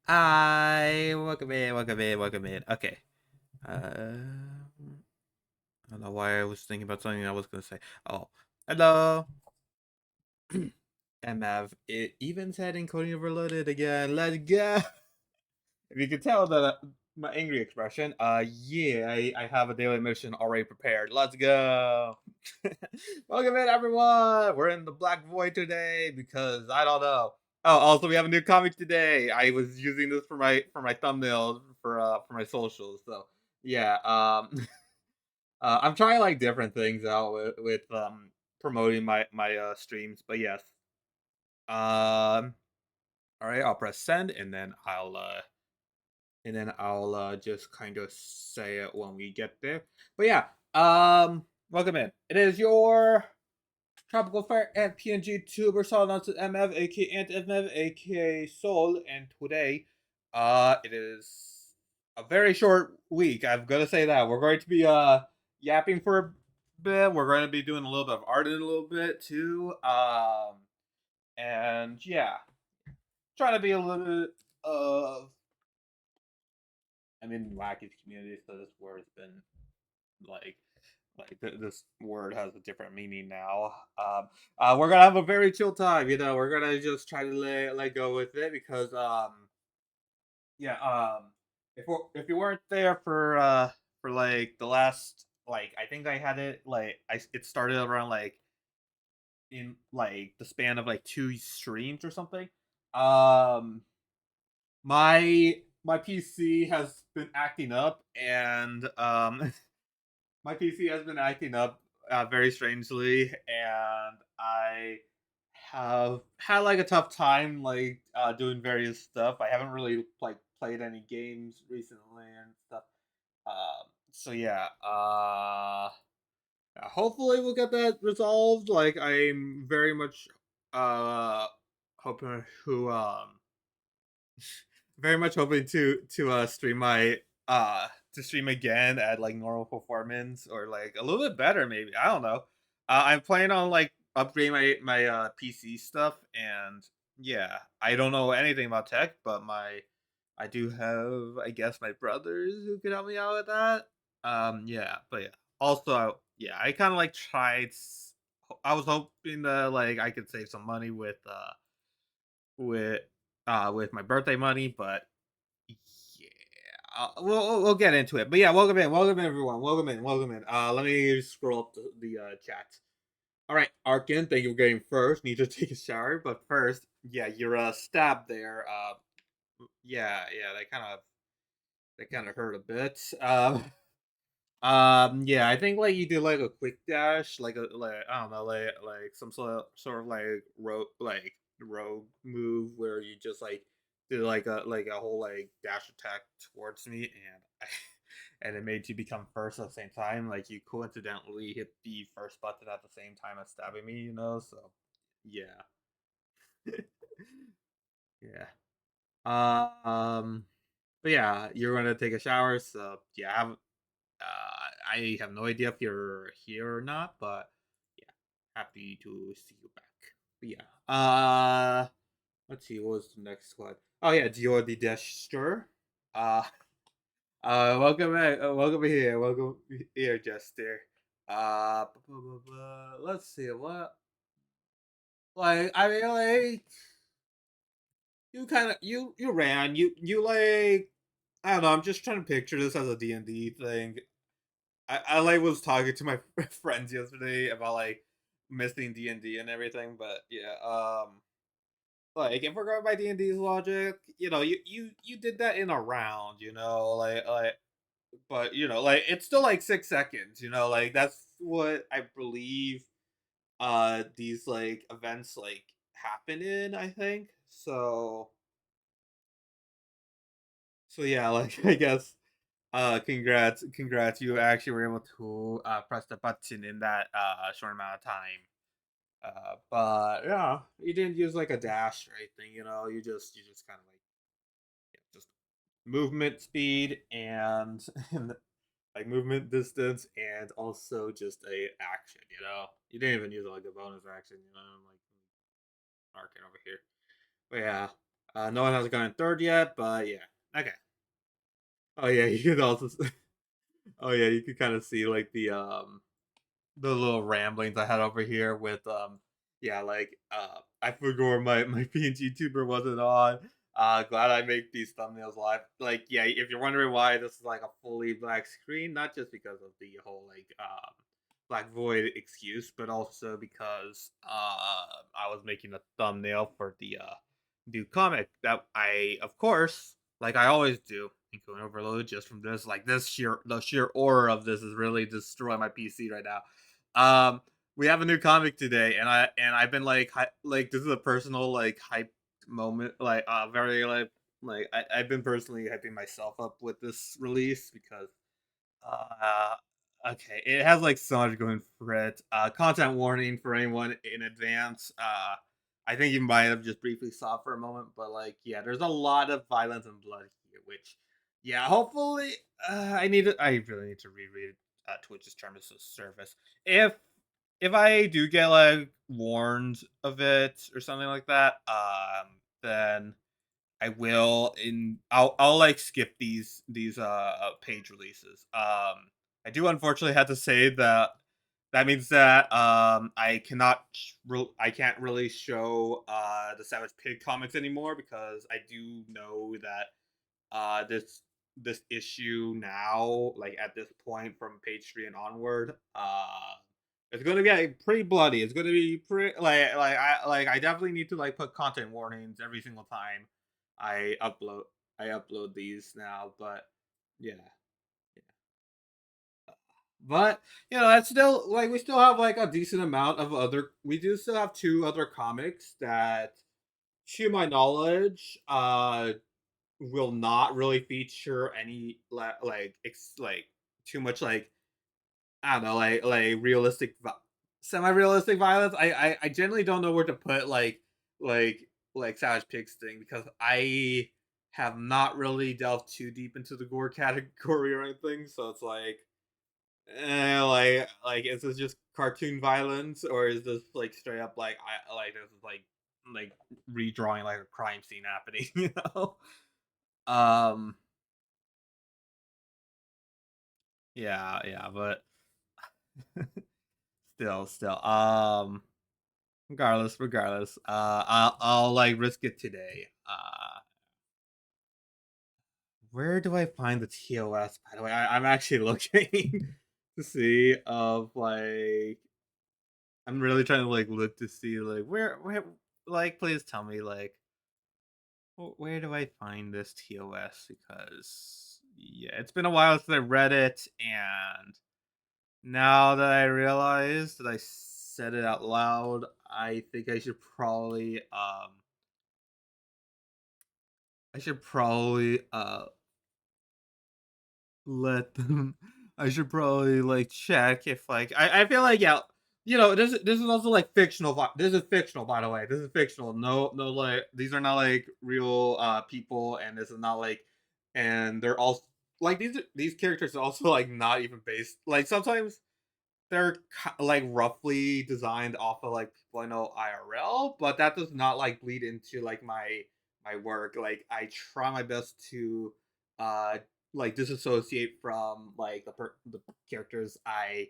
Hi, welcome in, welcome in, welcome in. Okay. I don't know why I was thinking about something I was gonna say. Oh, hello. MF, it even said encoding overloaded again. Let's go. If you could tell that my angry expression, yeah, I have a daily mission already prepared. Let's go. Welcome in, everyone. We're in the Black Void today because I don't know. Oh, also we have a new comic today. I was using this for my thumbnail for my socials. So yeah, I'm trying like different things out with promoting my streams. But yes, all right, I'll press send and then I'll just kind of say it when we get there. But yeah, welcome in. It is your Tropical Fire and PNG tuber Soul announced MF aka Ant MF aka Soul, and today, it is a very short week. I'm gonna say that we're going to be yapping for a bit. We're going to be doing a little bit of art in a little bit too. And yeah, trying to be a little bit of I'm in Wacky's community, so this word's been like this word has a different meaning now. We're gonna have a very chill time. We're gonna just try to let go with it because yeah if you weren't there for like the last like I think I had it like it started around like in like the span of like two streams or something. Um, my PC has been acting up and my PC has been acting up very strangely, and I have had like a tough time like doing various stuff. I haven't really like played any games recently and stuff. So yeah, hopefully we'll get that resolved. Like I'm very much uh hoping very much hoping to stream my to stream again at like normal performance or like a little bit better maybe. I don't know. I'm planning on like upgrading my PC stuff and yeah, I don't know anything about tech, but my I do have I guess my brothers who could help me out with that. Yeah, but yeah. Also, yeah, I kind of like tried I was hoping that like I could save some money with with my birthday money, but yeah, we'll get into it. But yeah, welcome in, everyone. Welcome in, welcome in. Let me scroll up the chat. All right, Arkin, thank you for getting first. Need to take a shower, but first, yeah, you're stabbed there. Yeah, that kind of hurt a bit. Yeah, I think like you did like a quick dash, like a like I don't know, like some sort of like rogue move where you just like did like a whole like dash attack towards me, and and it made you become first at the same time. Like you coincidentally hit the first button at the same time as stabbing me, you know. So yeah, yeah. Um, but yeah, you're gonna take a shower, so yeah, I have no idea if you're here or not, but yeah, happy to see you back. But yeah, let's see, what was the next one? Oh yeah, Dior the Jester. Uh, welcome back, welcome here, Jester. Let's see what. Like, I mean, like you kind of you ran you like I don't know. I'm just trying to picture this as a D&D thing. I like was talking to my friends yesterday about like missing D&D and everything, but yeah, like if we're going by D&D's logic, you did that in a round, but like it's still like 6 seconds, like that's what I believe these like events like happen in, I think. So yeah, like I guess congrats, you actually were able to press the button in that short amount of time. But yeah, you didn't use like a dash or anything, you just kind of like just movement speed and like movement distance and also just a action, you didn't even use like a bonus action, like arcing over here. But yeah, No one has gotten third yet, but yeah. Okay. Oh yeah, you could also. Oh yeah, you could kind of see like the little ramblings I had over here with yeah, like I forgot my PNG tuber wasn't on. Glad I make these thumbnails live. Like, yeah, if you're wondering why this is like a fully black screen, not just because of the whole like black void excuse, but also because I was making a thumbnail for the new comic that I, of course, like I always do, including overload just from this, like this sheer the sheer aura of this is really destroying my PC right now. Um, we have a new comic today, and I've been like like this is a personal like hype moment, like very I've been personally hyping myself up with this release because uh okay, it has like so much going for it. Content warning for anyone in advance. I think you might have just briefly saw for a moment, but like yeah, there's a lot of violence and blood here, which yeah, hopefully I really need to reread Twitch's terms of service. If I do get like warned of it or something like that, then I will I'll like skip these page releases. I do unfortunately have to say that that means that I can't really show the Savage Pig comics anymore because I do know that this issue now, like at this point from page 3 and onward, it's gonna be like, pretty bloody. It's gonna be pretty I definitely need to like put content warnings every single time I upload I upload these now. But yeah, yeah. But that's still like we still have like a decent amount of other. We do still have two other comics that, to my knowledge, will not really feature any like too much like I don't know like semi-realistic violence. I generally don't know where to put like Savage Pigs thing because I have not really delved too deep into the gore category or anything. So it's like is this just cartoon violence or is this like straight up like I like this is like redrawing like a crime scene happening, you know? Um Yeah, yeah, but still, regardless, I'll like risk it today. Where do I find the TOS? By the way, I'm actually looking to see of like I'm really trying to like look to see like where like please tell me like where do I find this TOS because yeah, it's been a while since I read it and now that I realize that I said it out loud, I think I should probably let them I should probably like check if like I feel like yeah, this is also like fictional this is fictional by the way. This is fictional. No like these are not like real people and this is not like and they're all like these characters are also like not even based like sometimes they're like roughly designed off of like people I know IRL, but that does not like bleed into like my work. Like I try my best to uh like disassociate from like the characters I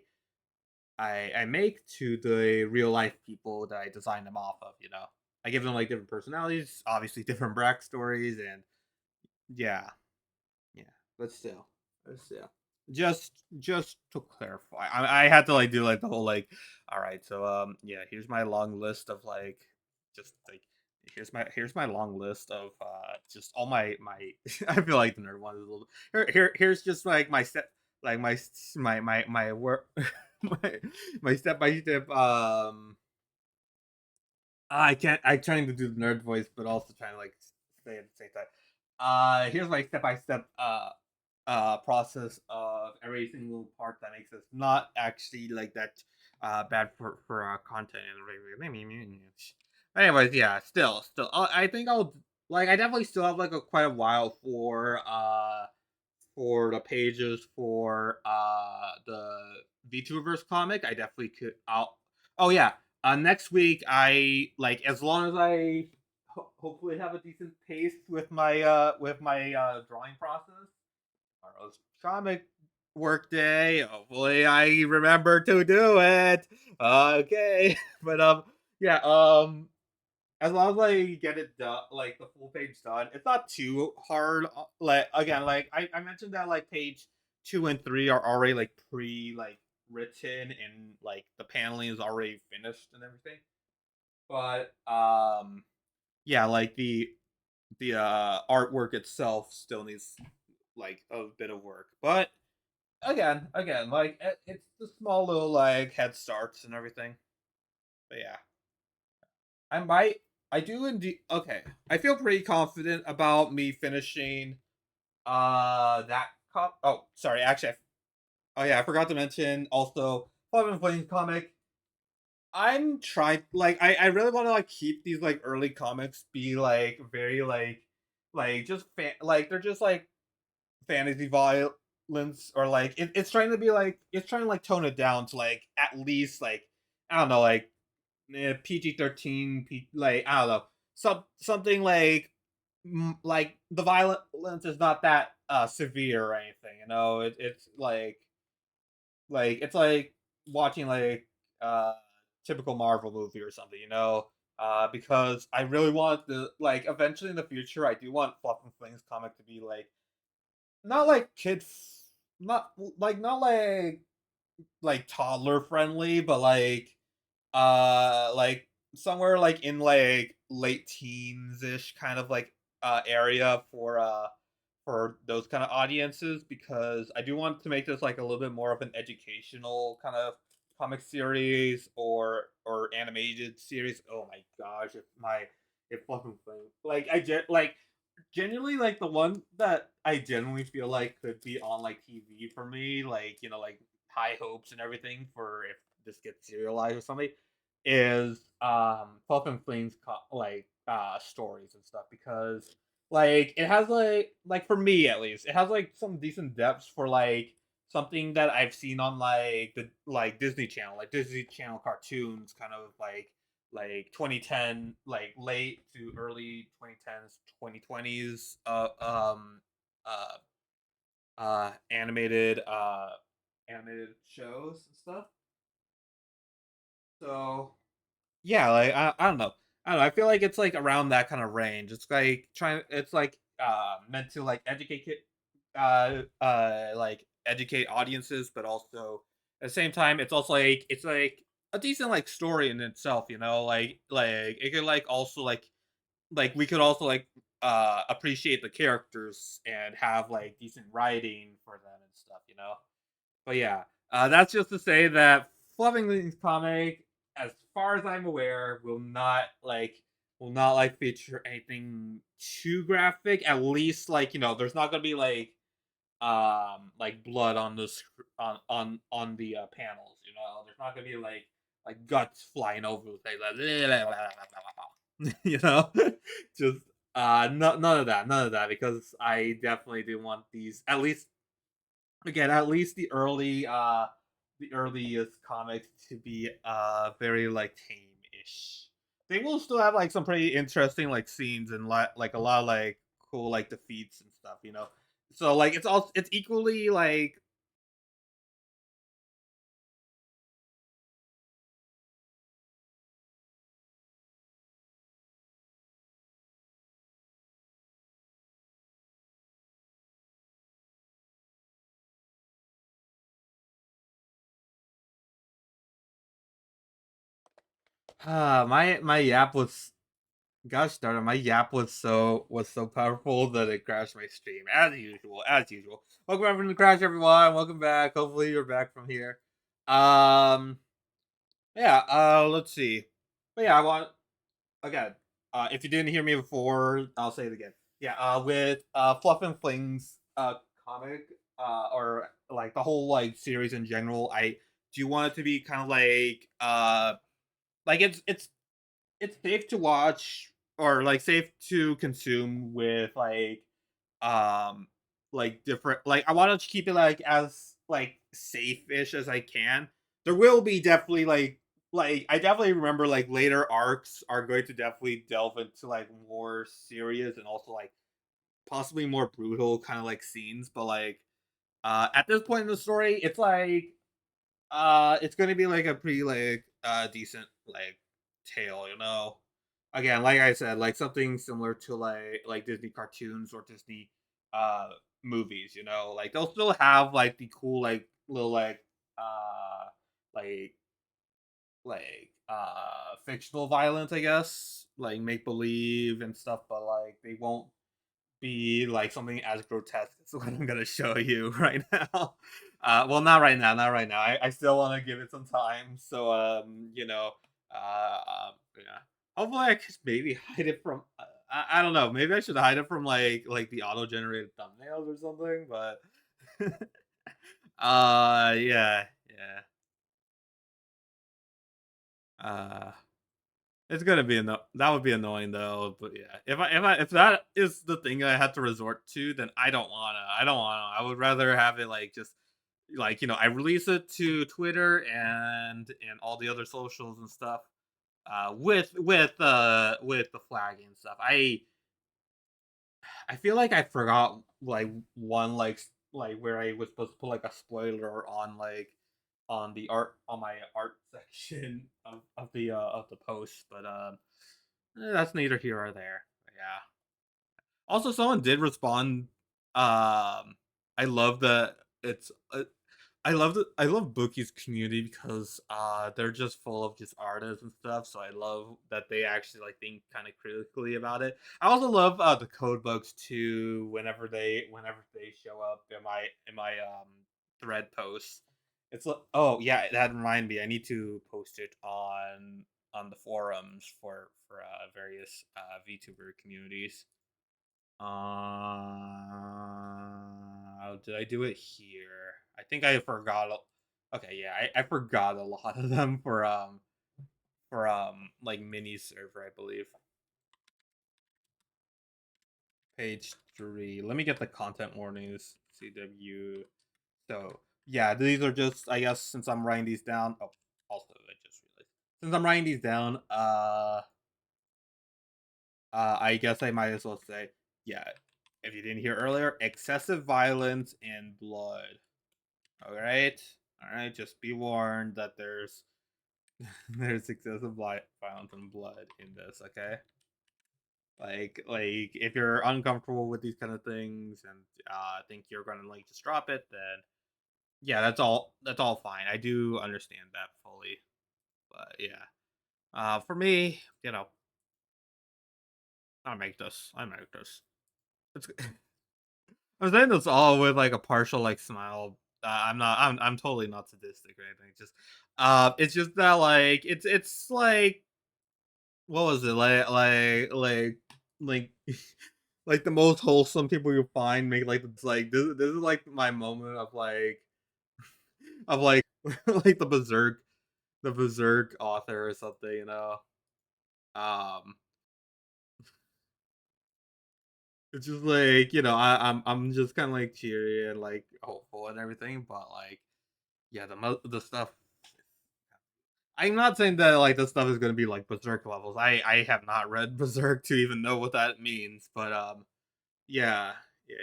make to the real life people that I design them off of. I give them like different personalities, obviously different backstories, and yeah, yeah, but still, just to clarify, I had to like do like the whole like, all right, so yeah, here's my long list of like, just like, here's my long list of just all my. I feel like the nerd one is a little. Here's just like my step, like my work, my step by step. I can't. I'm trying to do the nerd voice, but also trying to like say at the same time. Here's my step by step process of every single part that makes us not actually like that bad for content and anyways, yeah, still I think I'll like I definitely still have like a quite a while for the pages for the VTuberverse comic. I definitely could I'll oh yeah next week I like as long as I hopefully have a decent pace with my drawing process. Tomorrow's comic work day. Hopefully I remember to do it. Okay. But yeah, as long as I get it done, like the full page done, it's not too hard. Like again, like I mentioned that like page 2 and 3 are already like pre written and like the paneling is already finished and everything. But yeah, like the artwork itself still needs like a bit of work. But again, like it's the small little like head starts and everything. But yeah, I might, I do indeed. Okay, I feel pretty confident about me finishing that cop. Oh, sorry, actually, oh yeah, I forgot to mention also Love and Flames comic. I'm trying like I really want to like keep these like early comics be like very like just like they're just like fantasy violence or like it's trying to be like it's trying to like tone it down to like at least like I don't know like PG-13 like I don't know something like like the violence is not that severe or anything, you know. It's like it's like watching like typical Marvel movie or something, you know. Because I really want the like eventually in the future I do want Fluff and Flings comic to be like not like not not like toddler friendly, but like somewhere like in like late teens ish kind of like area for those kind of audiences because I do want to make this like a little bit more of an educational kind of comic series or animated series. Oh my gosh, if fucking thing like like genuinely like the one that I genuinely feel like could be on like TV for me, like you know, like high hopes and everything for if this gets serialized or something, is Pulp and Fling's like stories and stuff because like it has like for me at least it has like some decent depths for like something that I've seen on like the like Disney Channel, like Disney Channel cartoons, kind of like 2010, like late to early 2010s, 2020s, uh, animated animated shows and stuff. So yeah, like I don't know. I don't know. I feel like it's like around that kind of range. It's like trying. It's like meant to like like educate audiences, but also at the same time, it's like a decent like story in itself. You know, like it could like also like we could also like appreciate the characters and have like decent writing for them and stuff. You know. But yeah, that's just to say that Fleming's comic, as far as I'm aware, will not like feature anything too graphic. At least like you know, there's not gonna be like blood on the on the panels. You know, there's not gonna be like guts flying over the place, like, you know, just none of that because I definitely do want these at least again, at least the earliest comics to be very like tame-ish. They will still have like some pretty interesting like scenes and like a lot of like cool like defeats and stuff, you know. So like it's equally like my yap was gosh darn it, my yap was so powerful that it crashed my stream as usual, as usual. Welcome everyone to Crash everyone. Welcome back. Hopefully you're back from here. Um yeah, let's see. But yeah, I want again, if you didn't hear me before, I'll say it again. Yeah, with Fluff and Flings comic or like the whole like series in general, I do want it to be kind of like it's safe to watch or like safe to consume with um different like I want to keep it like as like safe-ish as I can. There will be definitely like like I definitely remember like later arcs are going to definitely delve into like more serious and also like possibly more brutal kind of like scenes, but like at this point in the story, it's like it's gonna be like a pretty like decent like tale, you know. Again, like I said, like something similar to like Disney cartoons or Disney uh movies, you know. Like they'll still have like the cool like little like fictional violence, I guess, like make believe and stuff, but like they won't be like something as grotesque as what I'm gonna show you right now. Well, not right now, not right now. I still want to give it some time. So, yeah. Hopefully, I could maybe hide it from. I don't know. Maybe I should hide it from like the auto generated thumbnails or something. But, yeah, yeah. Uh, It's gonna be that would be annoying though, but yeah. If that is the thing I had to resort to, then I don't wanna. I would rather have it like just like, I release it to Twitter and all the other socials and stuff, with the flagging and stuff. I feel like I forgot like one like where I was supposed to put like a spoiler on like on the art on my art section of the post, but that's neither here or there. Yeah. Also, someone did respond. I love that it's. I love Bookie's community because they're just full of just artists and stuff. So I love that they actually like think kind of critically about it. I also love the code books too. Whenever they show up in my thread posts, it's like, oh yeah, that reminded me. I need to post it on the forums for various VTuber communities. Did I do it here? I think I forgot. Okay, yeah, I forgot a lot of them for like mini server, I believe. Page 3. Let me get the content warnings. CW. So yeah, these are just I guess since I'm writing these down. Oh, also I just realized since I'm writing these down. I guess I might as well say, yeah. If you didn't hear earlier, excessive violence and blood. All right. Just be warned that there's excessive violence and blood in this. Okay. Like if you're uncomfortable with these kind of things and think you're gonna like just drop it, then yeah, that's all fine. I do understand that fully. But yeah, for me, I make this. I make this. It's I'm saying this all with like a partial like smile. I'm not. I'm totally not sadistic or anything. It's just that like it's like what was it like like the most wholesome people you find make like it's like this is like my moment of like like the berserk author or something, you know. Um, it's just like I'm just kind of like cheery and like hopeful and everything, but like yeah, the stuff. I'm not saying that like the stuff is gonna be like berserk levels. I have not read berserk to even know what that means, but yeah, yeah.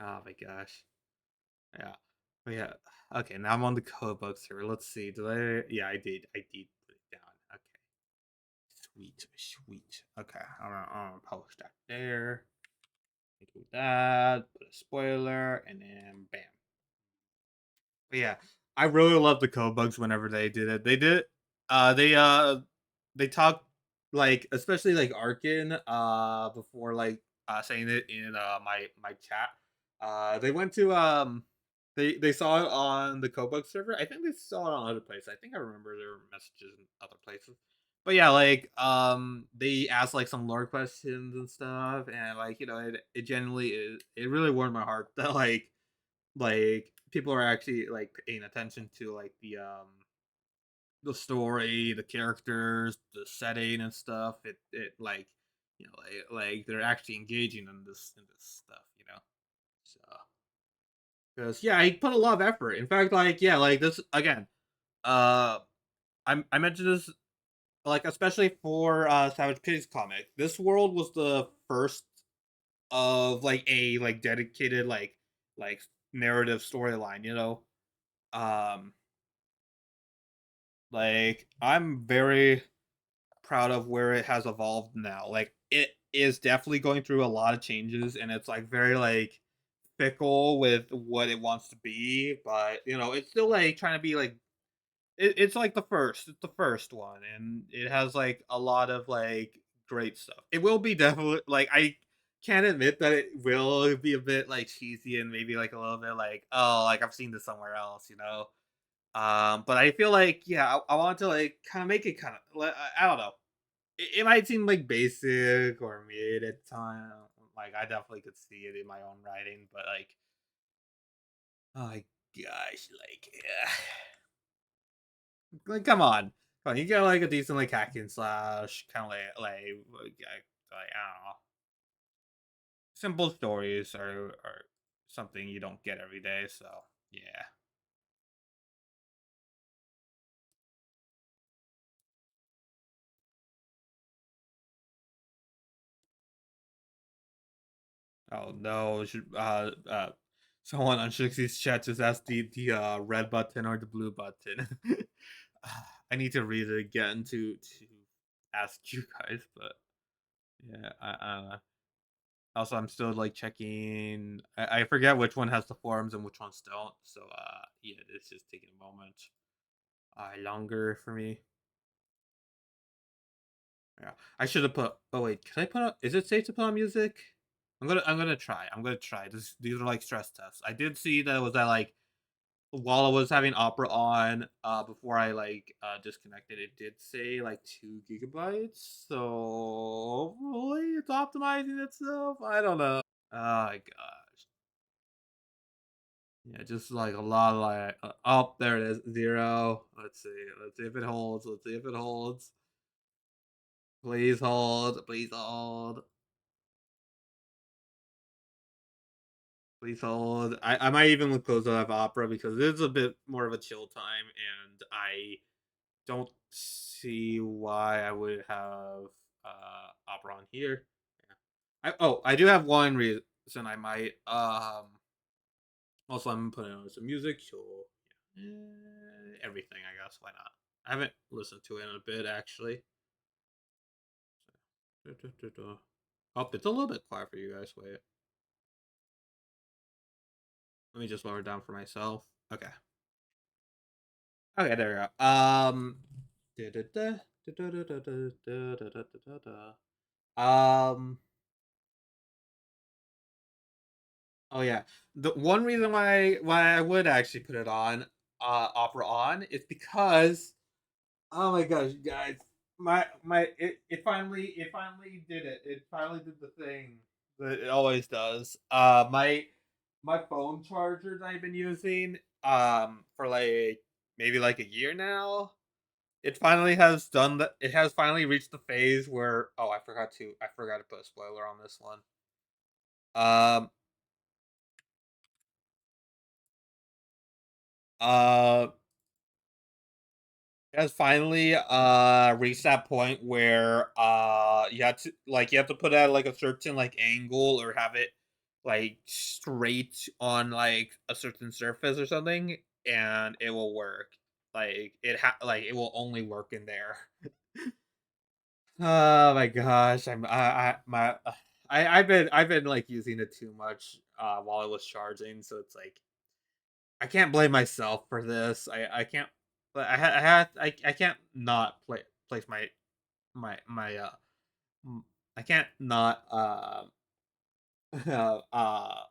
Oh my gosh, yeah, but yeah. Okay, now I'm on the code books here. Let's see. Did I? Yeah, I did. I did put it down. Okay, sweet, sweet. Okay, I'm gonna publish that there. Do that. Put a spoiler, and then bam. But yeah, I really love the code bugs whenever they did it. They talked like especially like Arkin before like saying it in my chat. They went to they saw it on the code bug server. I think they saw it on other places. I think I remember there were messages in other places. But yeah, like they asked like some lore questions and stuff and like it genuinely it really warmed my heart that like people are actually like paying attention to like the story, the characters, the setting and stuff. It like like they're actually engaging in this stuff, you know. So because yeah, I put a lot of effort. In fact, like yeah, like this again. uh, I mentioned this like especially for Savage Pigs comic. This world was the first of like a like dedicated like narrative storyline. You know, um, like I'm very proud of where it has evolved now. Like it is definitely going through a lot of changes, and it's like very like fickle with what it wants to be, but you know, it's still like trying to be like it's like the first. It's the first one, and it has like a lot of like great stuff. It will be definitely like I can't admit that it will be a bit like cheesy and maybe like a little bit like oh like I've seen this somewhere else, you know. But I feel like yeah, I want to like kind of make it kind of I don't know. It might seem like basic or mid at time. Like I definitely could see it in my own writing, but like oh my gosh, like yeah. Like, come on. Come on, you get like a decent like hack and slash kind of like I don't know. Simple stories are something you don't get every day. So yeah. Oh no, someone on Shixi's chat just asked the red button or the blue button. I need to read it again to ask you guys, but yeah, also, I'm still like checking. I forget which one has the forums and which ones don't. So yeah, it's just taking a moment longer for me. Yeah, I should have put. Oh wait, can I put? Is it safe to put on music? I'm gonna try. I'm gonna try. These are like stress tests. I did see that it was that like while I was having Opera on before I like disconnected, it did say like 2 gigabytes. So hopefully it's optimizing itself. I don't know. Oh my gosh. Yeah, just like a lot of like, oh, there it is, 0. Let's see. Let's see if it holds. Let's see if it holds. Please hold. Please hold. Please hold. I might even close out of Opera because it is a bit more of a chill time, and I don't see why I would have Opera on here. Yeah. I do have one reason I might. Also, I'm putting on some music, so yeah. Everything, I guess. Why not? I haven't listened to it in a bit, actually. Oh, it's a little bit quiet for you guys. Wait, let me just lower it down for myself. Okay. Okay, there we go. Um. Oh yeah. The one reason why I would actually put it on, opera on, is because oh my gosh, guys, it finally did it. It finally did the thing that it always does. My phone charger that I've been using for like maybe like a year now. It finally has done that. It has finally reached the phase where oh I forgot to put a spoiler on this one. Um uh has finally reached that point where you have to put it at like a certain like angle or have it like straight on like a certain surface or something and it will work. Like it will only work in there. Oh my gosh, I've been like using it too much while I was charging, so it's like I can't blame myself for this. I can't. But I can't not place my I can't not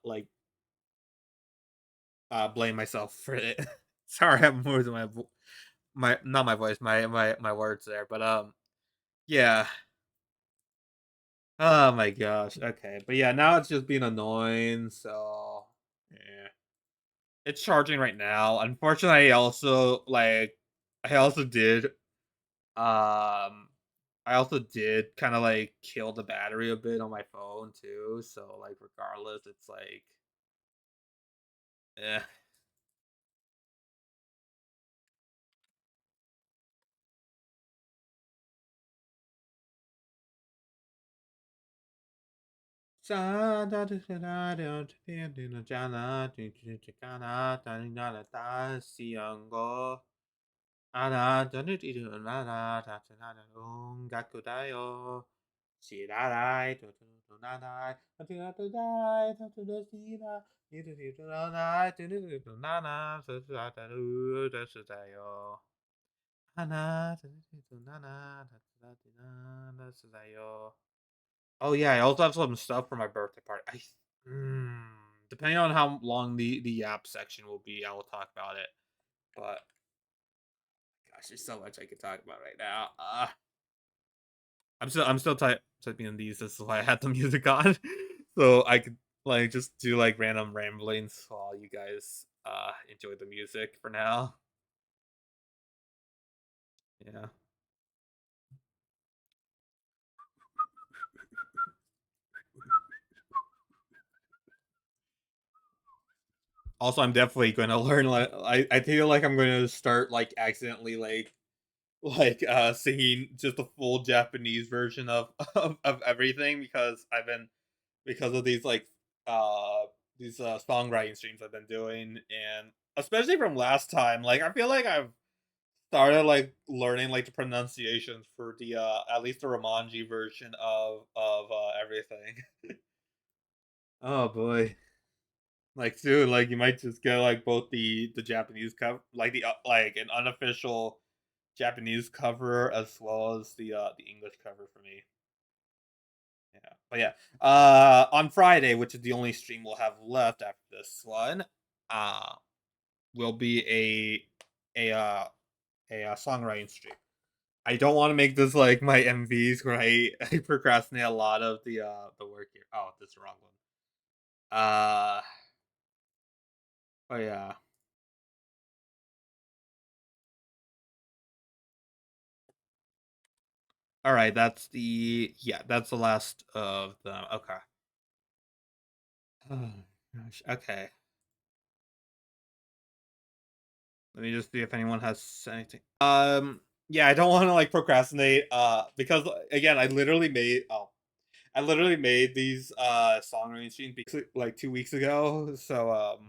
like blame myself for it. Sorry, I'm losing my not my voice, my words there, but yeah. Oh my gosh. Okay, but yeah, now it's just being annoying. So yeah, it's charging right now. Unfortunately, I also did Um, I also did kind of like kill the battery a bit on my phone too. So like regardless, it's like eh. Oh yeah, I also have some stuff for my birthday party. Mm, depending on how long the app section will be, I will talk about it. But gosh, there's so much I could talk about right now. I'm still typing in these. This is why I had the music on, so I could like just do like random ramblings while you guys enjoy the music for now. Yeah. Also, I'm definitely going to learn. Like, I feel like I'm going to start like accidentally like singing just the full Japanese version of of everything because I've been because of uh these songwriting streams I've been doing, and especially from last time, like I feel like I've started like learning like the pronunciations for the at least the Romanji version of everything. Oh boy. Like dude, like you might just get like both the Japanese cover, like the like an unofficial Japanese cover as well as the English cover for me. Yeah. But yeah. On Friday, which is the only stream we'll have left after this one, uh will be a songwriting stream. I don't want to make this like my MVs where I procrastinate a lot of the work here. Oh, this is the wrong one. Uh oh yeah. All right, that's the last of them. Okay. Oh gosh. Okay. Let me just see if anyone has anything. Yeah, I don't want to like procrastinate because again, I literally made these songwriting streams like 2 weeks ago. So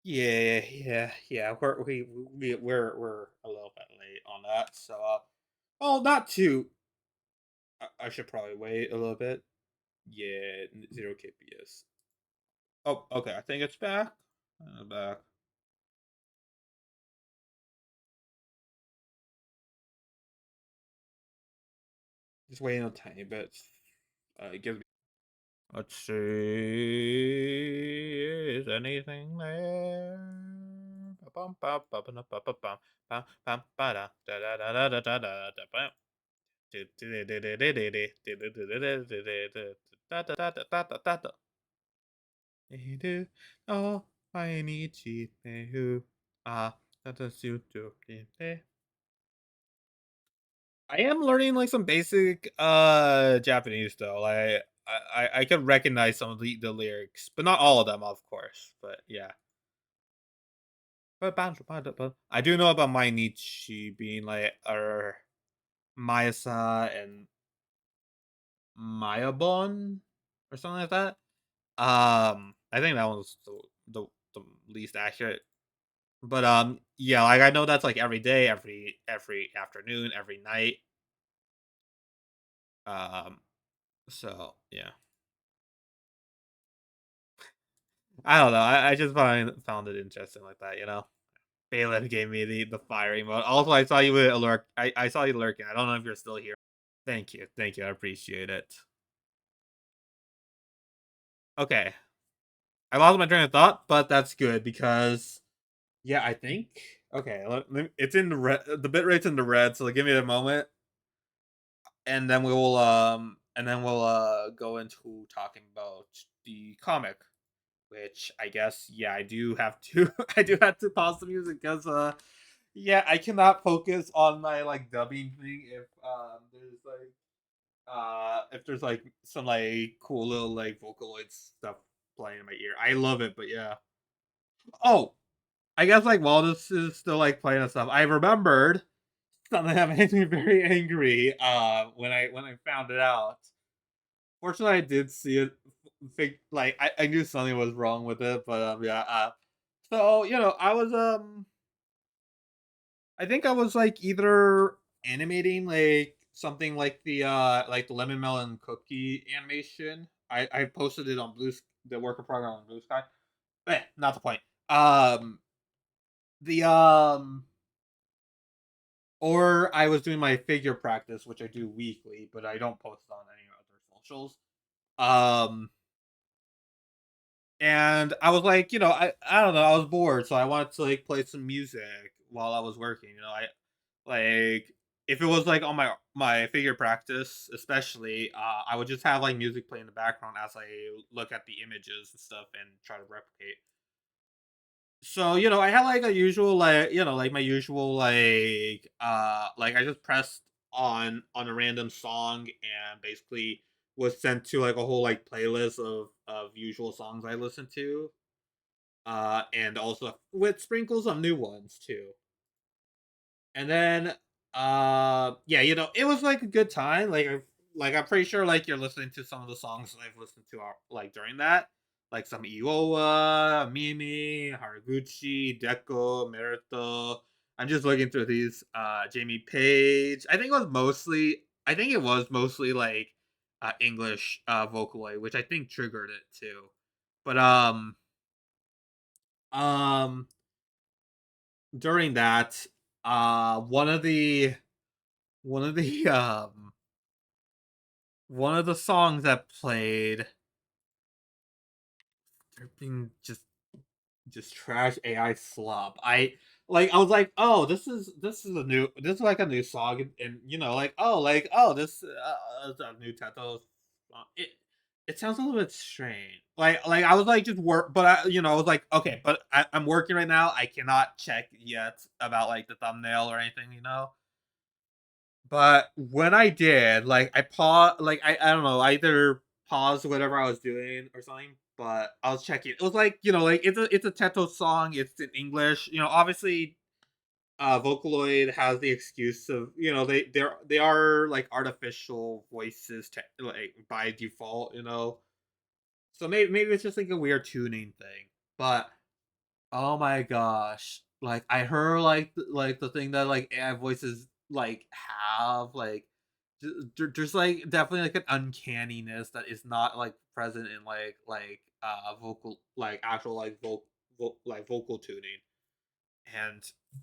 yeah, we're a little bit late on that. So oh, not too. I should probably wait a little bit. Yeah, 0 kps. Oh, okay. I think it's back. Back. Just waiting a tiny bit. It gives me. Let's see. Is anything there? Bum, bum, bum, bum, bum, bum, bum, bum, bum, ba-da, da, da, da, da, da, da, da, da, bum. Do, do, do, do, do, do, do, do, do, do, do, do, do, do, do, da, da, da, da, da, da, da, da. Do, oh, I need cheat me who. Ah, that does you do. I am learning like some basic Japanese though. Like I can recognize some of the lyrics, but not all of them, of course. But yeah. But I do know about my Nietzsche being like Mayasa and Mayabon or something like that. I think that one's the least accurate. But yeah, like I know that's like every day, every afternoon, every night. Um so yeah. I don't know. I just found it interesting like that, you know. Bailiff gave me the fire emote. Also, I saw you with alert. I saw you lurking. I don't know if you're still here. Thank you. I appreciate it. Okay, I lost my train of thought, but that's good because yeah, I think okay. It's in the red. The bit rate's in the red, so give me a moment, and then we'll go into talking about the comic. Which I guess, yeah, I do have to I do have to pause the music because yeah, I cannot focus on my like dubbing thing if there's like some like cool little like Vocaloid stuff playing in my ear. I love it, but yeah. Oh, I guess like while this is still like playing and stuff, I remembered something that made me very angry when I found it out. Fortunately, I did see it like I knew something was wrong with it, but yeah. So I was I think I was like either animating like something like the lemon melon cookie animation. I posted it on the worker program on Blue Sky. Not the point. Um the Or I was doing my figure practice, which I do weekly, but I don't post on any other socials. Um and I was like, I don't know, I was bored, so I wanted to like play some music while I was working. I like if it was like on my figure practice, especially, I would just have like music play in the background as I look at the images and stuff and try to replicate. So, I had like a usual like my usual like I just pressed on a random song and basically was sent to like a whole like playlist of usual songs I listen to. And also with sprinkles of new ones too. And then yeah, it was like a good time. I'm pretty sure like you're listening to some of the songs that I've listened to like during that. Like some Iowa, Mimi, Haraguchi, Deco, Merito. I'm just looking through these. Jamie Page. I think it was mostly like English Vocaloid, which I think triggered it too. But um during that, one of the one of the one of the songs that played, they're being just trash AI slop. I was like, oh, this is like a new song, and this is a new Teto song. It sounds a little bit strange. Like I was like just work, but I was like, okay, but I'm working right now. I cannot check yet about like the thumbnail or anything. But when I did, like I paused, like I don't know, I either paused whatever I was doing or something, but I was checking. It was like like it's a Teto song. It's in English. Obviously, Vocaloid has the excuse of they are like artificial voices like by default. So maybe it's just like a weird tuning thing, but oh my gosh. Like I heard like the thing that like AI voices like have like there's like definitely like an uncanniness that is not like present in vocal like actual like like vocal tuning. And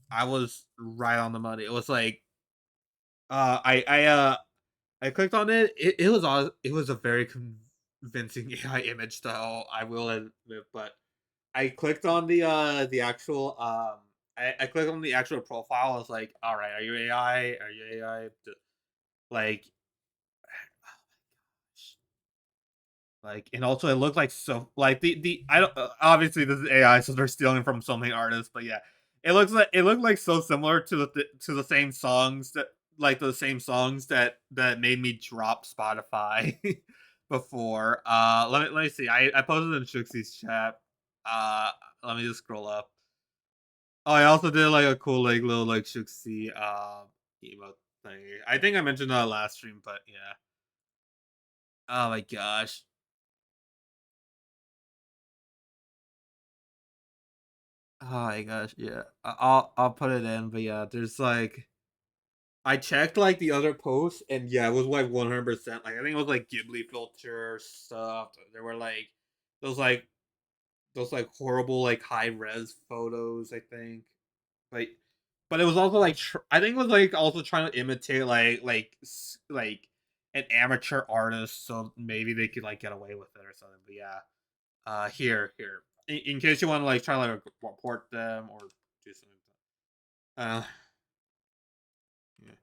I was right on the money. It was like I clicked on it. It was a very convincing AI image though, I will admit, but I clicked on the actual I clicked on the actual profile. I was like, all right, are you AI? Are you AI? Like, and also it looked like so like the I don't obviously this is AI, so they're stealing from so many artists, but yeah, it looked like so similar to the same songs that made me drop Spotify before. Let me see. I posted in Shuxi's chat. Uh, Let me just scroll up. Oh, I also did like a cool like little like Shuxi emote thing. I think I mentioned that last stream, but yeah. Oh my gosh. Oh my gosh, yeah. I'll put it in, but yeah, there's like I checked like the other posts and yeah, it was like 100%. Like I think it was like Ghibli filter stuff. There were like those like those like horrible like high res photos, I think. Like but it was also like I think it was like also trying to imitate like an amateur artist, so maybe they could like get away with it or something. But yeah, here, in case you want to like try to like report them or do something. Uh, yeah,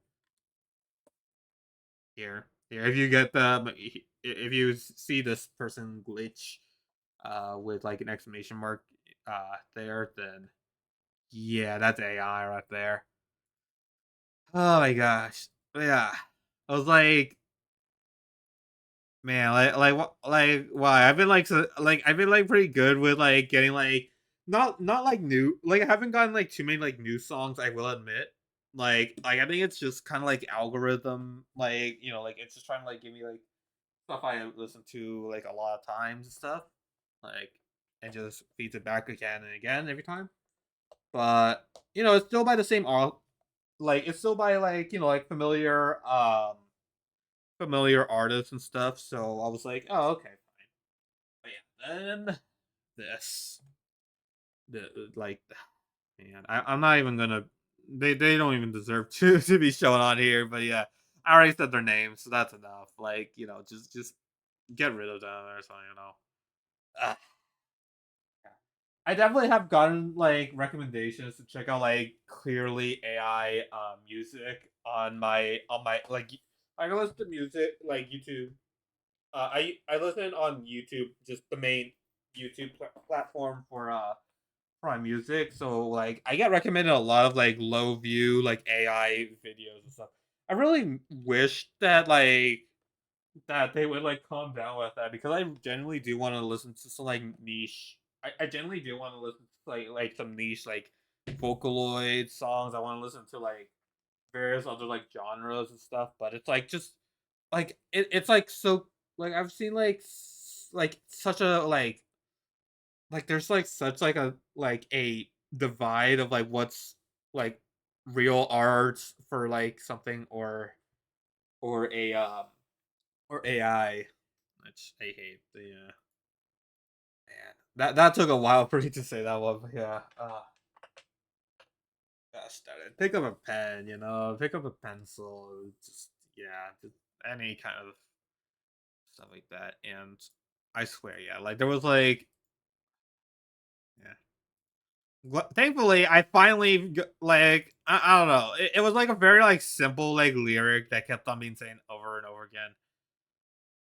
here. If you get the if you see this person glitch, with like an exclamation mark, there, then yeah, that's AI right there. Oh my gosh, yeah. I was like, man, like why? I've been like I've been like pretty good with like getting like not like new like I haven't gotten like too many like new songs, I will admit. Like I think it's just kind of like algorithm like like it's just trying to like give me like stuff I listen to like a lot of times and stuff, like, and just feeds it back again and again every time. But it's still by the same like it's still by like like familiar artists and stuff. So I was like, oh, okay, fine. But yeah, then this the like man, I'm not even gonna. They don't even deserve to be shown on here. But yeah, I already said their names, so that's enough. Like just get rid of them or something. Ugh. I definitely have gotten like recommendations to check out like clearly AI music on my like I listen to music like YouTube. I listen on YouTube, just the main YouTube platform for my music. So like I get recommended a lot of like low view like AI videos and stuff. I really wish that they would like calm down with that because I genuinely do want to listen to some like niche. I genuinely do want to listen to like some niche like Vocaloid songs. I want to listen to like various other like genres and stuff. But it's like just like it's like so like I've seen like such a like there's like such like a divide of like what's like real art for like something or a or AI, which I hate. The man that took a while for me to say that one, but yeah. Gosh darn it. Pick up a pen, pick up a pencil, just yeah, just any kind of stuff like that. And I swear, yeah, like there was like yeah. Thankfully, I finally like I don't know. It was like a very like simple like lyric that kept on being saying over and over again.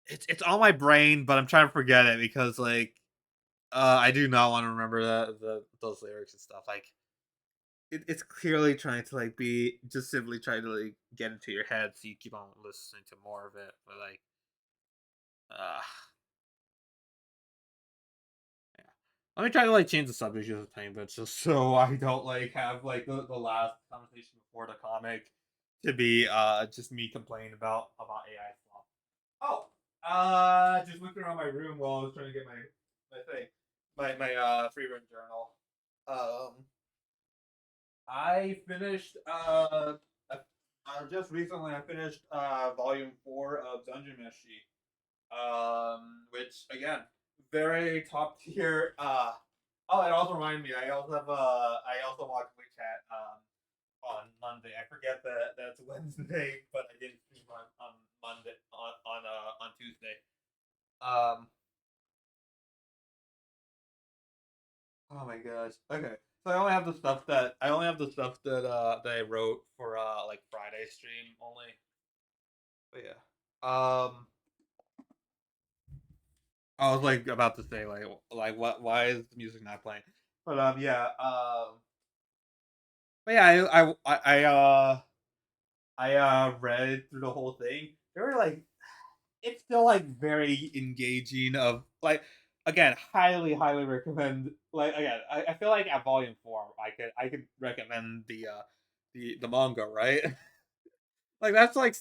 It's on my brain, but I'm trying to forget it because like I do not want to remember those lyrics and stuff. Like it's clearly trying to like be just simply trying to like get into your head, so you keep on listening to more of it. But like, uh, yeah. Let me try to like change the subject just a tiny bit, just so I don't like have like the last conversation before the comic to be just me complaining about AI stuff. Oh, just looking around my room while I was trying to get my thing, my free run journal. Um, I finished just recently I finished volume 4 of Dungeon Meshi. Which again, very top tier. Oh, it also reminded me. I also watched Witch Hat on Monday. I forget that that's Wednesday, but I didn't stream on Monday on Tuesday. Um, oh my gosh. Okay. So I only have the stuff that I wrote for like Friday stream only. But yeah. I was like about to say like what why is the music not playing? But yeah. But yeah, I read through the whole thing. They were like it's still like very engaging of like again, highly recommend like again, I feel like at volume 4 I could recommend the manga, right? Like that's like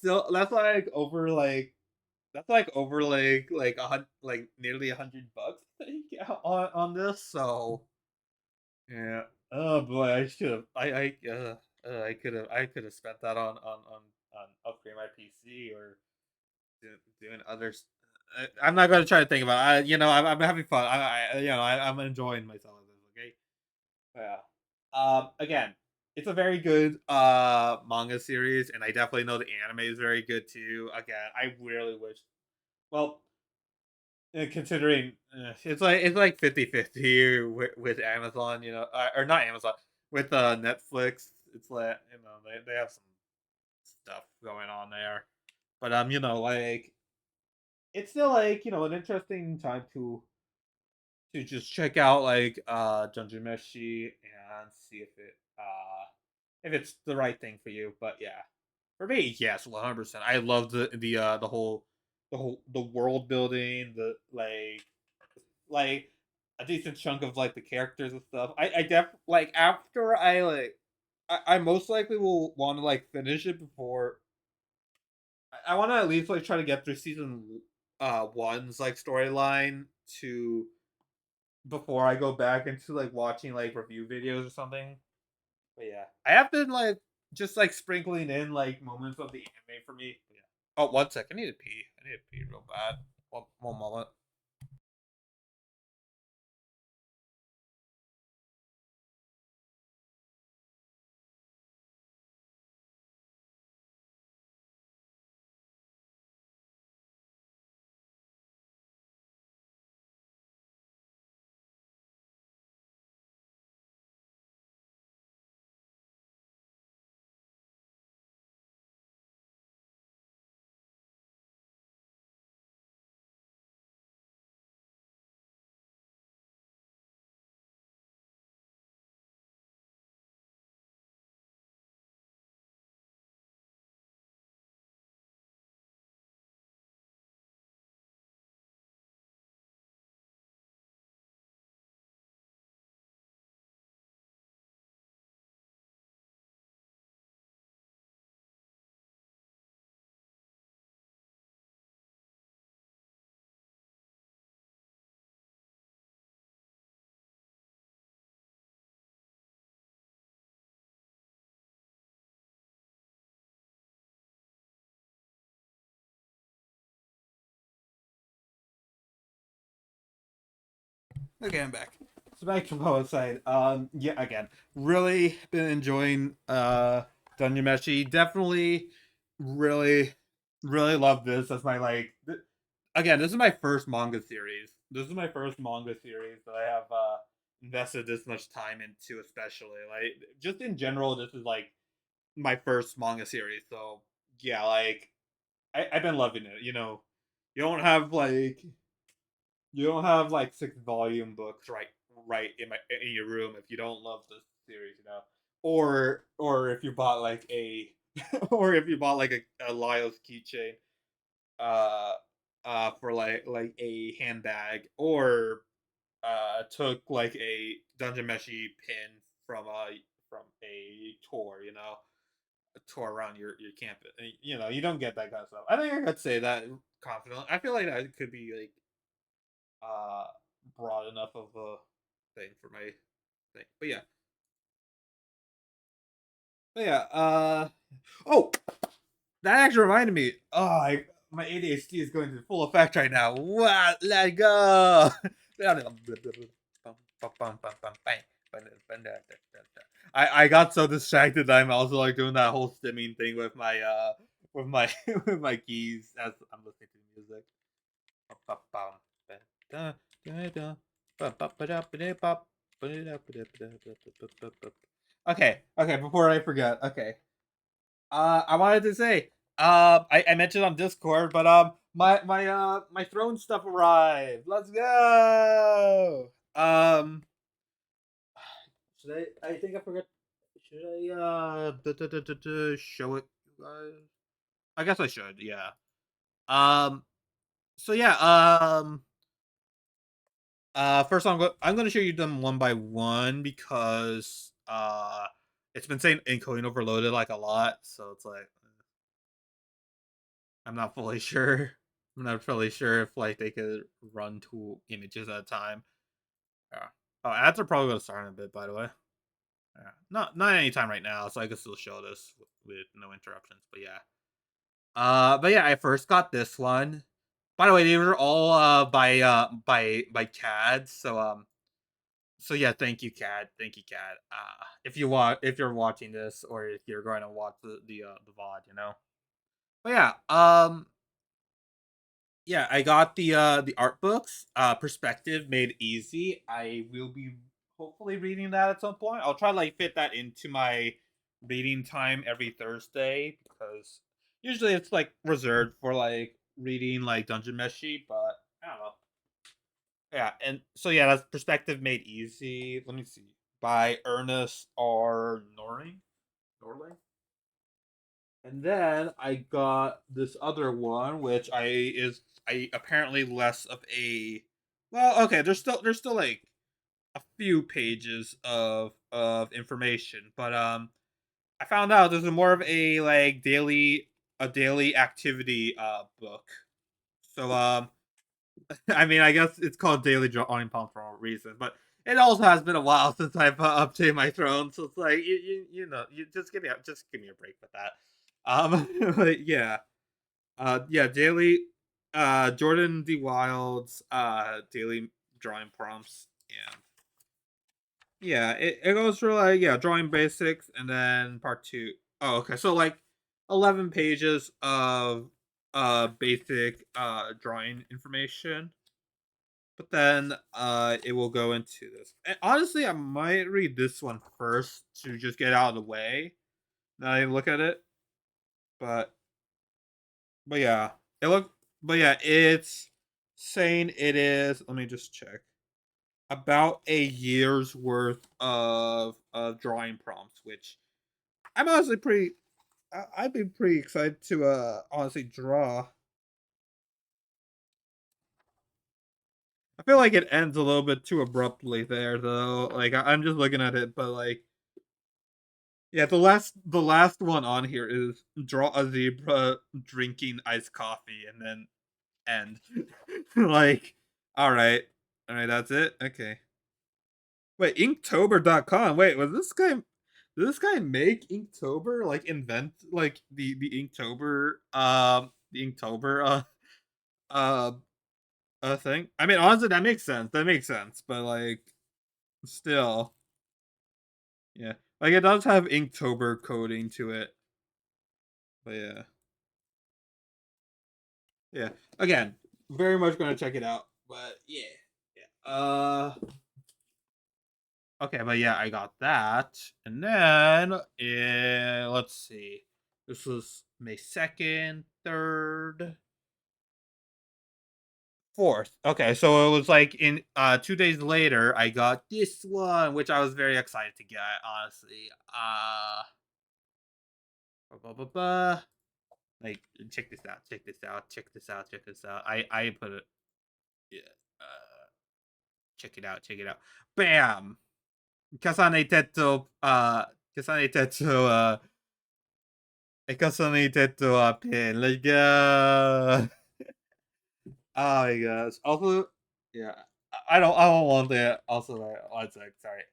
over like like nearly $100 I think on this. So yeah. Oh boy, I should have. I could have spent that on upgrade my PC or doing others. I'm not gonna try to think about it. I'm having fun. I'm enjoying myself with this. Okay. Yeah. Again, it's a very good manga series, and I definitely know the anime is very good too. Again, I really wish. Well, considering it's like 50-50 with Amazon, or not Amazon, with Netflix. It's like they have some stuff going on there, but like it's still like an interesting time to just check out like Dungeon Meshi and see if it's the right thing for you. But yeah, for me, yes, 100%. I love the world building, the like a decent chunk of like the characters and stuff. I def like after I most likely will want to like finish it before I want to at least like try to get through season one's like storyline to before I go back into like watching like review videos or something. But yeah, I have been like just like sprinkling in like moments of the anime for me. But yeah. Oh, one sec. I need to pee. I need to pee real bad. One moment. Okay, I'm back. So back to what I was saying. Yeah, again, really been enjoying Dungeon Meshi. Definitely, really, really love this. That's my like. Again, this is my first manga series. This is my first manga series that I have invested this much time into, especially like just in general. This is like my first manga series, so yeah, like I've been loving it. You don't have like you don't have like 6 volume books right in your room if you don't love this series, or if you bought like a or if you bought like a Lyle's keychain uh for like a handbag, or took like a Dungeon Meshi pin from a tour, a tour around your campus. You don't get that kind of stuff. I think I could say that confidently. I feel like that could be like uh broad enough of a thing for my thing. But yeah, oh, that actually reminded me. My ADHD is going to full effect right now. Wow, let go. I got so distracted that I'm also like doing that whole stimming thing with my with my with my keys as I'm listening to music. Okay, before I forget. Okay. I wanted to say, I mentioned on Discord, but my throne stuff arrived. Let's go. Should I think I forgot. Should I show it, you guys? I guess I should. Yeah. Um. So yeah. First I'm going to show you them one by one because it's been saying encoding overloaded like a lot, so it's like I'm not fully sure. I'm not fully sure if like they could run 2 images at a time. Yeah. Oh, ads are probably going to start in a bit, by the way. Yeah. Not anytime right now, so I can still show this with no interruptions. But yeah. But yeah, I first got this one. By the way, they were all by CAD. So yeah, thank you, CAD. Thank you, CAD. If you're watching this, or if you're going to watch the VOD, But yeah, I got the art books. Perspective made easy. I will be hopefully reading that at some point. I'll try to like fit that into my reading time every Thursday, because usually it's like reserved for like reading like Dungeon Meshi, but I don't know. Yeah, and so yeah, that's Perspective Made Easy. Let me see. By Ernest R. Norling. And then I got this other one, which I apparently less of a well, okay, there's still like a few pages of information, but I found out there's more of a like daily activity book. So I mean, I guess it's called Daily Drawing Prompt for a reason, but it also has been a while since I've updated my throne, so it's like you know, you just give me a break with that. But yeah, yeah, daily, Jordan D. Wild's daily drawing prompts, and yeah, it goes through like yeah, drawing basics, and then part two. Oh, okay, so like 11 pages of basic drawing information. But then it will go into this. And honestly, I might read this one first to just get out of the way. Now I look at it. But but yeah. It look but yeah, it's saying it is, let me just check. About a year's worth of drawing prompts, which I'm honestly pretty I'd be pretty excited to honestly draw. I feel like it ends a little bit too abruptly there though. Like I'm just looking at it, but like yeah, the last one on here is draw a zebra drinking iced coffee and then end. Like, all right. All right, that's it. Okay. Wait, inktober.com. Wait, was this guy did this guy make Inktober? Like invent like the Inktober the Inktober uh thing? I mean, honestly that makes sense. That makes sense, but like still, yeah. Like it does have Inktober coding to it. But yeah. Yeah. Again, very much gonna check it out. But yeah. Yeah. Okay, but yeah, I got that. And then let's see. This was May 2nd, 3rd, 4th. Okay, so it was like in 2 days later I got this one, which I was very excited to get, honestly. Ba, ba, ba, ba. Like check this out, check this out, check this out, check this out. I put it yeah. Check it out, check it out. Bam! 重ねてと、重ねてと、pin. Let's go. Oh my gosh. Also, yeah, I don't want that. Also, one sec. Sorry,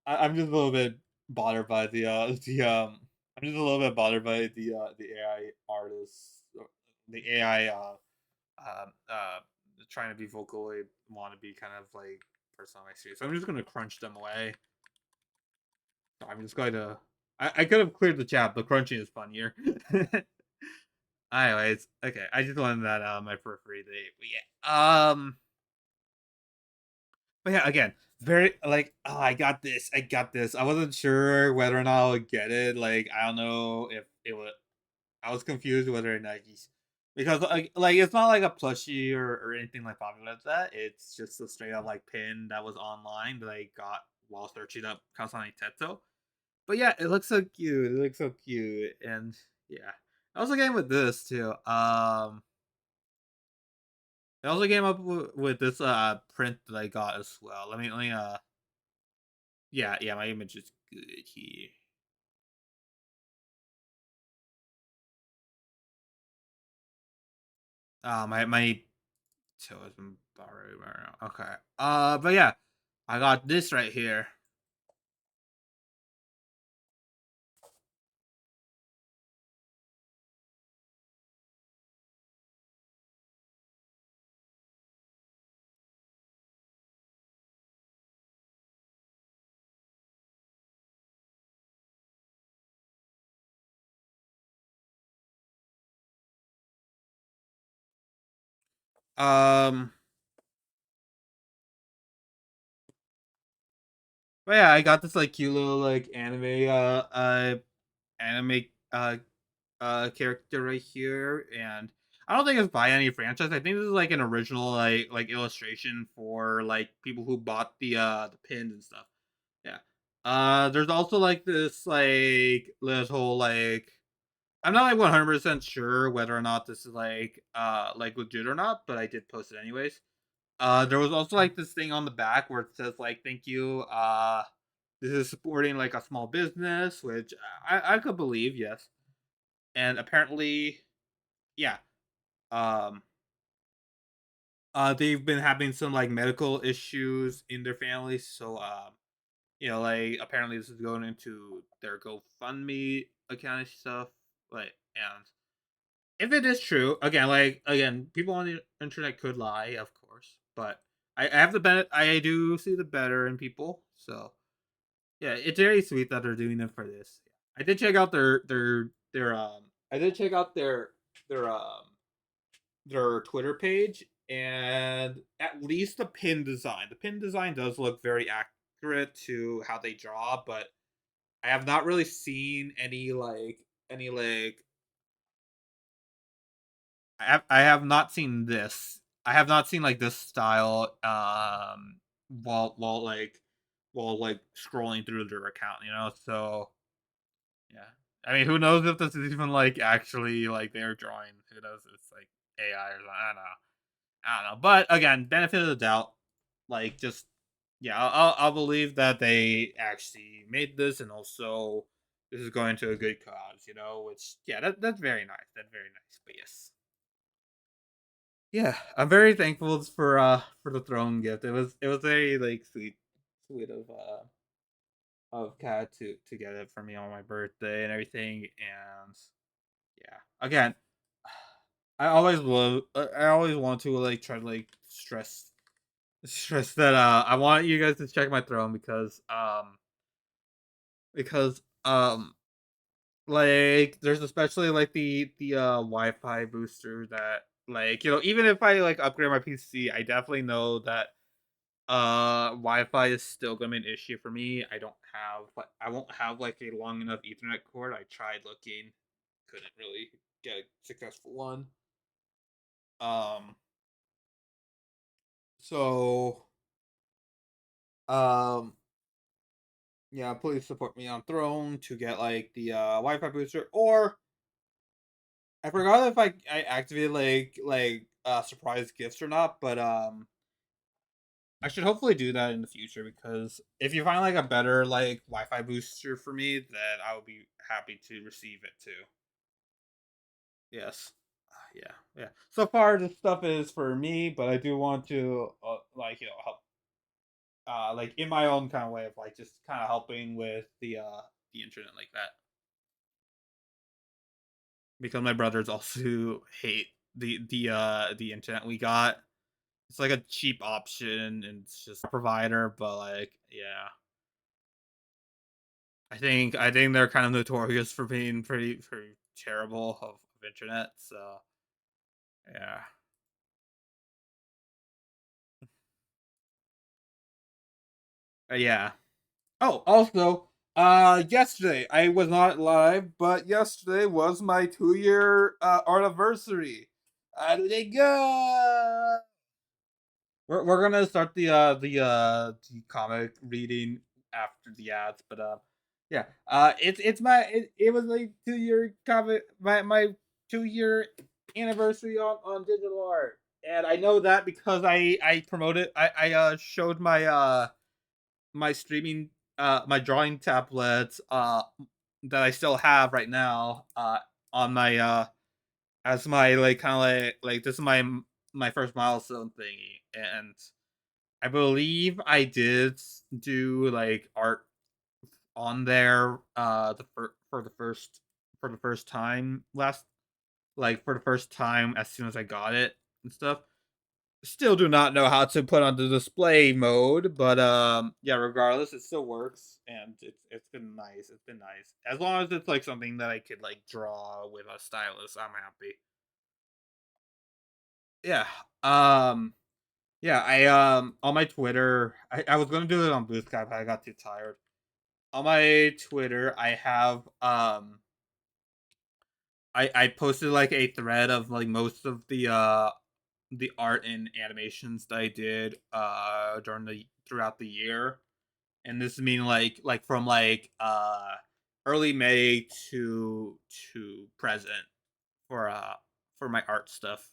I'm just a little bit bothered by I'm just a little bit bothered by the AI artists, the AI trying to be vocally want to be kind of like person on my series. So I'm just gonna crunch them away. I'm just going to. I could have cleared the chat, but crunching is funnier. Anyways, okay. I just wanted that out of my periphery. But yeah. But yeah, again, very like, oh, I got this. I got this. I wasn't sure whether or not I would get it. Like, I don't know if it would. I was confused whether or not he's because like it's not like a plushie or anything like popular like that. It's just a straight up like pin that was online that I got while searching up Kasane Tetto. But yeah, it looks so cute. It looks so cute, and yeah, I also came with this too. I also came up with this print that I got as well. Let me yeah, yeah, my image is good here. My toe has been borrowed right now. Okay. But yeah, I got this right here. Um, but yeah, I got this like cute little like anime character right here, and I don't think it's by any franchise. I think this is like an original like illustration for like people who bought the pins and stuff. Yeah. There's also like this whole like I'm not like 100% sure whether or not this is like legit or not, but I did post it anyways. There was also like this thing on the back where it says like thank you. This is supporting like a small business, which I could believe, yes. And apparently, yeah. Um, they've been having some like medical issues in their families, so like apparently this is going into their GoFundMe account and stuff. Like, and if it is true, again, people on the internet could lie, of course, but I have the I do see the better in people, so yeah, it's very sweet that they're doing it for this. I did check out their I did check out their um their Twitter page, and at least the pin design. The pin design does look very accurate to how they draw, but I have not really seen any like I have not seen this. I have not seen like this style while like scrolling through their account. So yeah. I mean, who knows if this is even like actually like they're drawing? Who knows? It's like AI or something. I don't know. I don't know. But again, benefit of the doubt. Like, just yeah, I'll believe that they actually made this, and also this is going to a good cause. Which yeah, that's very nice. That's very nice. But yes, yeah, I'm very thankful for the throne gift. It was very like sweet of Kat to get it for me on my birthday and everything. And yeah, again, I always want to like try to like stress that I want you guys to check my throne because like there's especially like the Wi-Fi booster that like even if I like upgrade my PC, I definitely know that Wi-Fi is still gonna be an issue for me. I won't have like a long enough Ethernet cord. I tried looking, couldn't really get a successful one. Um so um yeah, please support me on Throne to get like the Wi-Fi booster. Or I forgot if I activated like surprise gifts or not, but I should hopefully do that in the future, because if you find like a better like Wi-Fi booster for me, then I would be happy to receive it too. Yes. Yeah, yeah. So far, this stuff is for me, but I do want to like help like in my own kind of way of like just kind of helping with the internet like that, because my brothers also hate the internet we got. It's like a cheap option and it's just a provider, but like yeah. I think they're kind of notorious for being pretty terrible of internet, so yeah. Yeah. Oh, also, yesterday I was not live, but yesterday was my 2-year anniversary. How did it go? We're gonna start the comic reading after the ads, but yeah, it was like 2-year comic my 2-year anniversary on digital art, and I know that because I promoted I showed my streaming my drawing tablets that I still have right now on my as my like kind of like this is my first milestone thingy. And I believe I did do like art on there for the first time last like for the first time as soon as I got it and stuff. Still do not know how to put on the display mode, but yeah, regardless, it still works, and it's been nice. It's been nice. As long as it's like something that I could like draw with a stylus, I'm happy. Yeah. Um yeah, I on my Twitter, I was gonna do it on Blue Sky, but I got too tired. On my Twitter, I have I posted like a thread of like most of the art and animations that I did during the throughout the year. And this is mean like from like early May to present for my art stuff.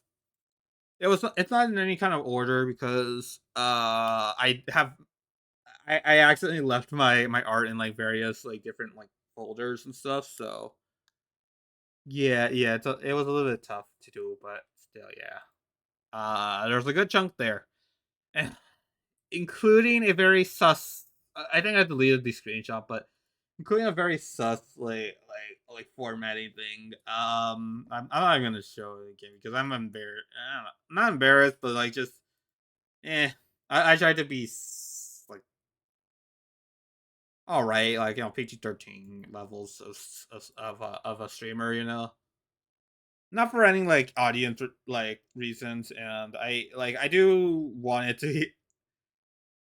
It's not in any kind of order because I accidentally left my art in like various like different like folders and stuff. So yeah, it was a little bit tough to do, but still, yeah. There's a good chunk there, and including a very sus. I think I deleted the screenshot, but including a very sus like formatting thing. I'm not gonna show it again because I'm embarrassed. Not embarrassed, but like just eh. I tried to be like all right, like PG-13 levels of a streamer, not for any like audience like reasons, and I do want it to be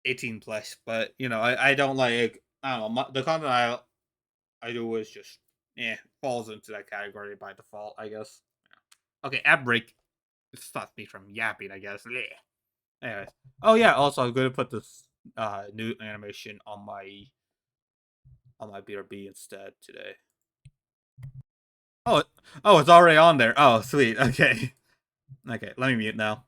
18 plus, but I don't like I don't know the content I do is just falls into that category by default, I guess. Okay, ad break. It stops me from yapping, I guess. Yeah. Anyways, oh yeah. Also, I'm gonna put this new animation on my BRB instead today. Oh, oh, it's already on there. Oh, sweet. Okay, okay. Let me mute now.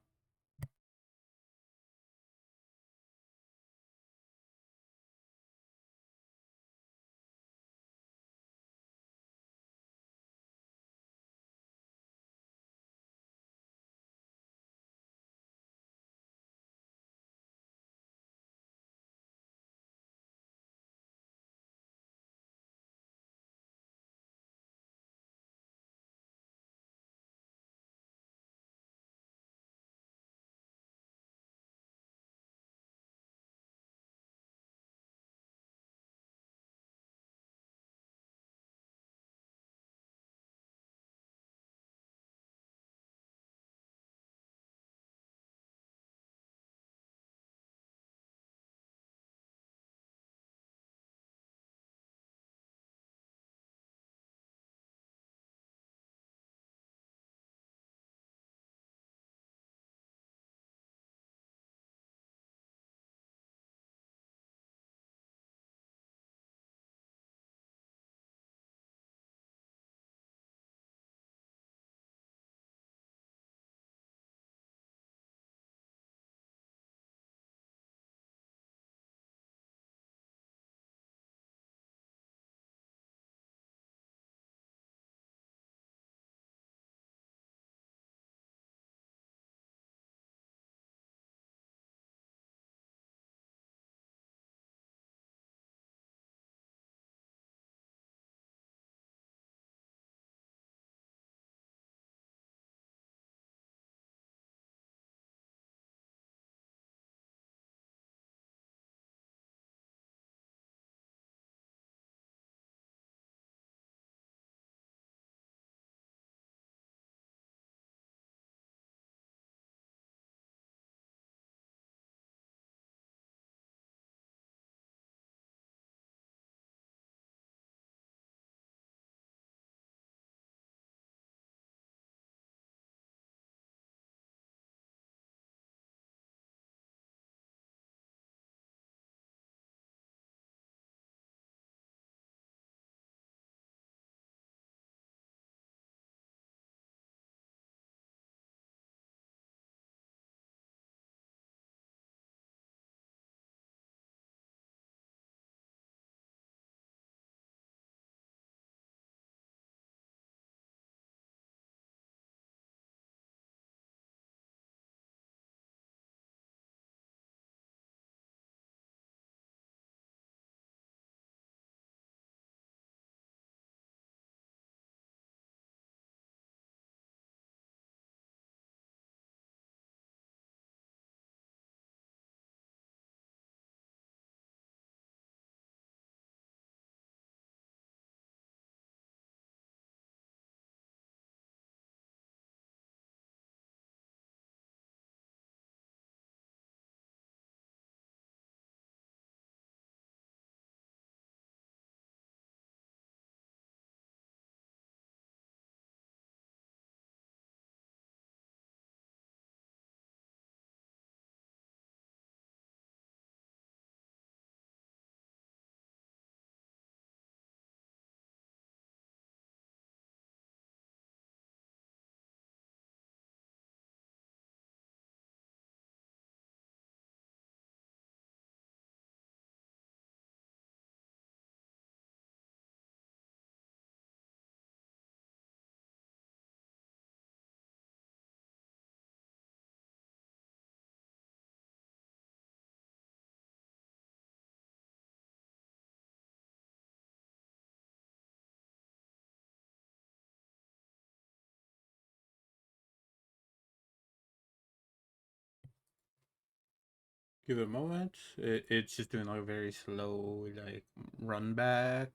Give it a moment. It's just doing like a very slow like run back.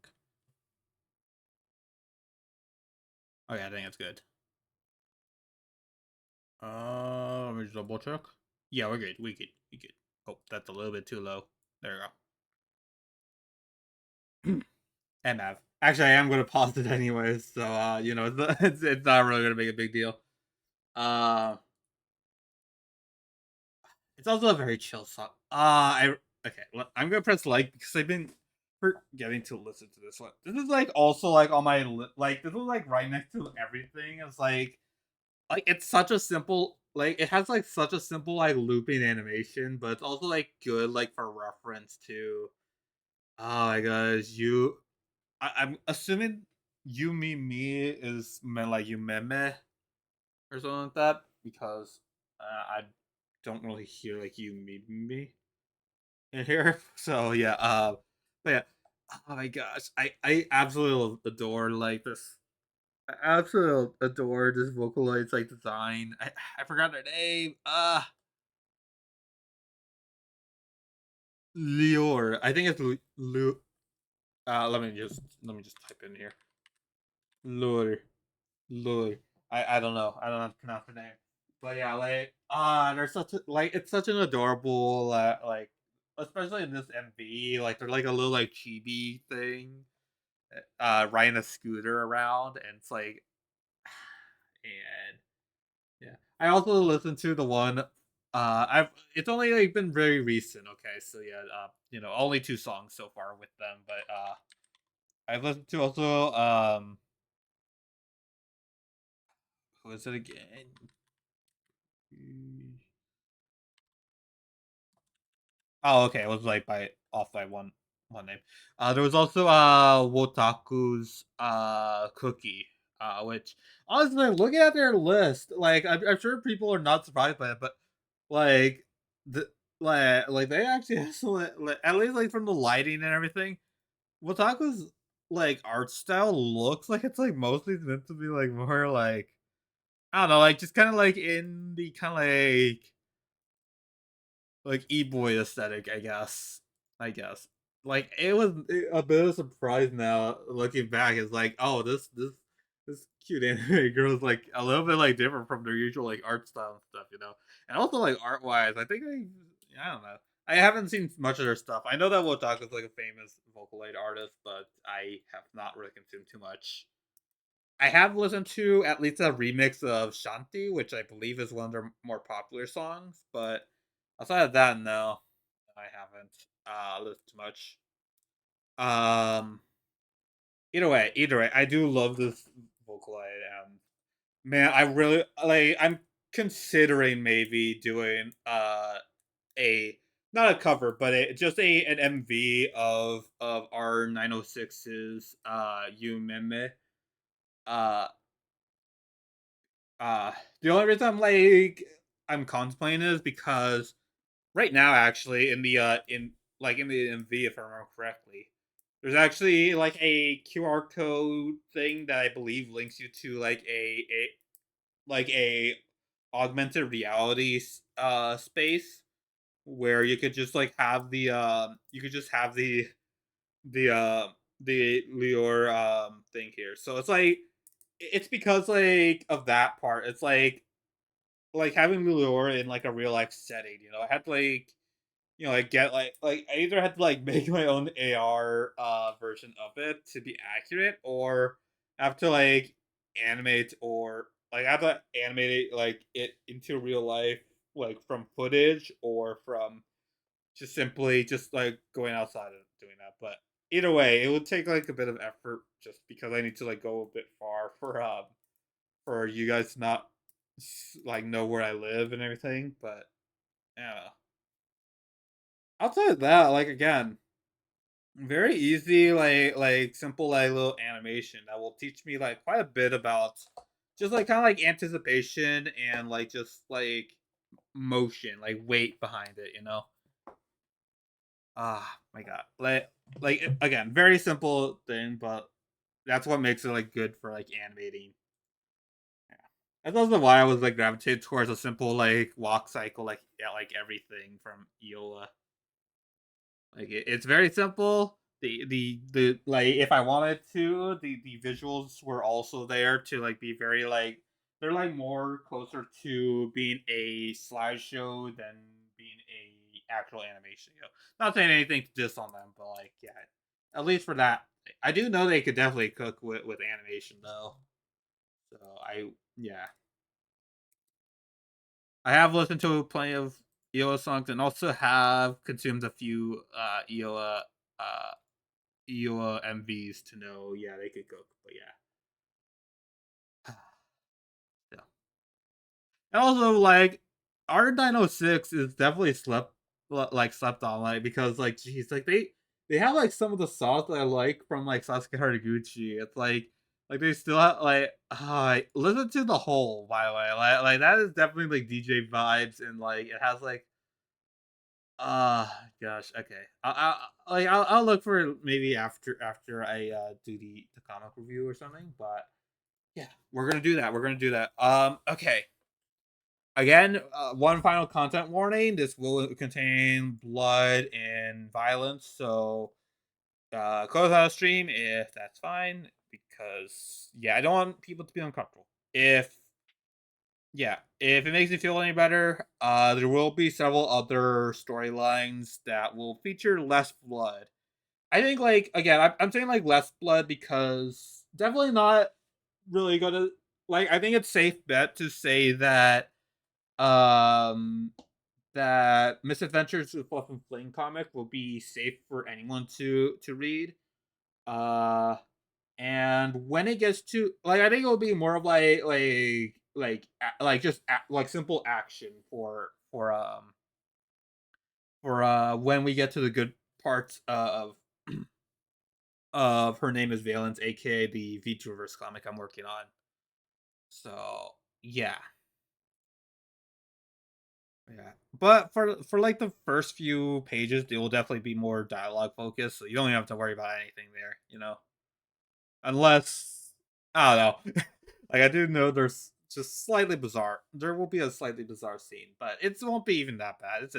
Oh yeah, I think it's good. Let me just double check. Yeah, we're good. We good. We good. Oh, that's a little bit too low. There we go. MF. Actually, I am gonna pause it anyways, so it's not really gonna make a big deal. Uh, it's also a very chill song. I okay. I'm gonna press like because I've been forgetting to listen to this one. This is like also like on my like this is like right next to everything. It's like it's such a simple like it has like such a simple like looping animation, but it's also like good like for reference to. Oh my gosh, I'm assuming you me me is meant like you meme or something like that because I don't really hear like you me me in here. So yeah, but yeah, oh my gosh, I absolutely adore like this. I absolutely adore this Vocaloid's like design. I forgot her name. Lior. I think it's Lu. Let me just type in here. Lure. Lure. I don't know. I don't know how to pronounce her name. But yeah, like there's such a, like it's such an adorable like especially in this MV, like they're like a little like chibi thing, riding a scooter around, and it's like, and yeah. I also listened to the one. I've it's only like been very recent. Okay, so yeah, only two songs so far with them, but I've listened to also who is it again? Oh, okay. It was like by off by one name. There was also Wotaku's cookie, which honestly, looking at their list, like I'm sure people are not surprised by it, but like the like they actually have some, like, at least like from the lighting and everything, Wotaku's like art style looks like it's like mostly meant to be like more like I don't know, like just kind of like in the kind of like e-boy aesthetic, I guess. I guess. Like it was a bit of a surprise now looking back. It's like, oh, this cute anime girl is like a little bit like different from their usual like art style and stuff. And also like art wise, I don't know. I haven't seen much of their stuff. I know that Wotak is like a famous Vocaloid artist, but I have not really consumed too much. I have listened to at least a remix of Shanti, which I believe is one of their more popular songs, but outside of that, no, I haven't listened to much. Um, either way, I do love this Vocaloid. Man, I really like. I'm considering maybe doing a not a cover, but just an MV of our 906's You Meme. Uh, Uh, the only reason I'm contemplating is because right now, actually, in the MV, if I remember correctly, there's actually like a QR code thing that I believe links you to like a augmented reality space where you could just like have you could just have the the Lior thing here. So it's like it's because like of that part. It's like having Lure in like a real life setting, I had to like like get like I either had to like make my own AR version of it to be accurate or have to like animate or like I have to animate it like it into real life like from footage or from just simply just like going outside and doing that. But either way, it would take like a bit of effort just because I need to like go a bit far for you guys to not like know where I live and everything. But yeah, outside of that, like again, very easy, like simple like little animation that will teach me like quite a bit about just like kind of like anticipation and like just like motion, like weight behind it. Ah, my god, again, very simple thing, but that's what makes it like good for like animating. Yeah. That's also why I was like gravitated towards a simple like walk cycle, like yeah, like everything from Iola. Like it's very simple. The like if I wanted to, the visuals were also there to like be very like they're like more closer to being a slideshow than being a actual animation. You know, not saying anything to diss on them, but like yeah, at least for that, I do know they could definitely cook with animation though. So I yeah, I have listened to plenty of EOA songs and also have consumed a few uh EOA MVs to know yeah they could cook, but yeah. Yeah. And also like R906 is definitely slept on like because like geez like they have like some of the songs that I like from like Sasuke Haraguchi. It's like they still have listen to the whole by the way like that is definitely like DJ vibes and like it has like gosh, okay. I'll look for it maybe after I do the comic review or something. But yeah, we're gonna do that. We're gonna do that. Okay. Again, one final content warning. This will contain blood and violence, so close out of stream if that's fine. Because yeah, I don't want people to be uncomfortable. If it makes you feel any better, there will be several other storylines that will feature less blood. I think, like, again, I'm saying like less blood because definitely not really gonna like. I think it's safe bet to say um that Misadventures with Fluff and Fling comic will be safe for anyone to read. Uh, and when it gets to like, I think it'll be more of like just like simple action for when we get to the good parts of Her Name is Valence, aka the VTuberverse comic I'm working on. So yeah, yeah. But for like the first few pages, they will definitely be more dialogue focused, so you don't even have to worry about anything there. You know, unless I don't know. Like I do know there's just slightly bizarre. There will be a slightly bizarre scene, but it won't be even that bad. It's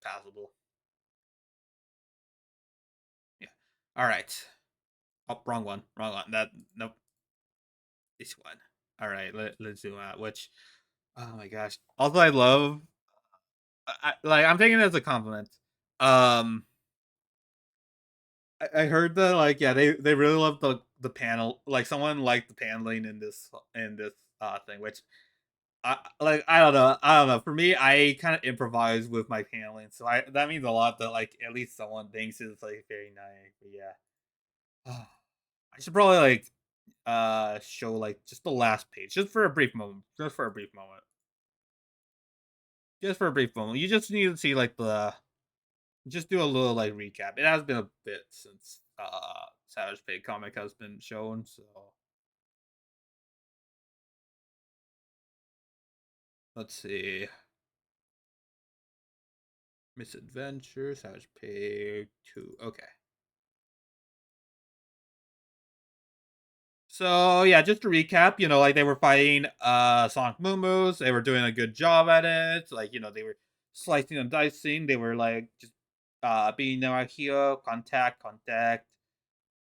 passable. Yeah. All right. Oh, wrong one. Wrong one. That nope. This one. All right. Let's do that. Which, oh my gosh. Also, I love. Like I'm taking it as a compliment. Um, I heard that like yeah they really love the panel. Like someone liked the paneling in this thing, which I don't know. For me, I kind of improvise with my paneling, so I that means a lot that like at least someone thinks it's like very nice. But yeah, I should probably like show like just the last page, just for a brief moment, just for a brief moment, just for a brief moment. You just need to see like the just do a little like recap. It has been a bit since Savage Pig comic has been shown, so let's see. Misadventure, Savage Pig 2. Okay. So yeah, just to recap, like they were fighting Sonic Moomoos, they were doing a good job at it. Like, they were slicing and dicing, they were like just being out here, contact,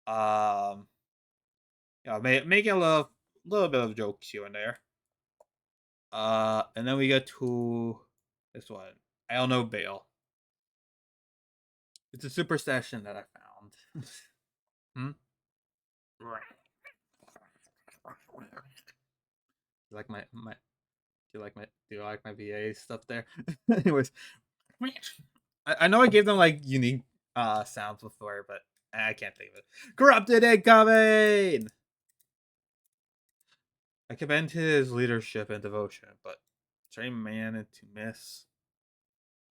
um making a little bit of jokes here and there. And then we get to this one. I don't know Bale. It's a super session that I found. Hmm? Like my do you like my VA stuff there? Anyways, I know I gave them like unique sounds before, but I can't think of it. Corrupted incoming. I commend his leadership and devotion, but train man to miss.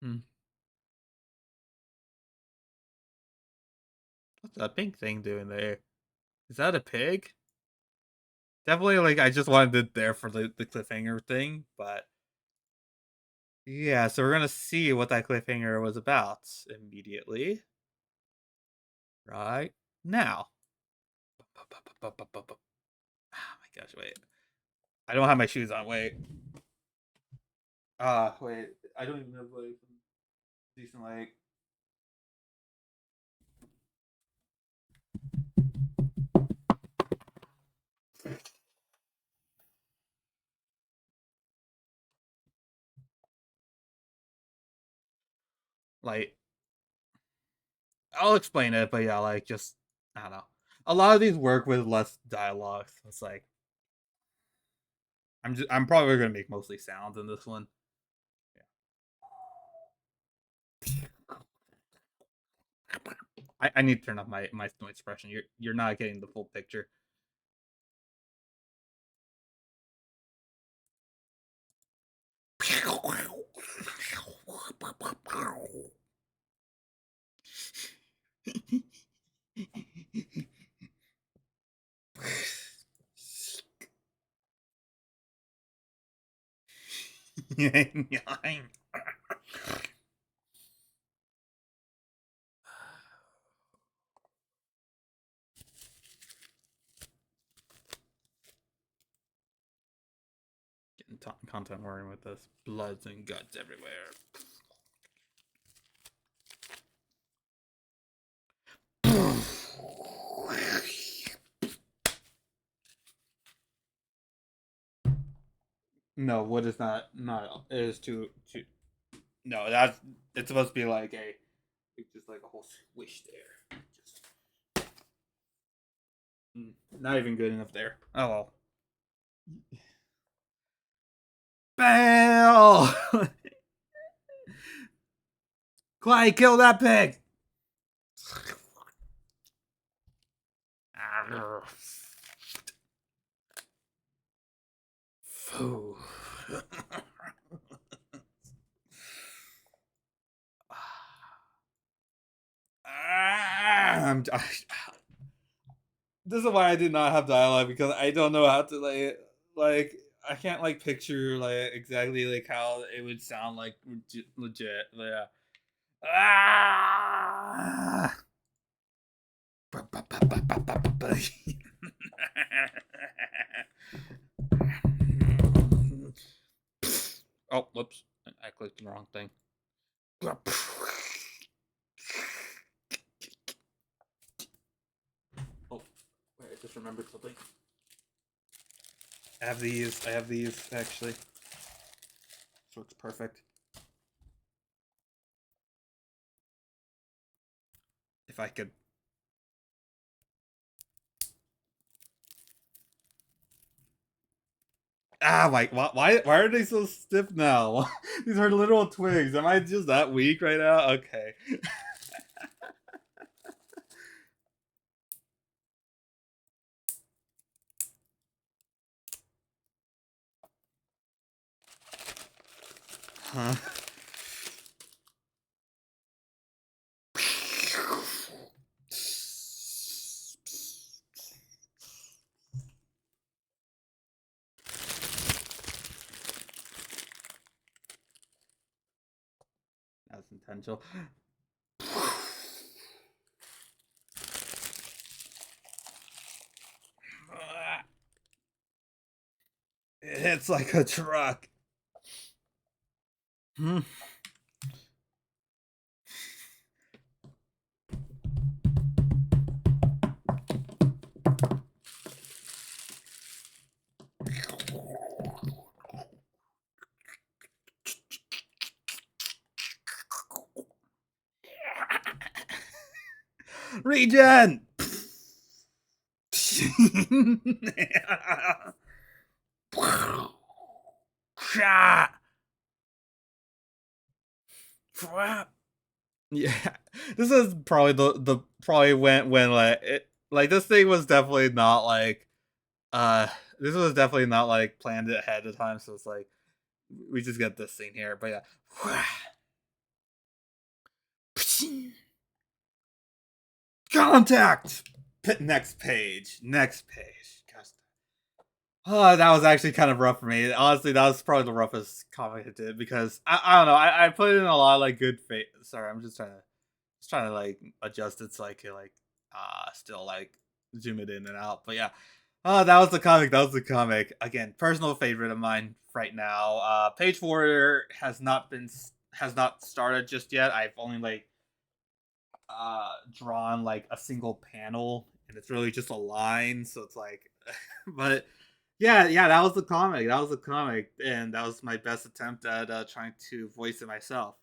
Hmm. What's that pink thing doing there? Is that a pig? Definitely, like I just wanted it there for the cliffhanger thing, but yeah. So we're gonna see what that cliffhanger was about immediately, right now. Oh my gosh, wait. I don't have my shoes on. Wait. Wait. I don't even have like decent like I'll explain it, but yeah, like just I don't know. A lot of these work with less dialogue. So it's like I'm probably gonna make mostly sounds in this one. I need to turn off my noise suppression. You're not getting the full picture. Getting content warning with this. Bloods and guts everywhere. No, wood is not. It is too. No, that's it's supposed to be like a just like a whole swish there. Just not even good enough there. Oh well. Bail! Clay, kill that pig! Foo. This is why I did not have dialogue because I don't know how to like I can't like picture like exactly like how it would sound like legit. Yeah. Ah! Oh, whoops. I clicked the wrong thing. Oh, wait, I just remembered something. I have these actually. So it's perfect. If I could. Ah, like why are they so stiff now? These are literal twigs. Am I just that weak right now? Okay. Huh. That's intentional. It hits like a truck. Hmm. Regen! Yeah, this is probably the probably when like it like this thing was definitely not like uh this was definitely not like planned ahead of time. So it's like we just get this scene here, but yeah. Contact. Next page. Next page. Gosh. Oh, that was actually kind of rough for me. Honestly, that was probably the roughest comic I did because I don't know. I put in a lot of like good faith. Sorry, I'm just trying to like adjust it so I can like still like zoom it in and out. But yeah, Oh, that was the comic. That was the comic. Again, personal favorite of mine right now. Page Four has not started just yet. I've only like drawn like a single panel, and it's really just a line. So it's like, but yeah, that was the comic. That was the comic, and that was my best attempt at trying to voice it myself.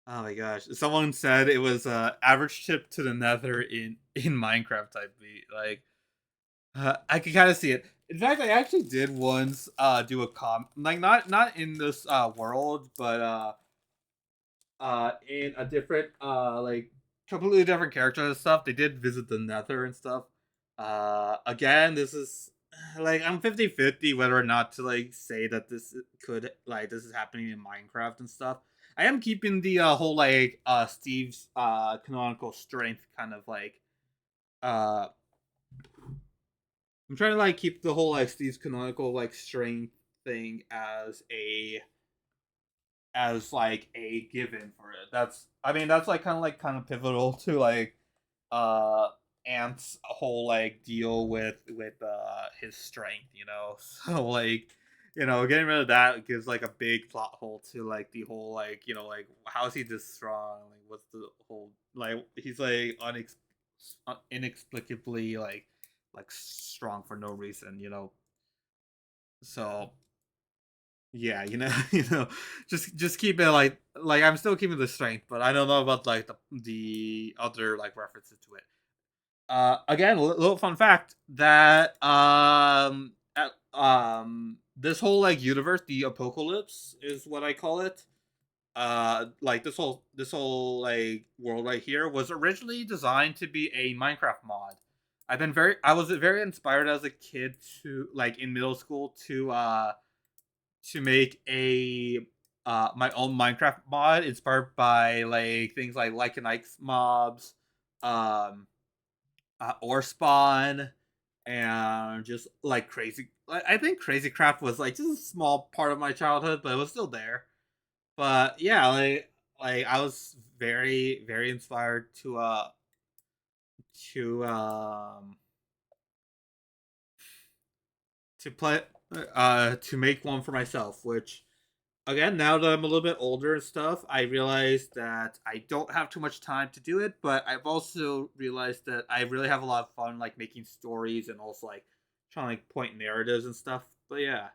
Oh my gosh! Someone said it was average trip to the Nether in Minecraft type beat. Like, I can kind of see it. In fact, I actually did once do a like not in this world, but in a different like completely different character and stuff. They did visit the Nether and stuff. Again, this is like I'm 50-50 whether or not to like say that could like this is happening in Minecraft and stuff. I am keeping the whole like Steve's canonical strength kind of like uh I'm trying to like keep the whole like Steve's canonical like strength thing as like a given for it. That's I mean that's like kind of pivotal to like uh Ant's whole like deal with his strength, you know. So like getting rid of that gives like a big plot hole to like the whole like like how is he this strong? Like what's the whole like he's like inexplicably like strong for no reason, you know. So yeah, just keep it like I'm still keeping the strength, but I don't know about like the other like references to it. Again, little fun fact that this whole like universe, the apocalypse is what I call it. Like this whole like world right here was originally designed to be a Minecraft mod. I was very inspired as a kid to like in middle school to make a my own Minecraft mod inspired by like things like Lycanite mobs, um, or spawn, and just like crazy. I think Crazy Craft was like just a small part of my childhood, but it was still there. But yeah, like I was very inspired to to play to make one for myself, which again, now that I'm a little bit older and stuff, I realize that I don't have too much time to do it, but I've also realized that I really have a lot of fun like making stories and also like trying to like point narratives and stuff. But yeah,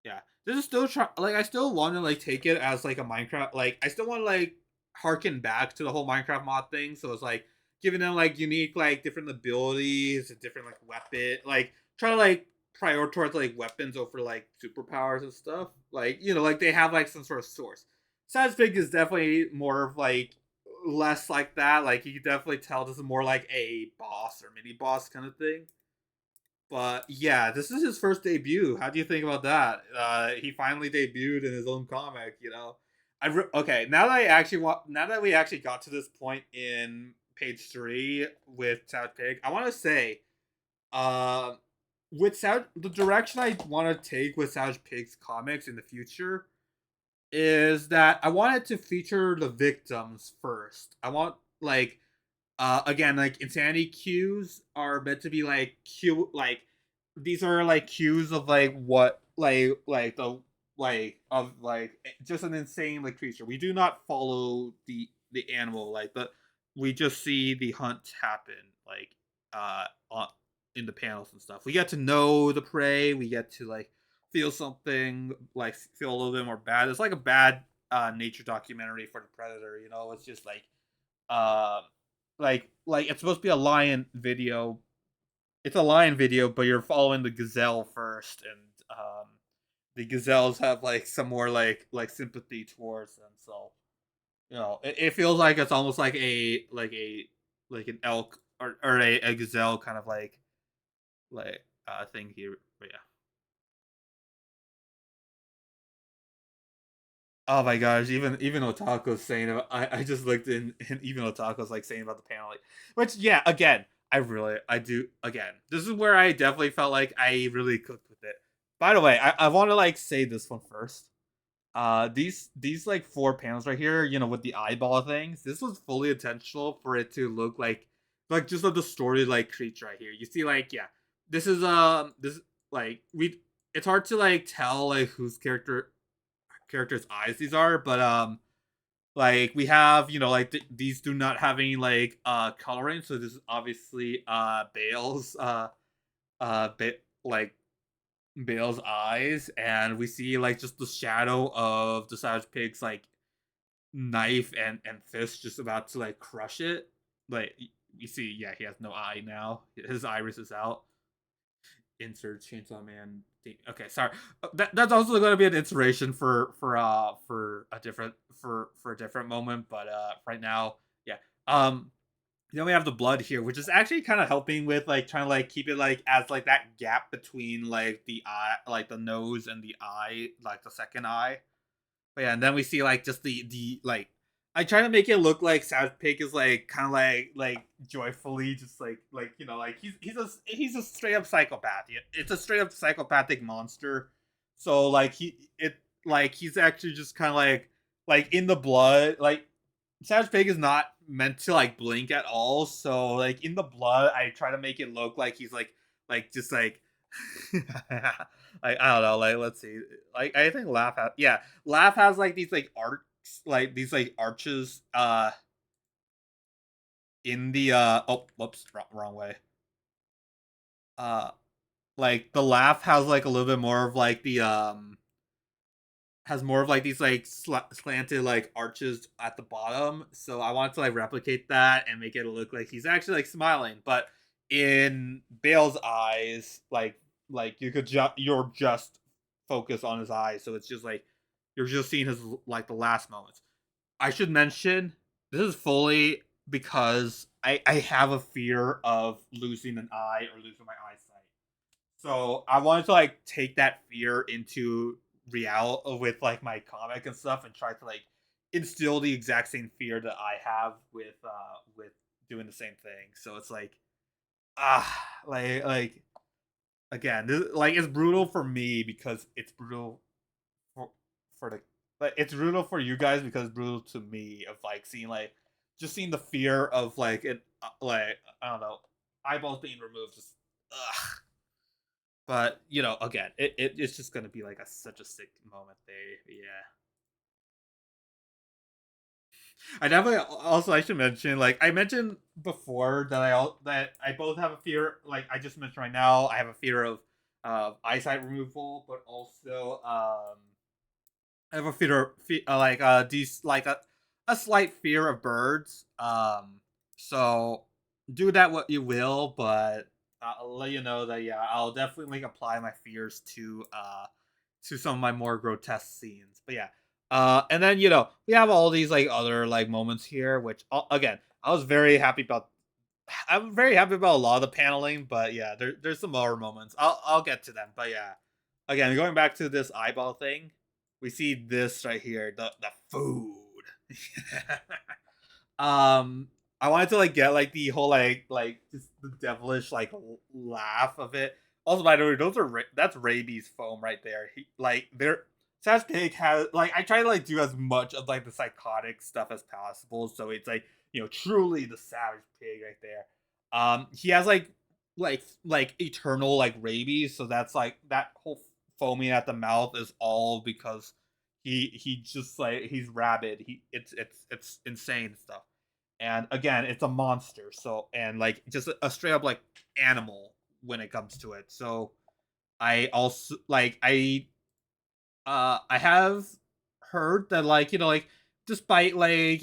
yeah. This is still like I still want to like take it as like a Minecraft like I still want to like harken back to the whole Minecraft mod thing. So it's like giving them like unique like different abilities, and different like weapon, like try to like prioritize like weapons over like superpowers and stuff. Like like they have like some sort of source. Savage Pig is definitely more of like less like that. Like you can definitely tell this is more like a boss or mini boss kind of thing. But yeah, this is his first debut. How do you think about that? He finally debuted in his own comic. Okay. Now that we actually got to this point in page three with South Pig, I want to say, uh, the direction I want to take with Savage Pig's comics in the future is that I wanted to feature the victims first. I want like again, like insanity cues are meant to be like these are like cues of like what like the like of like just an insane like creature. We do not follow the animal like but we just see the hunt happen like on, in the panels and stuff. We get to know the prey. We get to like feel something like feel a little bit more bad. It's like a bad nature documentary for the predator. It's just uh like it's supposed to be a lion video. It's a lion video, but you're following the gazelle first, and the gazelles have like some more like sympathy towards them. So it feels like it's almost like an elk or a gazelle kind of like thing here. But yeah. Oh my gosh, even Otaku's saying I just looked in and even Otaku's like saying about the panel like which yeah, again, I do again. This is where I definitely felt like I really cooked with it. By the way, I want to like say this one first. These like four panels right here, with the eyeball things, this was fully intentional for it to look like just like the story like creature right here. You see like yeah, this like we it's hard to like tell like whose character's eyes these are, but like we have, like these do not have any like coloring, so this is obviously Bale's like Bale's eyes, and we see like just the shadow of the Savage Pig's like knife and fist just about to like crush it. Like you see, yeah, he has no eye now. His iris is out. Insert Chainsaw Man. Okay, sorry. That's also going to be an inspiration for a different for a different moment. But right now, yeah. Then we have the blood here, which is actually kind of helping with like trying to like keep it like as like that gap between like the eye, like the nose and the eye, like the second eye. But yeah, and then we see like just the like I try to make it look like South Pig is like kind of like joyfully just like like he's a straight up psychopath. It's a straight up psychopathic monster. So like he's actually just kind of like in the blood. Like Savage Pig is not meant to like blink at all. So like in the blood, I try to make it look like he's like just like like I don't know. Like let's see. Like I think Laugh has like these like arcs, like these like arches in the oh whoops wrong way. Uh like the Laugh has like a little bit more of like the has more of like these like slanted like arches at the bottom. So I want to like replicate that and make it look like he's actually like smiling. But in Bale's eyes, like you could you're just focus on his eyes, so it's just like you're just seeing his like the last moments. I should mention this is fully because I have a fear of losing an eye or losing my eyesight. So I wanted to like take that fear into real with like my comic and stuff and try to like instill the exact same fear that I have with doing the same thing. So it's like like again, like it's brutal for me because it's brutal for for the but it's brutal for you guys because it's brutal to me of like seeing like just seeing the fear of like it like I don't know eyeballs being removed just ugh. But again, it's just gonna be like such a sick moment there. Yeah, I definitely also I should mention like I mentioned before that I both have a fear like I just mentioned right now I have a fear of eyesight removal, but also I have a like these like a slight fear of birds. So do that what you will, but I'll let you know that yeah, I'll definitely apply my fears to some of my more grotesque scenes. But yeah, and then we have all these like other like moments here, which again I was very happy about. I'm very happy about a lot of the paneling, but yeah, there's some more moments. I'll get to them, but yeah, again going back to this eyeball thing, we see this right here, the food. um, I wanted to like get like the whole like just the devilish like laugh of it. Also, by the way, that's rabies foam right there. Like they're Sash Pig has like I try to like do as much of like the psychotic stuff as possible, so it's like truly the savage pig right there. He has like eternal like rabies, so that's like that whole foaming at the mouth is all because he just like he's rabid. It's insane stuff. And again, it's a monster. So and like just a straight up like animal when it comes to it. So I also like I have heard that like like despite like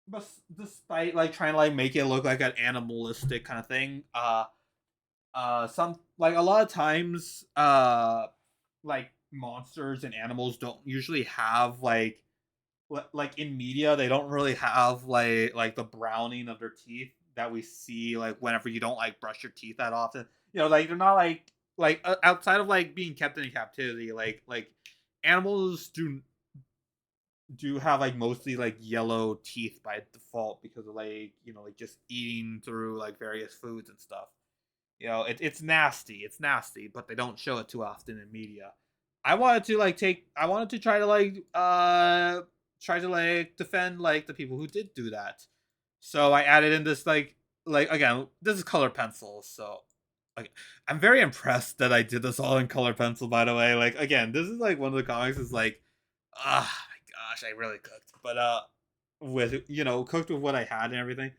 but despite like trying to like make it look like an animalistic kind of thing, some like a lot of times like monsters and animals don't usually have like in media they don't really have like the browning of their teeth that we see like whenever you don't like brush your teeth that often. Like they're not like outside of like being kept in captivity, like animals do have like mostly like yellow teeth by default because of like like just eating through like various foods and stuff. It's nasty. It's nasty, but they don't show it too often in media. I wanted to try to like try to like defend like the people who did do that. So I added in this like like again, this is color pencil, so like I'm very impressed that I did this all in color pencil. By the way, like again, this is like one of the comics is like, ah, my gosh, I really cooked, but with cooked with what I had and everything.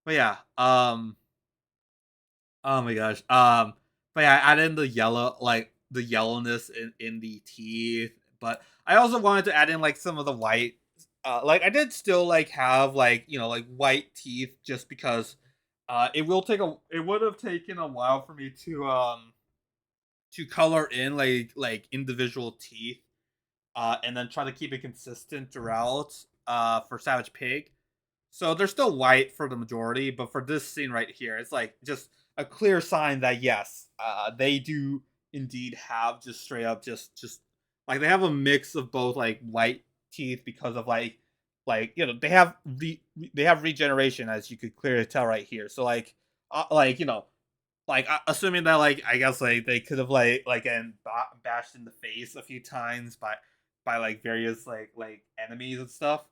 But yeah, oh my gosh. But yeah, I added in the yellow, like the yellowness in the teeth. But I also wanted to add in like some of the white. Like I did still like have like like white teeth just because it would have taken a while for me to color in like individual teeth and then try to keep it consistent throughout for Savage Pig. So they're still white for the majority, but for this scene right here, it's like just a clear sign that yes, they do indeed have just straight up just like they have a mix of both like white teeth because of like they have regeneration as you could clearly tell right here. So like like assuming that like I guess like they could have like and bashed in the face a few times by like various like enemies and stuff.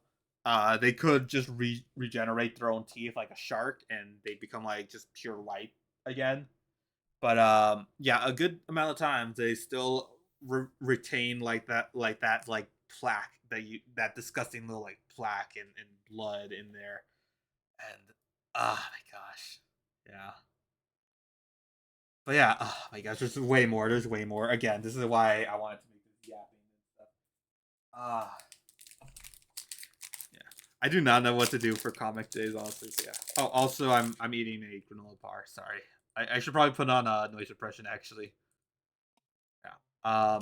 They could just regenerate their own teeth like a shark and they become like just pure white again. But yeah, a good amount of times they still retain like plaque that disgusting little like plaque and blood in there. And oh my gosh, yeah. But yeah, oh my gosh, there's way more. There's way more. Again, this is why I wanted to make this yapping and stuff. Ah, yeah. I do not know what to do for comic days, honestly. So yeah. Oh, also, I'm eating a granola bar. Sorry, I should probably put on noise suppression. Actually, yeah.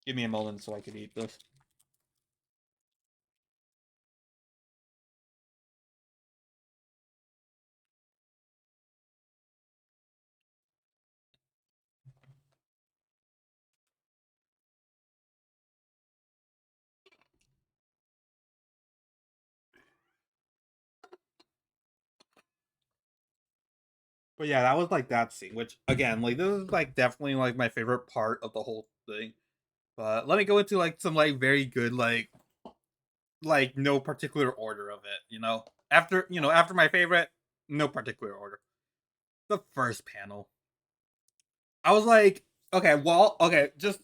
Give me a moment so I can eat this. But yeah, that was like that scene. Which again, like this is like definitely like my favorite part of the whole thing. But let me go into like some like very good like no particular order of it. After my favorite, no particular order. The first panel. I was like, okay, well, okay, just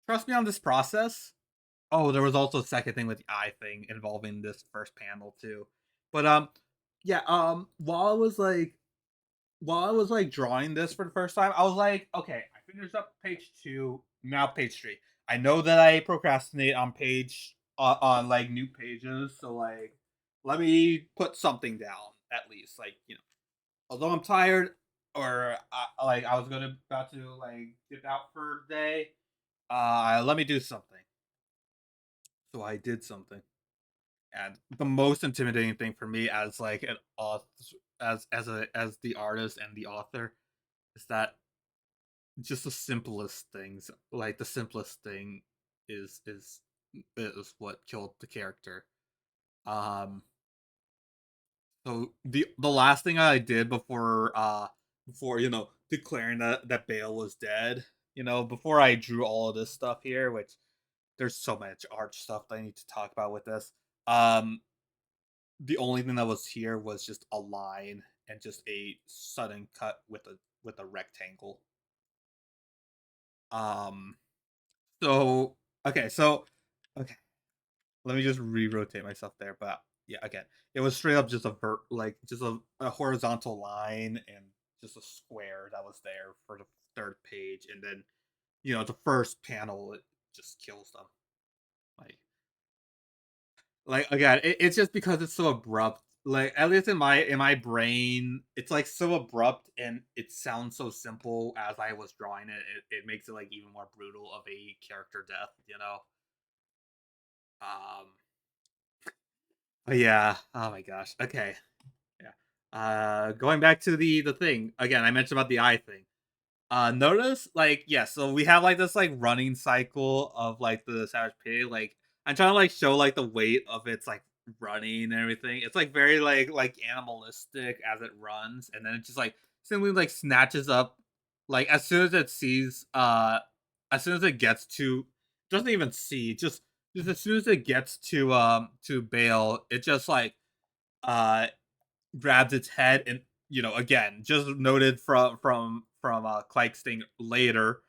trust me on this process. Oh, there was also a second thing with the eye thing involving this first panel too. But yeah, while I was like drawing this for the first time, I was like, okay, I finished up page 2, now page 3. I know that I procrastinate on on like new pages, so like let me put something down at least, like although I'm tired or like I was gonna about to like dip out for the day, let me do something. So I did something, and the most intimidating thing for me as like an author, as the artist and the author, is that just the simplest things, like the simplest thing, is what killed the character. Um, So the last thing I did before declaring that Bale was dead, before I drew all of this stuff here, which there's so much art stuff that I need to talk about with this. Um the only thing that was here was just a line and just a sudden cut with a rectangle. Um so okay, okay, let me just re-rotate myself there, but yeah, again, it was straight up just like just a horizontal line and just a square that was there for the third page, and then the first panel it just kills them. Like again, it's just because it's so abrupt. Like at least in my brain, it's like so abrupt and it sounds so simple as I was drawing it. It makes it like even more brutal of a character death. Um, but yeah. Oh my gosh. Okay. Yeah. Going back to the thing again, I mentioned about the eye thing. Notice like yeah, so we have like this like running cycle of like the Savage Pig. Like I'm trying to like show like the weight of its like running and everything. It's like very like animalistic as it runs, and then it just like simply like snatches up like as soon as it gets to doesn't even see just as soon as it gets to Bale, it just like uh grabs its head and again just noted from Clyke's thing later,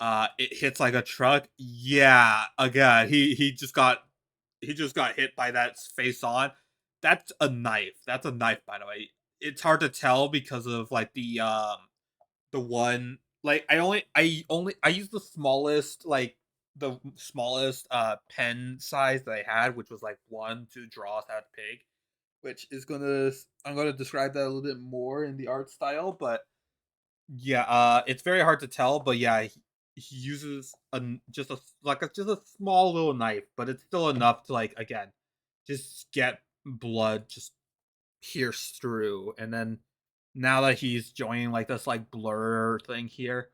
it hits like a truck. Yeah, again, he just got hit by that face on. That's a knife. That's a knife, by the way. It's hard to tell because of like the one like I used the smallest pen size that I had, which was like one to draw that pig, which is gonna I'm gonna describe that a little bit more in the art style, but yeah, it's very hard to tell, but yeah, he uses just just a small little knife, but it's still enough to like again just get blood just pierced through, and then now that he's joining like this like blur thing here,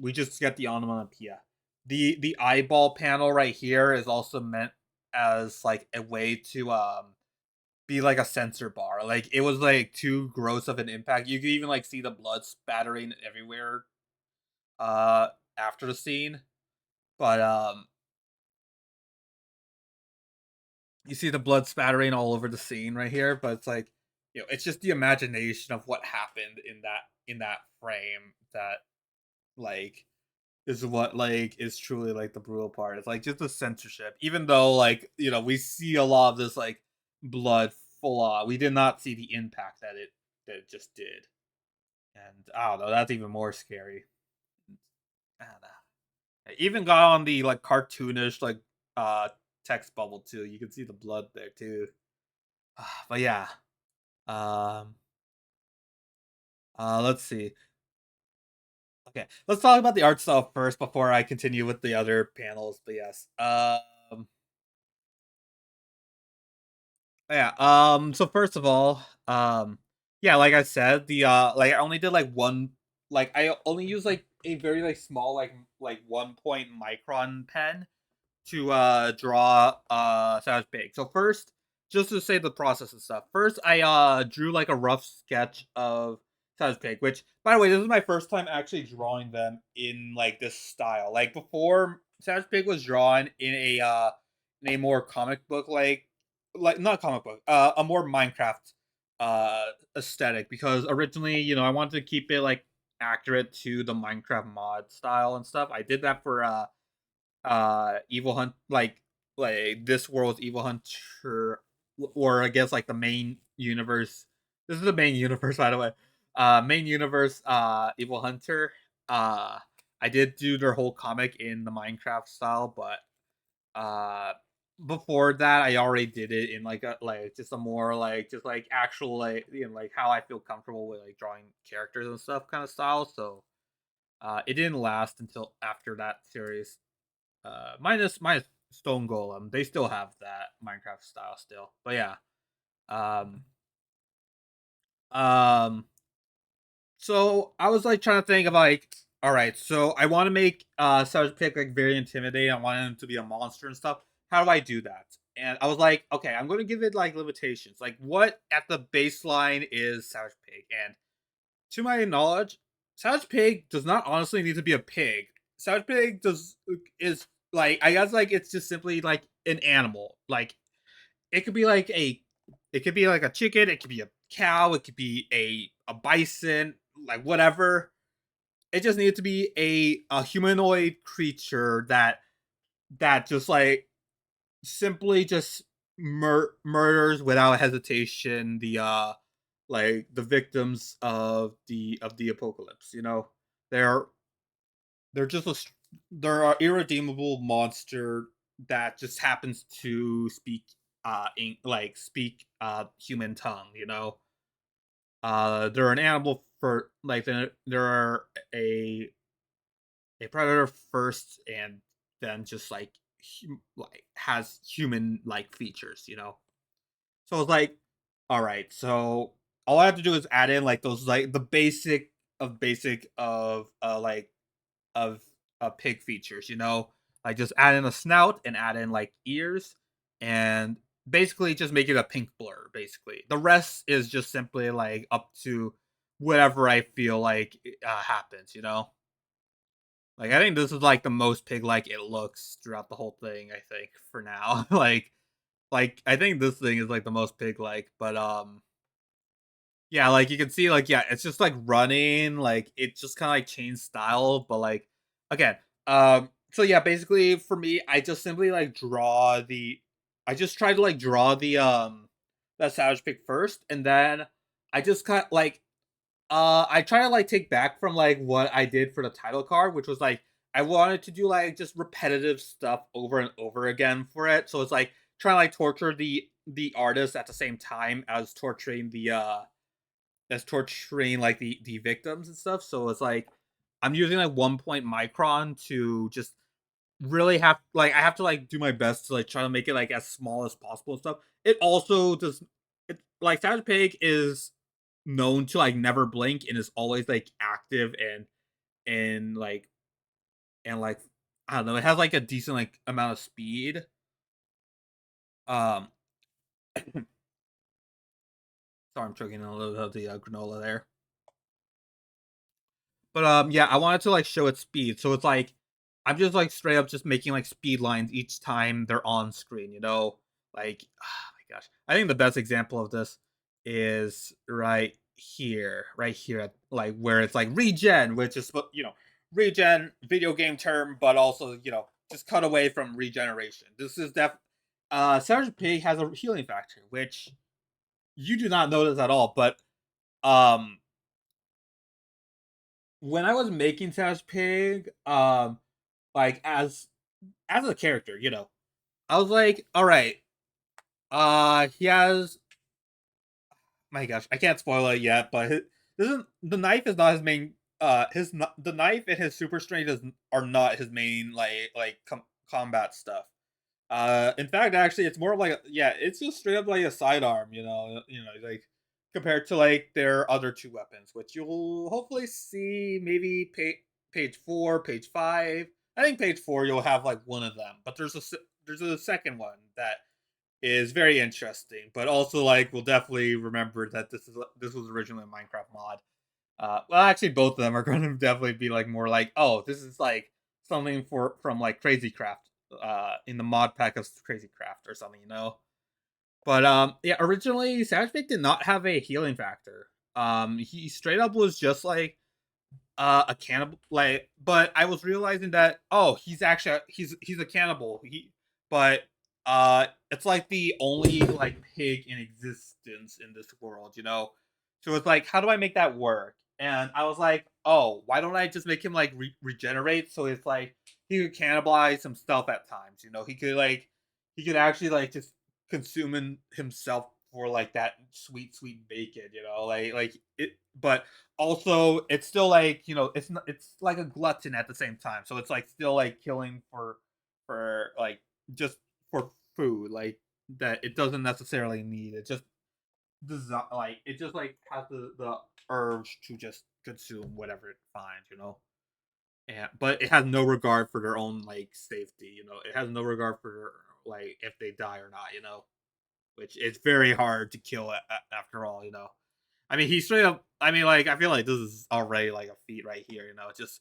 we just get the onomatopoeia. The eyeball panel right here is also meant as like a way to be like a sensor bar. Like it was like too gross of an impact. You could even like see the blood spattering everywhere uh after the scene. But you see the blood spattering all over the scene right here, but it's like it's just the imagination of what happened in that frame that like is what like is truly like the brutal part. It's like just the censorship. Even though like, we see a lot of this like blood full on, we did not see the impact that it just did. And I don't know, that's even more scary. I don't know. I even got on the like cartoonish like uh text bubble too. You can see the blood there too. But yeah. Um let's see. Okay. Let's talk about the art style first before I continue with the other panels. But yes. Yeah. So first of all, yeah, like I said, the like I only did like one like I only used like a very like small like 1 point micron pen to draw Savage Pig. So first, just to say the process and stuff. First, I drew like a rough sketch of Savage Pig, which by the way, this is my first time actually drawing them in like this style. Like before, Savage Pig was drawn in a more comic book like not comic book, a more Minecraft aesthetic because originally, I wanted to keep it like accurate to the Minecraft mod style and stuff. I did that for Evil Hunt like this world's Evil Hunter, or I guess like the main universe. This is the main universe, by the way. Main universe Evil Hunter. uh I did do their whole comic in the Minecraft style, but uh before that I already did it in like a like just a more like just like actual like like how I feel comfortable with like drawing characters and stuff kind of style. So it didn't last until after that series, minus Stone Golem. They still have that Minecraft style still. But yeah. Um um so I was like trying to think of like, all right, so I want to make Savage Pig like very intimidating. I want him to be a monster and stuff. How do I do that? And I was like, okay, I'm gonna give it like limitations. Like what at the baseline is Savage Pig? And to my knowledge, Savage Pig does not honestly need to be a pig. Savage Pig is like, I guess like it's just simply like an animal. Like it could be like a chicken, it could be a cow, it could be a bison, like whatever. It just needs to be a humanoid creature that just like simply just murders without hesitation the victims of the apocalypse. They're they're just they're an irredeemable monster that just happens to speak speak human tongue. They're an animal for like they're a predator first, and then just like like has human like features. So it's like, all right, so all I have to do is add in like those like the basic of pig features. Like just add in a snout and add in like ears, and basically just make it a pink blur. Basically, the rest is just simply like up to whatever I feel like happens. Like I think this is like the most pig like it looks throughout the whole thing. I think for now, like Like, I think this thing is, like, the most pig-like, but, yeah, like, you can see, like, yeah, it's just, like, running, like, it just kinda, like, changed style, but, like, again, so, yeah, basically, for me, I just simply, like, draw the I just try to, like, draw the Savage Pig first, and then I just cut, like, I try to, like, take back from, like, what I did for the title card, which was, like, I wanted to do, like, just repetitive stuff over and over again for it, so it's, like, trying to, like, torture the artist at the same time as torturing, like, the victims and stuff, so it's, like, I'm using, like, 1 point micron to just really have like, I have to, like, do my best to, like, try to make it, like, as small as possible and stuff. It also does it like, Savage Pig is known to, like, never blink and is always, like, active and, like, I don't know, it has, like, a decent, like, amount of speed. Um, sorry, I'm chugging a little bit of the, granola there. But, yeah, I wanted to, like, show its speed, so it's like, I'm just, like, straight up just making, like, speed lines each time they're on screen, you know? Like, oh my gosh. I think the best example of this is right here, at, like, where it's, like, regen, which is, regen, video game term, but also, just cut away from regeneration. This is Savage Pig has a healing factor, which you do not notice at all, but, um when I was making Savage Pig, like as a character, I was like, all right, he has. My gosh, I can't spoil it yet, but this isn't the knife is not his main. The knife and his super strength are not his main combat stuff. In fact, actually, it's more of like it's just straight up like a sidearm, like compared to like their other two weapons, which you'll hopefully see maybe page 4, page 5. I think page 4 you'll have like one of them, but there's a second one that is very interesting, but also like we'll definitely remember that this was originally a Minecraft mod. Well, actually, both of them are going to definitely be like more like, oh, this is like something from like Crazy Craft, in the mod pack of Crazy Craft or something, But yeah, originally Savage Pig did not have a healing factor. He straight up was just like a cannibal, like, but I was realizing that, oh, he's a cannibal. But it's like the only like pig in existence in this world, so it's like, how do I make that work? And I was like, oh, why don't I just make him like regenerate, so it's like he could cannibalize himself at times, he could actually like just consume himself for like that sweet bacon, like it, but also it's still like, it's like a glutton at the same time, so it's like still like killing for like just for food, like that it doesn't necessarily need. It just like it just like has the urge to just consume whatever it finds, and but it has no regard for their own like safety, it has no regard for like if they die or not, which it's very hard to kill after all, I mean, he straight up. I mean, like, I feel like this is already like a feat right here. Just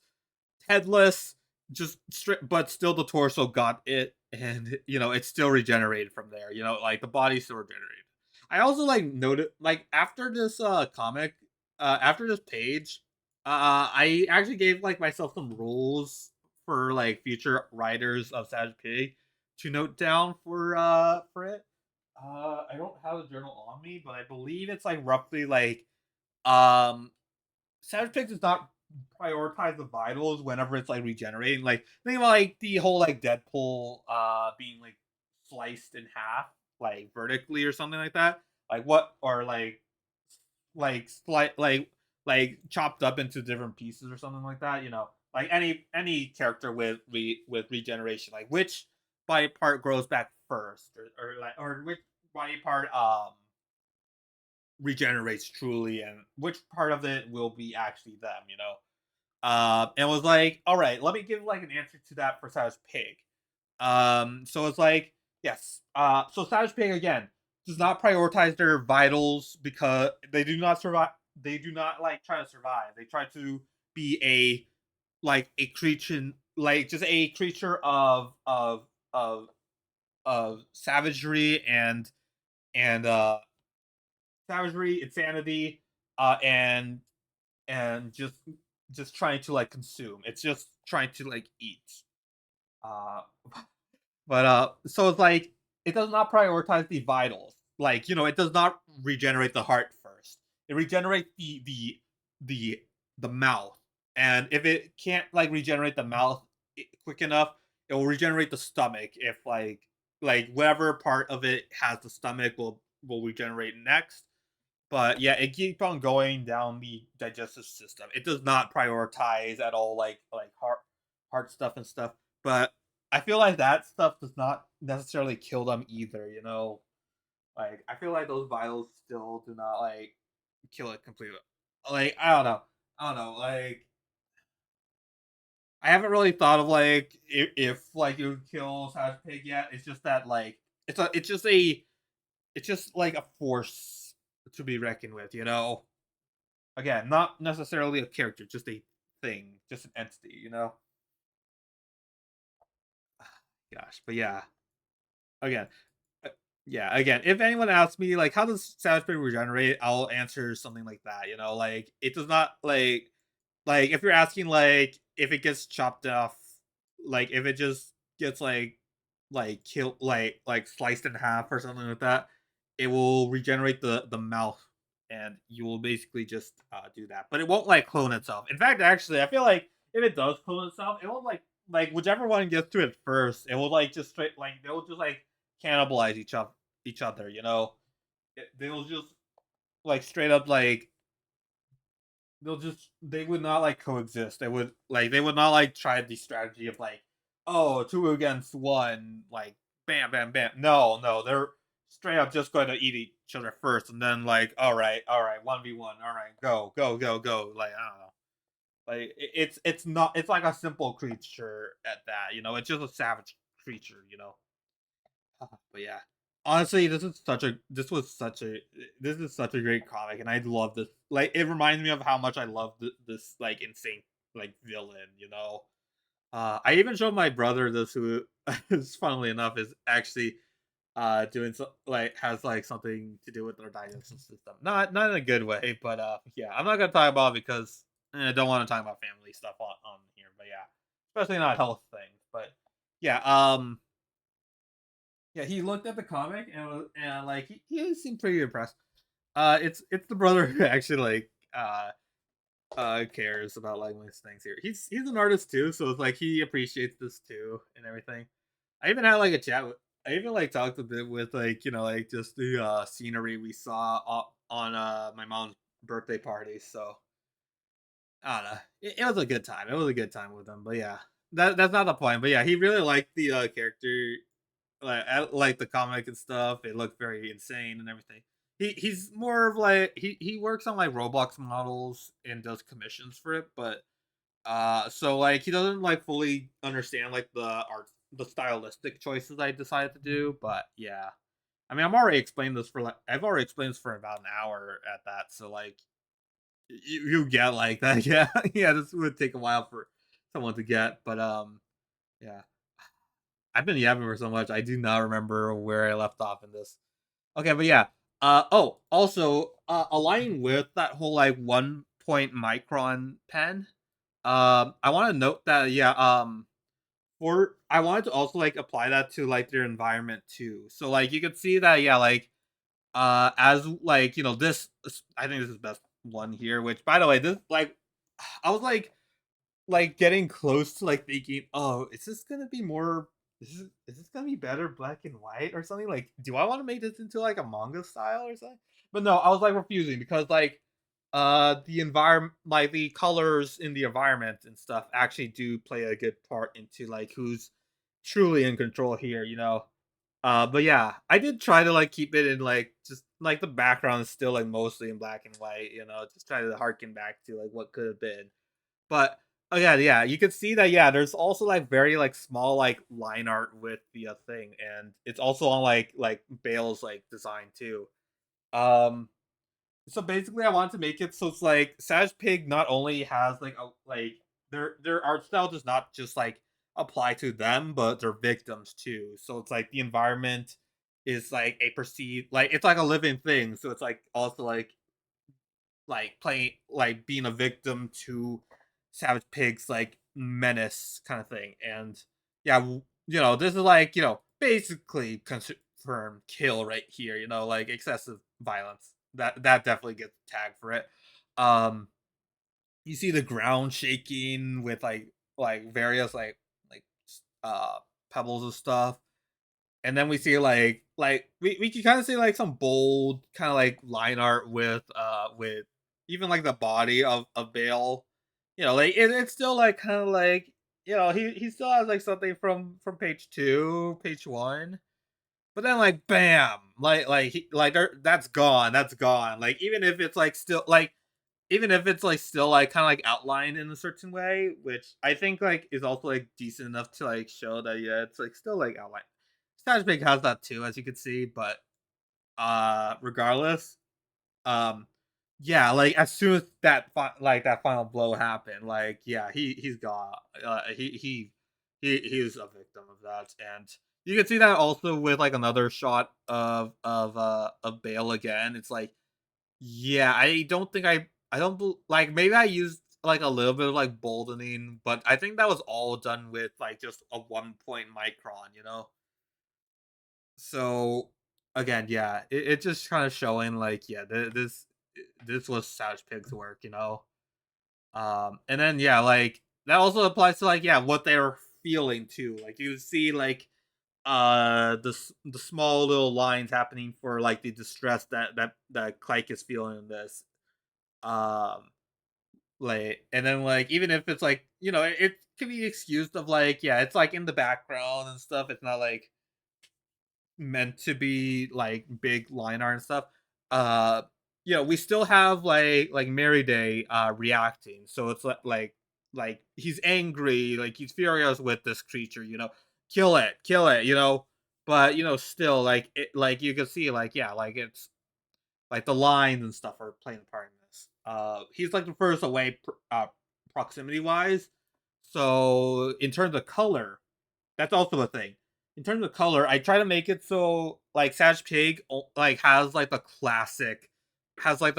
headless, just straight, but still the torso got it, and it's still regenerated from there. Like the body's still regenerated. I also like noted like after this comic, after this page, I actually gave like myself some rules for like future writers of Savage Pig to note down for it. I don't have a journal on me, but I believe it's like roughly like um Savage Pig does not prioritize the vitals whenever it's like regenerating. Like think about like the whole like Deadpool being like sliced in half, like vertically or something like that. Like what or like slight like chopped up into different pieces or something like that, Like any character with regeneration, like which body part grows back first, or which body part regenerates truly, and which part of it will be actually them, and was like, all right, let me give like an answer to that for Savage Pig. So it's like, yes. So Savage Pig again does not prioritize their vitals because they do not survive. They do not like try to survive. They try to be a creature, like just a creature of savagery and savagery, insanity, and just trying to like consume. It's just trying to like eat. Uh, so it's like it does not prioritize the vitals. Like, it does not regenerate the heart first. It regenerates the the mouth. And if it can't like regenerate the mouth quick enough, it will regenerate the stomach if like whatever part of it has the stomach will regenerate next. But yeah, it keeps on going down the digestive system. It does not prioritize at all, like heart stuff and stuff. But I feel like that stuff does not necessarily kill them either. Like I feel like those vitals still do not like kill it completely. Like I don't know, Like I haven't really thought of like if like it would kill Savage Pig yet. It's just that like it's just like a force to be reckoned with. Again, not necessarily a character, just a thing, just an entity. Gosh, but yeah, again, uh, yeah, again, if anyone asks me like how does Savage Pig regenerate, I'll answer something like that. Like it does not like if you're asking like if it gets chopped off, like if it just gets like killed like sliced in half or something like that, it will regenerate the mouth and you will basically just do that. But it won't like clone itself. In fact, actually, I feel like if it does clone itself, it won't like whichever one gets to it first, it will like just straight like they will just like cannibalize each other. They will just like straight up like they would not like coexist. They would not like try the strategy of like, oh, two against one, like bam, bam, bam. No, no, they're straight up just going to eat each other first, and then like, all right, 1v1, all right, go, go, go, go. Like I don't know, like it's not it's like a simple creature at that. It's just a savage creature. But yeah, honestly, this is such a great comic, and I love this. Like, it reminds me of how much I love this like insane like villain. I even showed my brother this, who is funnily enough is actually doing like has like something to do with their digestive system. Not in a good way, but yeah, I'm not gonna talk about it because I don't want to talk about family stuff on here. But yeah, especially not health things. But yeah, yeah, he looked at the comic and like he seemed pretty impressed. It's the brother who actually like cares about like these things here. He's an artist too, so it's like he appreciates this too and everything. I even had like a chat with I even like talked a bit with like like just the scenery we saw on my mom's birthday party. So I don't know. It was a good time. It was a good time with him. But yeah, that's not the point. But yeah, he really liked the character, like I like the comic and stuff. It looked very insane and everything. He's more of like he works on like Roblox models and does commissions for it, but so like he doesn't like fully understand like the stylistic choices I decided to do. But yeah, I mean I've already explained this for about an hour at that. So like you get like that. Yeah, yeah, this would take a while for someone to get, but yeah. I've been yapping for so much. I do not remember where I left off in this. Okay, but yeah. Also, aligning with that whole like 1 point micron pen, I want to note that yeah, for I wanted to also like apply that to like their environment too. So like you could see that yeah, like as like this, I think this is the best one here. Which by the way, this like I was like getting close to like thinking, oh, is this gonna be more? Is this gonna be better black and white or something? Like, do I want to make this into like a manga style or something? But no, I was like refusing because like the environment, like the colors in the environment and stuff actually do play a good part into like who's truly in control here. But yeah, I did try to like keep it in like just like the background is still like mostly in black and white. Just try to harken back to like what could have been. But oh yeah, yeah, you can see that. Yeah, there's also like very like small like line art with the thing, and it's also on like Bale's like design too. Um, so basically, I want to make it so it's like Savage Pig not only has like a like their art style does not just like apply to them, but they're victims too. So it's like the environment is like a perceived like it's like a living thing. So it's like also like playing like being a victim to Savage Pig's like menace kind of thing. And yeah, this is like, basically confirmed kill right here, like excessive violence. That definitely gets tagged for it. Um you see the ground shaking with like various uh pebbles and stuff. And then we see we can kind of see like some bold kind of like line art with even like the body of Bale. Like it's still like kind of like he still has like something from page two, page one. But then like bam, that's gone, that's gone. Like even if it's like still like kind of like outlined in a certain way, which I think like is also like decent enough to like show that yeah, it's like still like outlined. Status Big has that too, as you can see, but regardless, um, yeah, like as soon as that final blow happened, like yeah, he's gone. He's a victim of that, and you can see that also with like another shot of Bale again. It's like yeah, I don't think I don't like maybe I used like a little bit of like boldening, but I think that was all done with like just a 1 point micron. So again, yeah, it just kind of showing like yeah, this was Savage Pig's work. And then yeah, like that also applies to like yeah, what they're feeling too. Like you see like the small little lines happening for like the distress that Clyke is feeling in this. Um like and then like even if it's like it can be excused of like yeah it's like in the background and stuff, it's not like meant to be like big line art and stuff. uh we still have like Mary Day reacting, so it's like he's angry, like he's furious with this creature, kill it, but still like it like you can see like yeah like it's like the lines and stuff are playing a part in this. He's like the first away proximity wise. So in terms of color, that's also a thing. In terms of color, I try to make it so like Sag Pig like has like the classic skyline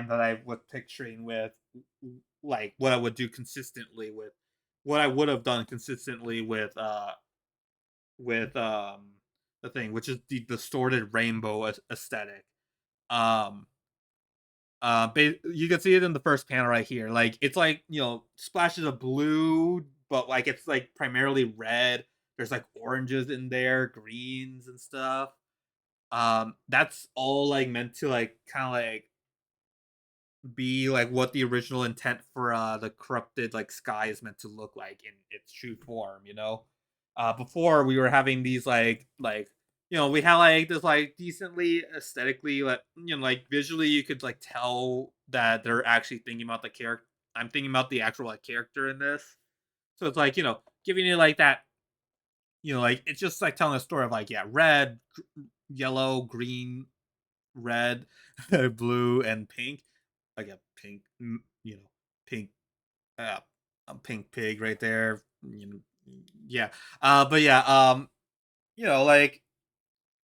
that I was picturing with like what I would do consistently with what I would have done consistently with the thing, which is the distorted rainbow aesthetic. Um you can see it in the first panel right here. Like it's like splashes of blue, but like it's like primarily red. There's like oranges in there, greens and stuff. That's all like meant to like kind of like be like what the original intent for the corrupted like sky is meant to look like in its true form. Before we were having these we had like this like decently aesthetically like visually you could like tell that they're actually thinking about the character. I'm thinking about the actual like character in this. So it's like giving you like that like it's just like telling a story of like yeah red, yellow, green, red, blue, and pink. Like a pink, pink, uh, a pink pig right there. Yeah. But yeah, like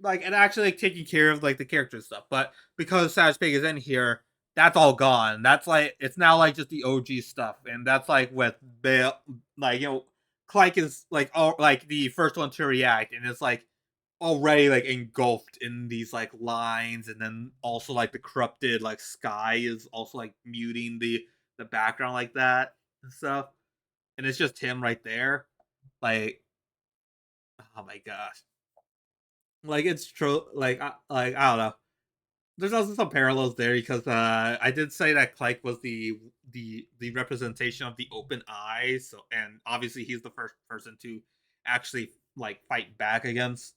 and actually like taking care of like the character stuff. But because Savage Pig is in here, that's all gone. That's like it's now like just the OG stuff, and that's like with Bale, like Clyke is like like the first one to react, and it's like already like engulfed in these like lines, and then also like the corrupted like sky is also like muting the background like that and stuff, and it's just him right there, like oh my gosh, like it's true, like I don't know. There's also some parallels there because I did say that Clyke was the representation of the open eye, so and obviously he's the first person to actually like fight back against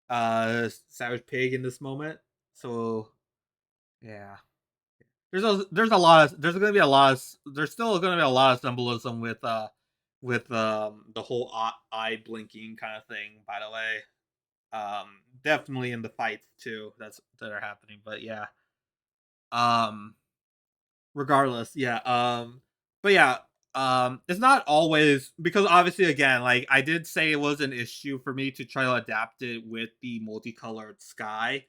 Savage Pig in this moment. So yeah, there's gonna be a lot of there's still gonna be a lot of symbolism with the whole eye blinking kind of thing. By the way, definitely in the fights too that are happening. But yeah, um, regardless, yeah, but yeah. It's not always because obviously again, like I did say it was an issue for me to try to adapt it with the multicolored sky.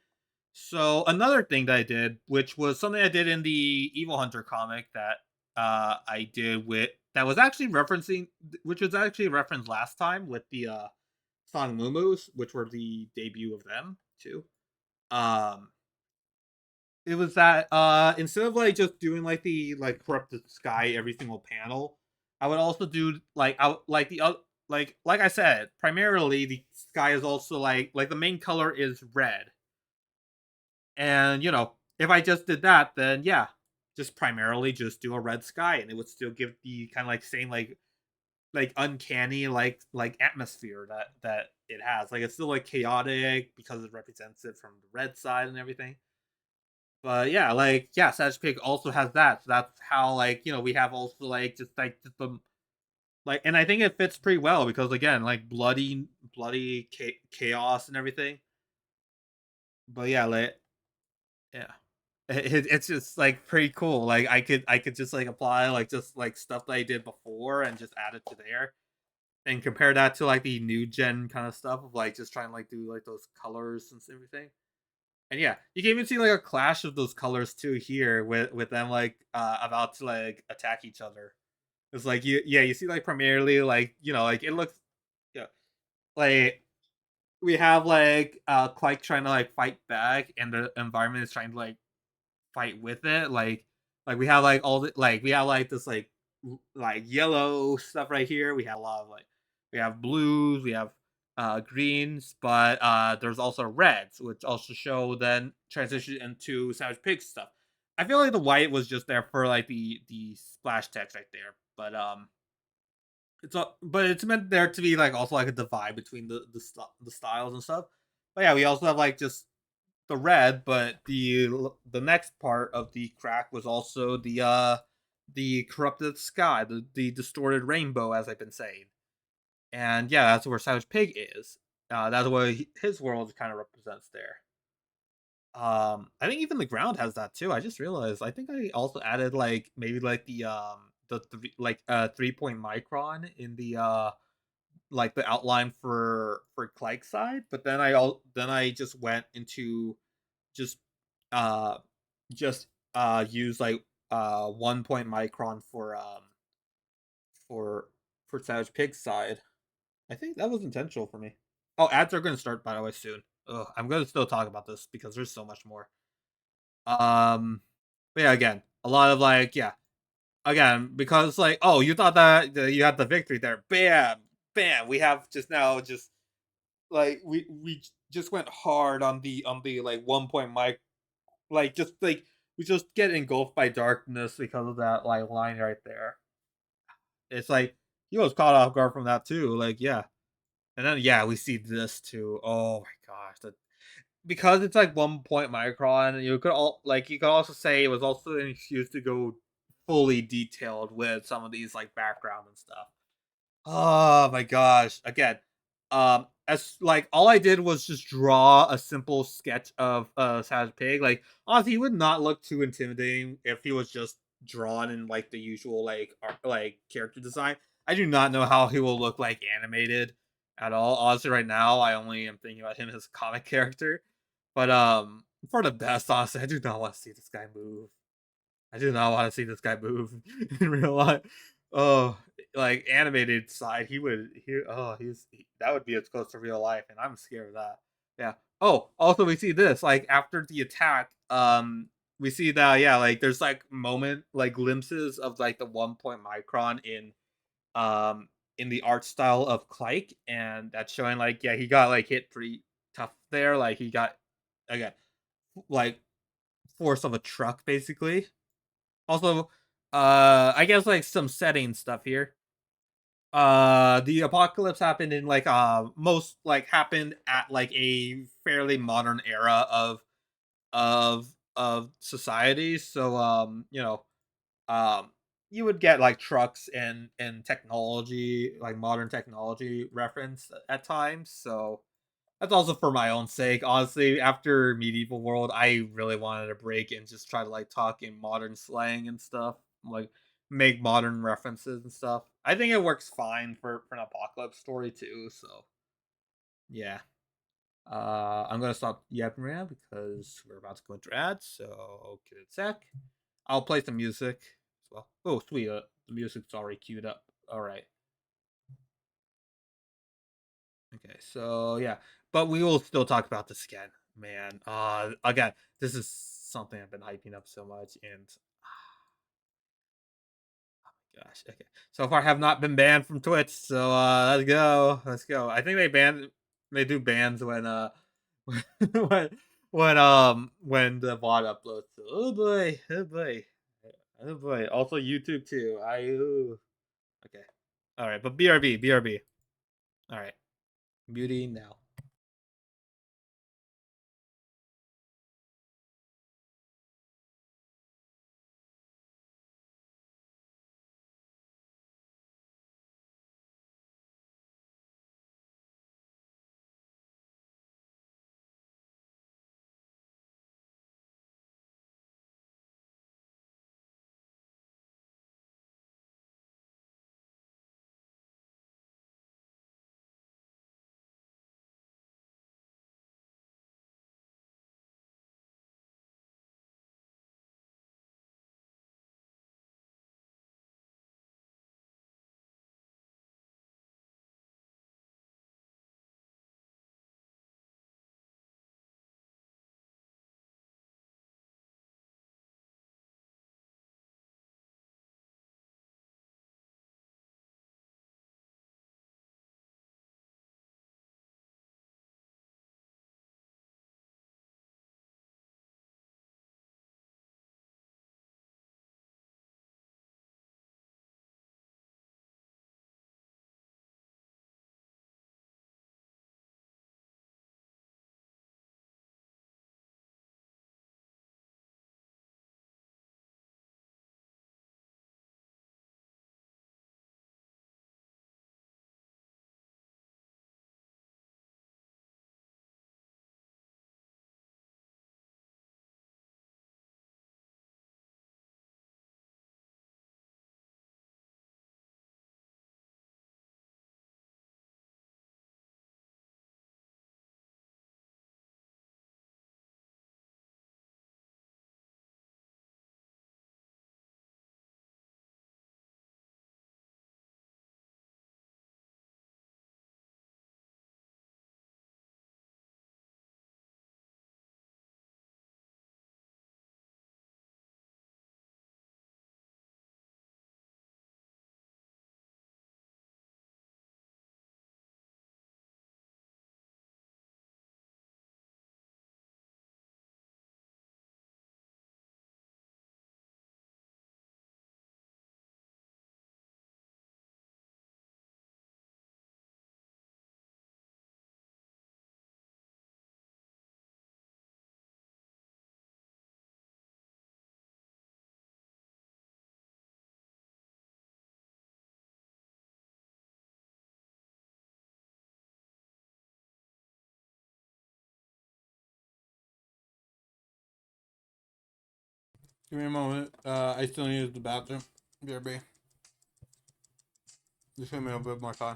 So another thing that I did, which was something I did in the Evil Hunter comic that I did with that was actually referencing which was actually referenced last time with the Song Mumus, which were the debut of them too. Um it was that instead of like just doing like the like corrupted sky every single panel, I would also do like like the like I said, primarily the sky is also like the main color is red. And if I just did that, then yeah, just primarily just do a red sky and it would still give the kind of like same like uncanny like atmosphere that it has. Like it's still like chaotic because it represents it from the red side and everything. But yeah, like yeah, Savage Pig also has that. So that's how like we have also just the like, and I think it fits pretty well because again, like bloody chaos and everything. But yeah, like yeah, it's just like pretty cool. Like I could just like apply like just like stuff that I did before and just add it to there and compare that to like the new gen kind of stuff of like just trying to like do like those colors and everything. And yeah, you can even see like a clash of those colors too here with them like about to like attack each other. It's like you see like primarily like like it looks yeah like we have like Clyde trying to like fight back and the environment is trying to like fight with it. Like we have like all the like we have like this like yellow stuff right here. We have a lot of like we have blues, we have greens, but there's also reds, which also show then transition into Savage Pig stuff. I feel like the white was just there for like the splash text right there, but but it's meant there to be like also like a divide between the styles and stuff. But yeah, we also have like just the red, but the next part of the crack was also the corrupted sky, the distorted rainbow, as I've been saying. And yeah, that's where Savage Pig is. That's what his world kind of represents there. I think even the ground has that too. I just realized. I think I also added like maybe like the 3 point micron in the like the outline for Clyke side, but then I just went into just uh just use like 1 point micron for for Savage Pig's side. I think that was intentional for me. Oh, ads are gonna start by the way soon. Ugh, I'm gonna still talk about this because there's so much more. Um but yeah, again, a lot of like yeah. Again, because like, oh, you thought that you had the victory there. Bam, bam. We have just now just like we just went hard on the like 1 point mic like just like we just get engulfed by darkness because of that like line right there. It's like he was caught off guard from that too. Like yeah, and then yeah, we see this too. Oh my gosh, because it's like 1 point micron. You could also say it was also an excuse to go fully detailed with some of these like background and stuff. Oh my gosh. Again, as like all I did was just draw a simple sketch of Savage Pig. Like honestly, he would not look too intimidating if he was just drawn in like the usual like character design. I do not know how he will look like animated at all. Honestly, right now I only am thinking about him as a comic character. But for the best, honestly, I do not want to see this guy move. I do not want to see this guy move in real life. Oh, like animated side, that would be as close to real life, and I'm scared of that. Yeah. Oh, also we see this like after the attack, we see that yeah, like there's like moment like glimpses of like the 1 point micron in the art style of Clyke, and that's showing like yeah he got like hit pretty tough there, like he got again like force of a truck basically. Also, I guess like some setting stuff here. The apocalypse happened in like most like happened at like a fairly modern era of society. So um you would get like trucks and technology, like modern technology reference at times. So that's also for my own sake. Honestly, after medieval world, I really wanted a break and just try to like talk in modern slang and stuff. Like make modern references and stuff. I think it works fine for an apocalypse story too. So yeah. I'm gonna stop yapping right now because we're about to go into ads. So give it a sec. I'll play some music as well. Oh, sweet. The music's already queued up. All right. Okay. So yeah, but we will still talk about this again, man. Again, this is something I've been hyping up so much, and gosh, okay. So far, have not been banned from Twitch. So let's go, let's go. I think they do bans when when when the VOD uploads. So, oh boy, oh boy, oh boy. Also YouTube too. Okay. All right, but BRB, BRB. All right, muting now. Give me a moment. I still need the bathroom. BRB. Just give me a bit more time.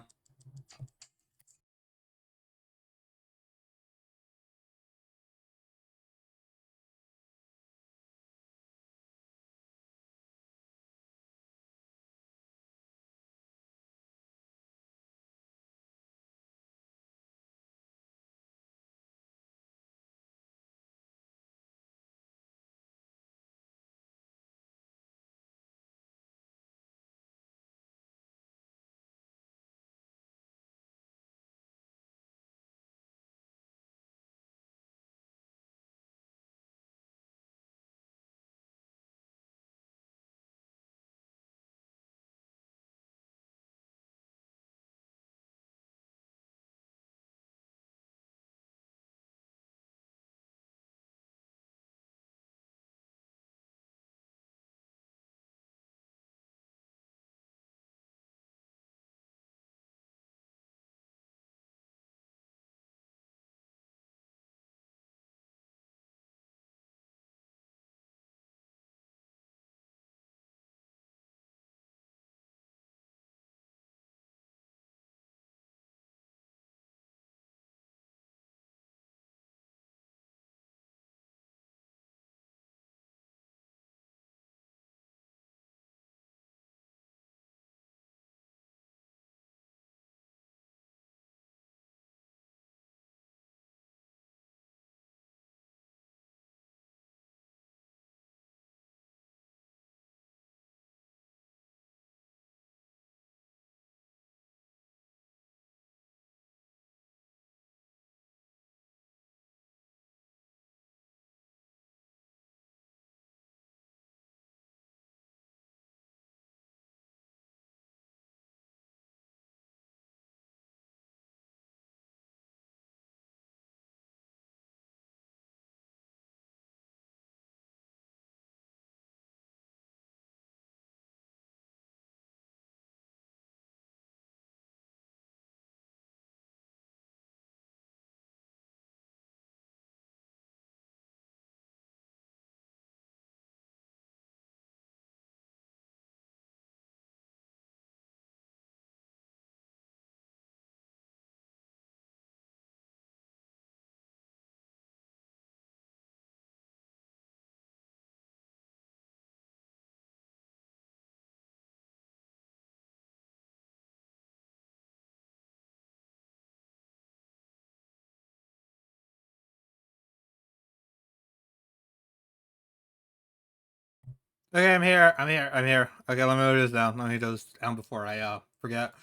Okay, I'm here. I'm here. I'm here. Okay, let me do this down. Let me do this down before I forget.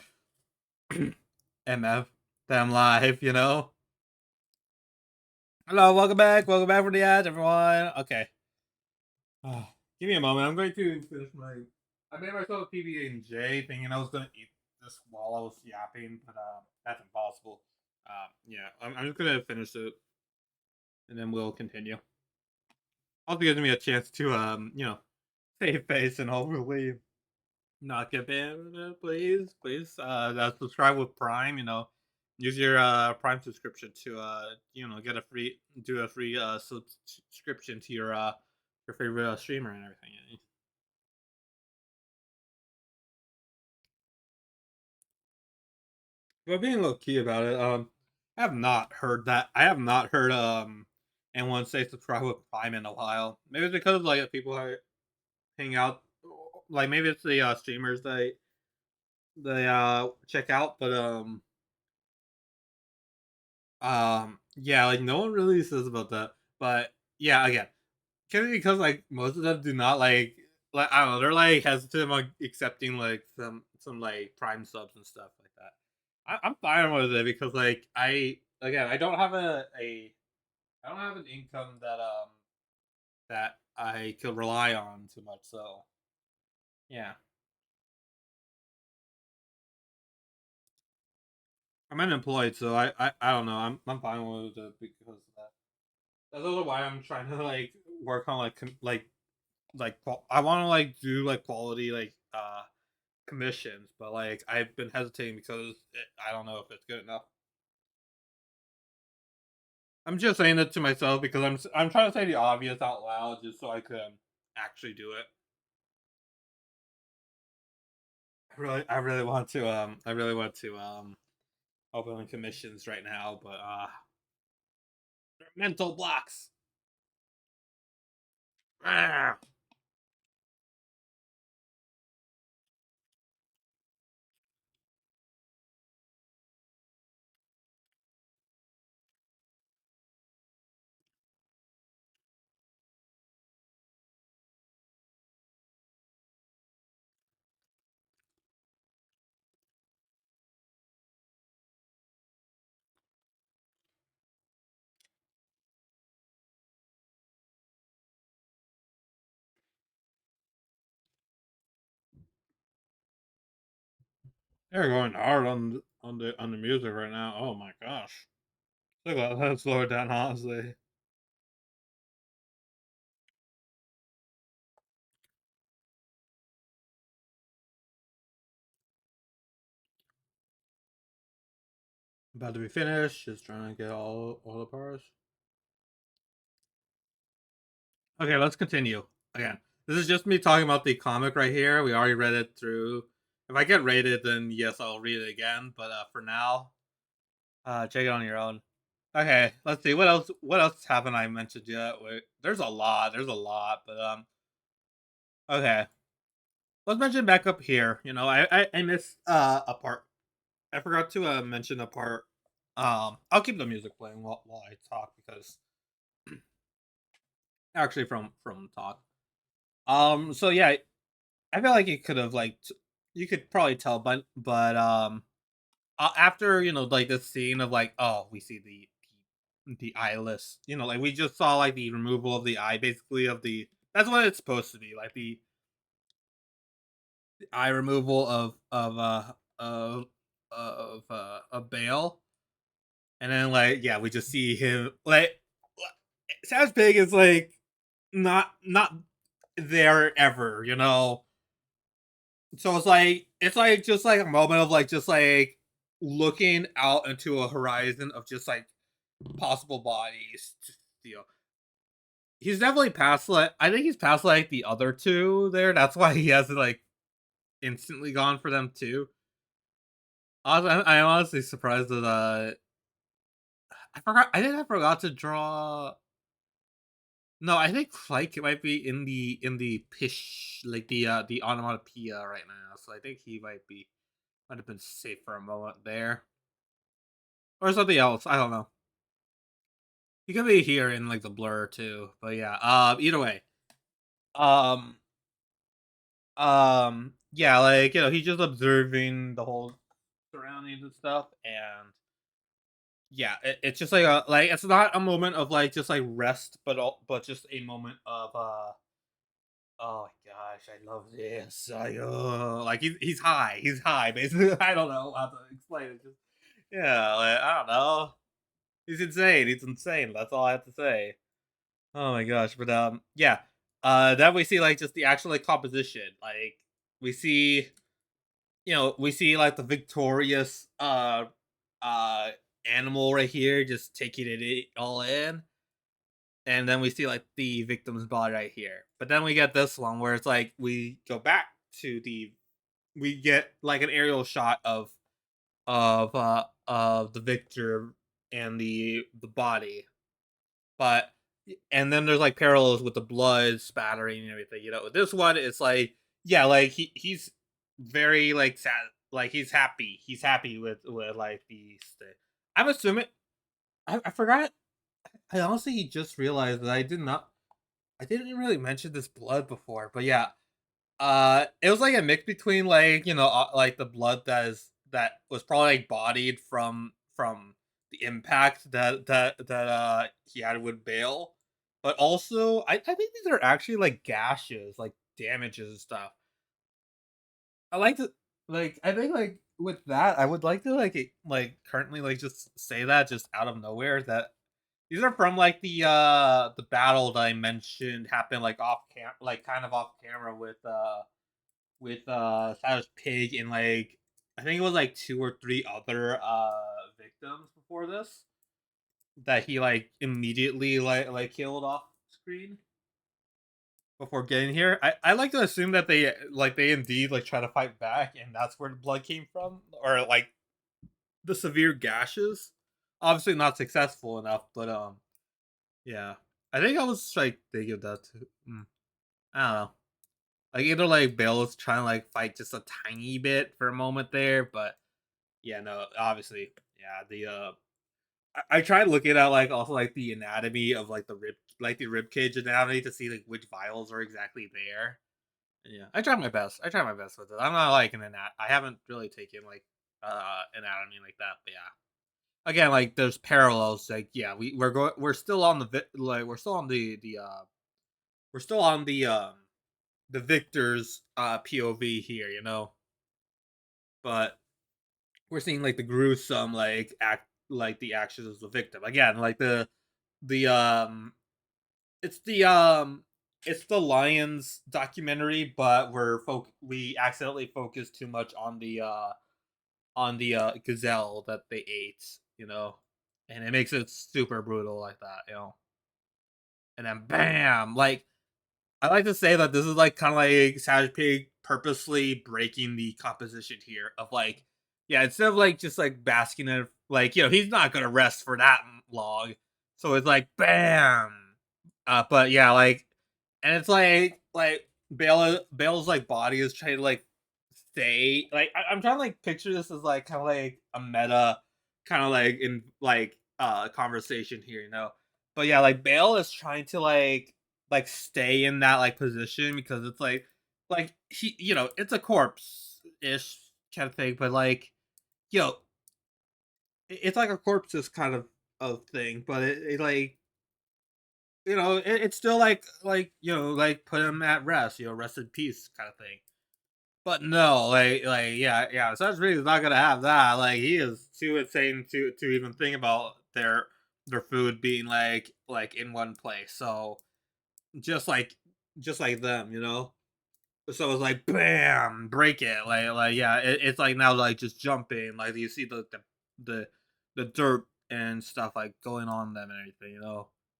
MF. That I'm live, you know? Hello, welcome back. Welcome back for the ads, everyone. Okay. Give me a moment. I'm going to finish my. I made myself a PB and J, thinking I was going to eat this while I was yapping, but that's impossible. Yeah, I'm just going to finish it, and then we'll continue. Also gives me a chance to save face and hopefully not get banned, please, please. Subscribe with Prime. Use your Prime subscription to get a free do a free subscription to your favorite streamer and everything. But being low key about it, I have not heard that. I have not heard anyone say subscribe with Prime in a while. Maybe it's because like people are hang out, like maybe it's the streamers they check out, but yeah, like no one really says about that. But yeah, again, can it because like most of them do not like I don't know, they're like hesitant on accepting like some like prime subs and stuff like that. I'm fine with it because like I don't have I don't have an income that I could rely on too much. So yeah, I'm unemployed, so I don't know. I'm fine with it because of that. That's also why I'm trying to like work on I want to like do like quality commissions, but like I've been hesitating because I don't know if it's good enough. I'm just saying it to myself because I'm trying to say the obvious out loud just so I can actually do it. I really want to open commissions right now, but they're mental blocks. Ah. They're going hard on the music right now. Oh my gosh. Let's slow it down honestly. About to be finished. Just trying to get all the parts. Okay, let's continue. Again, this is just me talking about the comic right here. We already read it through. If I get rated, then yes, I'll read it again. But for now, check it on your own. Okay, let's see what else. What else haven't I mentioned yet? Wait, there's a lot. There's a lot. But okay, let's mention back up here. I missed a part. I forgot to mention a part. I'll keep the music playing while I talk because actually from talk. So yeah, I feel like it could have you could probably tell, but after like the scene of like we see the eyeless, like we just saw like the removal of the eye, basically of the that's what it's supposed to be like the eye removal of Bale, and then like yeah we just see him like Sam Pig is like not there ever, so it's like just like a moment of like just like looking out into a horizon of just like possible bodies to steal. He's definitely past like I think he's past like the other two there. That's why he hasn't like instantly gone for them too. I'm honestly surprised that I forgot. I think I forgot to draw. No, I think like it might be in the pish like the onomatopoeia right now. So I think he might have been safe for a moment there. Or something else. I don't know. He could be here in like the blur too. But yeah. Either way. Um. Yeah, like, he's just observing the whole surroundings and stuff, and yeah, it's just like it's not a moment of like just like rest, but just a moment of oh my gosh, I love this. Like he's high basically. I don't know how to explain it. Just yeah, like I don't know. He's insane. He's insane. That's all I have to say. Oh my gosh, but yeah. Then we see like just the actual like composition. Like we see we see like the victorious uh animal right here just taking it all in. And then we see like the victim's body right here. But then we get this one where it's like we go back to the we get like an aerial shot of the victor and the body. But and then there's like parallels with the blood spattering and everything. This one is like yeah, like he's very like sad, like he's happy. He's happy with like I'm assuming I forgot. I honestly just realized that I didn't really mention this blood before, but yeah, it was like a mix between like like the blood that was probably like bodied from the impact that he had with Bale, but also I think these are actually like gashes, like damages and stuff. I like to like I think like with that I would like to like currently like just say that just out of nowhere that these are from like the battle that I mentioned happened like off cam like kind of off camera with Savage Pig and like I think it was like two or three other victims before this that he like immediately like killed off screen before getting here. I like to assume that they indeed like try to fight back and that's where the blood came from or like the severe gashes. Obviously not successful enough, but yeah. I think I was like thinking of that too. I don't know. Like either like Bale was trying to like fight just a tiny bit for a moment there, but yeah, no, obviously, yeah. I tried looking at like also like the anatomy of like the rib cage anatomy to see like which vials are exactly there. And yeah, I tried my best. I tried my best with it. I'm not like I haven't really taken like anatomy like that, but yeah. Again, like there's parallels. Like yeah, we're still on like we're still on we're still on the victor's POV here. But we're seeing like the gruesome like the actions of the victim. Again, like the it's the it's the Lions documentary, but we accidentally focused too much on the gazelle that they ate. And it makes it super brutal like that. And then bam, like I like to say that this is like kind of like Savage Pig purposely breaking the composition here of like, yeah, instead of like just like basking in like, he's not gonna rest for that long. So it's like bam. But yeah, like and it's like Bale's like body is trying to like stay like I'm trying to like picture this as like kind of like a meta kind of like in like conversation here. But yeah, like Bale is trying to like stay in that like position because it's like he it's a corpse ish kind of thing, but like you know it's like a corpse kind of thing, but it like it's still like like put him at rest, rest in peace kind of thing. But no, like yeah, Seth Reed is not gonna have that. Like he is too insane to even think about their food being like in one place. So just like just like them. So it's like bam, break it. Like yeah, it's like now like just jumping. Like you see the the dirt and stuff like going on them and everything.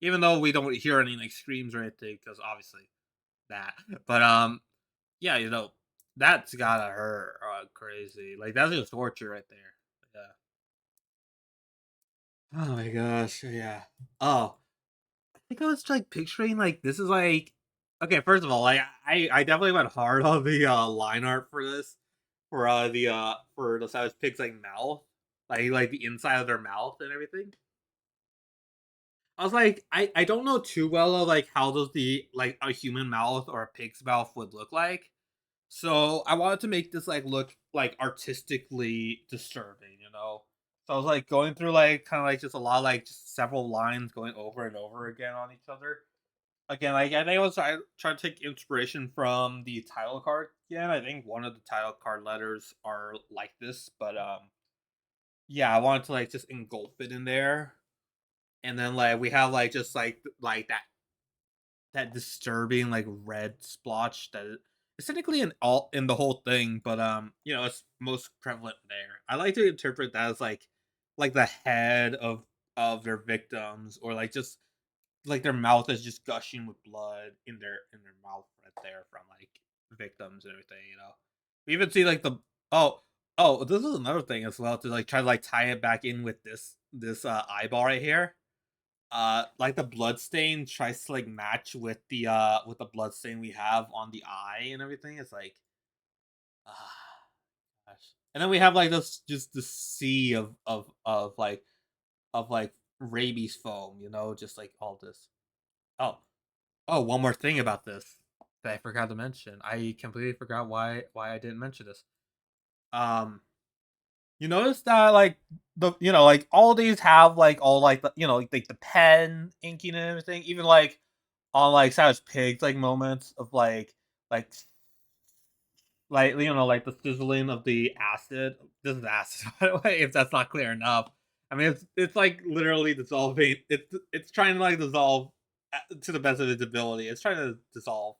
Even though we don't hear any like screams or anything, because obviously that. But yeah, that's gotta hurt crazy. Like that's just torture right there. Yeah. Oh my gosh. Yeah. Oh, I think I was like picturing like this is like okay. First of all, like I definitely went hard on the line art for this for the Savage Pig's like mouth, like the inside of their mouth and everything. I was like, I don't know too well of like how does the like a human mouth or a pig's mouth would look like. So I wanted to make this like look like artistically disturbing, you know. So I was like going through like kind of like just a lot of, like just several lines going over and over again on each other. Again, like I think I was trying to take inspiration from the title card. Yeah, I think one of the title card letters are like this, but yeah, I wanted to like just engulf it in there, and then like we have like just like that disturbing like red splotch that is technically in the whole thing, but you know, it's most prevalent there. I like to interpret that as like the head of their victims, or like just like their mouth is just gushing with blood in their mouth right there from like victims and everything, you know. We even see like the oh this is another thing as well to like try to like tie it back in with this eyeball right here. Like the blood stain tries to like match with the blood stain we have on the eye and everything. It's like ah gosh. And then we have like this just the sea of like rabies foam, you know, just like all this. Oh, one more thing about this that I forgot to mention. I completely forgot why I didn't mention this. Um, you notice that like the you know like all these have like all like the like the pen inking and everything, even like on like Savage Pigs like moments of like like the sizzling of the acid. This is acid, by the way, if that's not clear enough. I mean, it's like literally dissolving. It's trying to like dissolve to the best of its ability. It's trying to dissolve.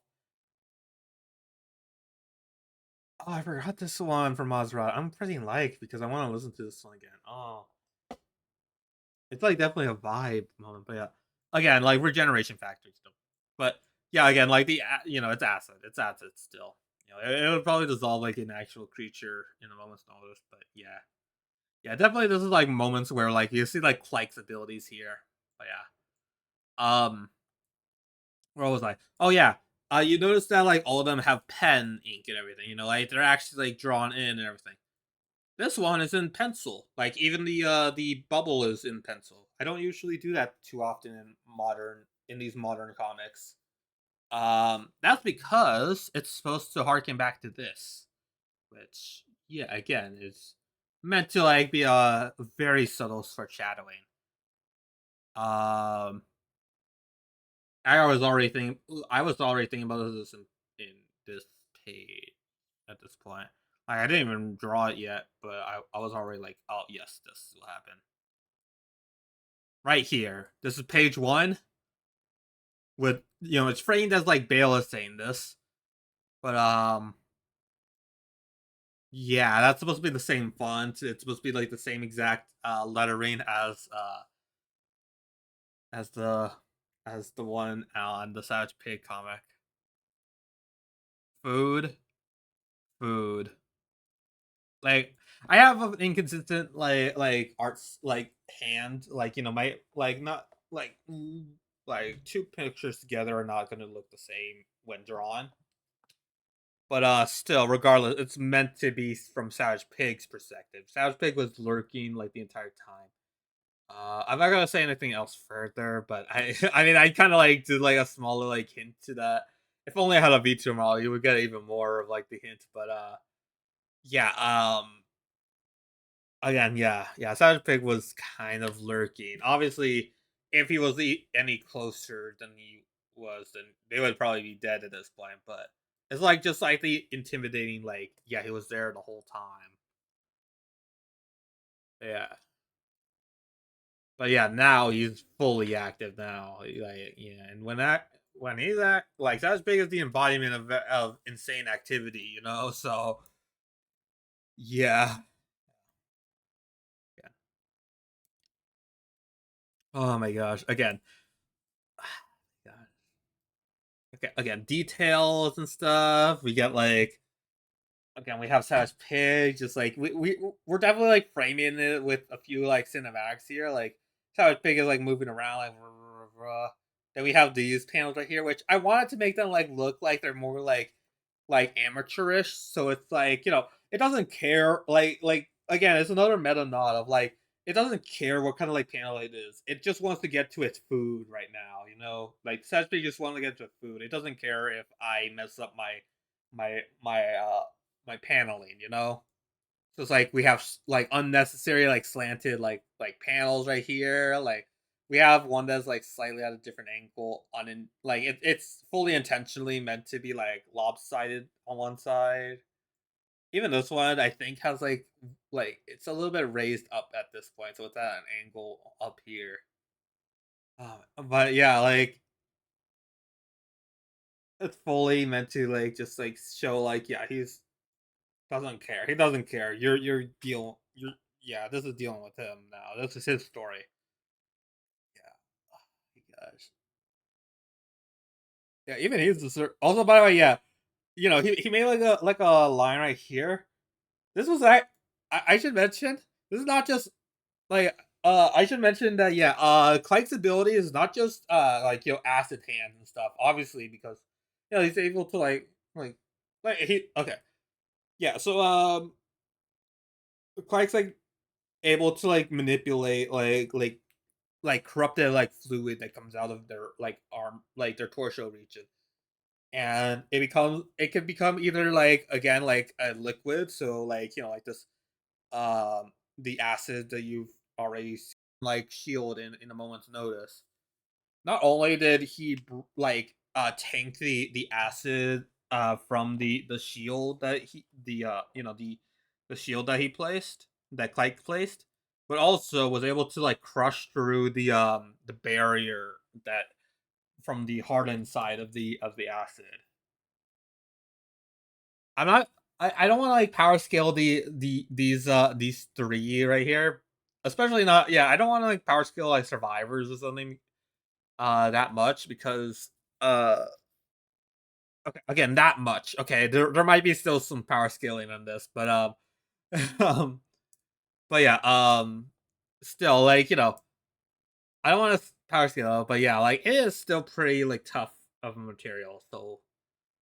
Oh, I forgot this one from Maserati. I'm pressing like because I want to listen to this one again. Oh, it's like definitely a vibe moment, but yeah. Again, like regeneration factory still. But yeah, again, like you know, it's acid. It's acid still. You know, it would probably dissolve like an actual creature in a moment's notice. But yeah. Yeah, definitely this is like moments where like you see like Clyke's abilities here. But yeah. Where was I? Oh yeah. You notice that like all of them have pen ink and everything, you know, like they're actually like drawn in and everything. This one is in pencil. Like even the bubble is in pencil. I don't usually do that too often in these modern comics. That's because it's supposed to harken back to this, which yeah, again is meant to like be a very subtle foreshadowing. Um, I was already thinking about this in this page at this point. Like I didn't even draw it yet, but I was already like, oh yes, this will happen. Right here. This is page one with it's framed as like Bale is saying this. But yeah, that's supposed to be the same font. It's supposed to be like the same exact lettering as the as the one on the Savage Pig comic. Food, food. Like I have an inconsistent like arts like hand. Like my like not like like two pictures together are not gonna look the same when drawn. But still, regardless, it's meant to be from Savage Pig's perspective. Savage Pig was lurking like the entire time. I'm not gonna say anything else further, but I I mean I kind of like did like a smaller like hint to that. If only I had a V2 model, you would get even more of like the hint. But yeah, again, yeah, Savage Pig was kind of lurking. Obviously, if he was any closer than he was, then they would probably be dead at this point. But it's like just like the intimidating, like yeah, he was there the whole time. Yeah, but yeah, now he's fully active now. Like yeah, and when he's like Savage Pig is the embodiment of insane activity, you know. So yeah, yeah. Oh my gosh, again. Okay, again, details and stuff. We get like again, we have Savage Pig. Just like we're definitely like framing it with a few like cinematics here. Like Savage Pig is like moving around, like rah, rah, rah. Then we have these panels right here, which I wanted to make them like look like they're more like amateurish. So it's like it doesn't care. Like again, it's another meta nod of like it doesn't care what kind of like panel it is. It just wants to get to its food right now. Like Savage Pig just wants to get to food. It doesn't care if I mess up my paneling, you know? So it's like we have like unnecessary like slanted like panels right here. Like we have one that's like slightly at a different angle like it's fully intentionally meant to be like lopsided on one side. Even this one I think has like it's a little bit raised up at this point, so it's at an angle up here. But yeah, like it's fully meant to like just like show like yeah he's doesn't care. He doesn't care. You're yeah, this is dealing with him now. This is his story. Yeah. Oh my gosh. Yeah, even he's also by the way, yeah. You know, he made like a line right here. This was I should mention this is not just like I should mention that yeah, Clyke's ability is not just like acid hands and stuff, obviously, because he's able to like he okay. Yeah, so Clyke's like able to like manipulate like corrupted like fluid that comes out of their like arm like their torso region, and it can become either like again like a liquid, so like like this the acid that you've already like shield in a moment's notice. Not only did he tank the acid from the shield that he the the shield that he placed that Clyke placed, but also was able to like crush through the barrier that from the hardened side of the acid. I'm not I don't want to like power scale these three right here. Especially not yeah, I don't want to like power scale like survivors or something that much because uh okay, again, that much. Okay, there might be still some power scaling on this, but um but yeah, still like, I don't want to power scale, but yeah, like it is still pretty like tough of a material. So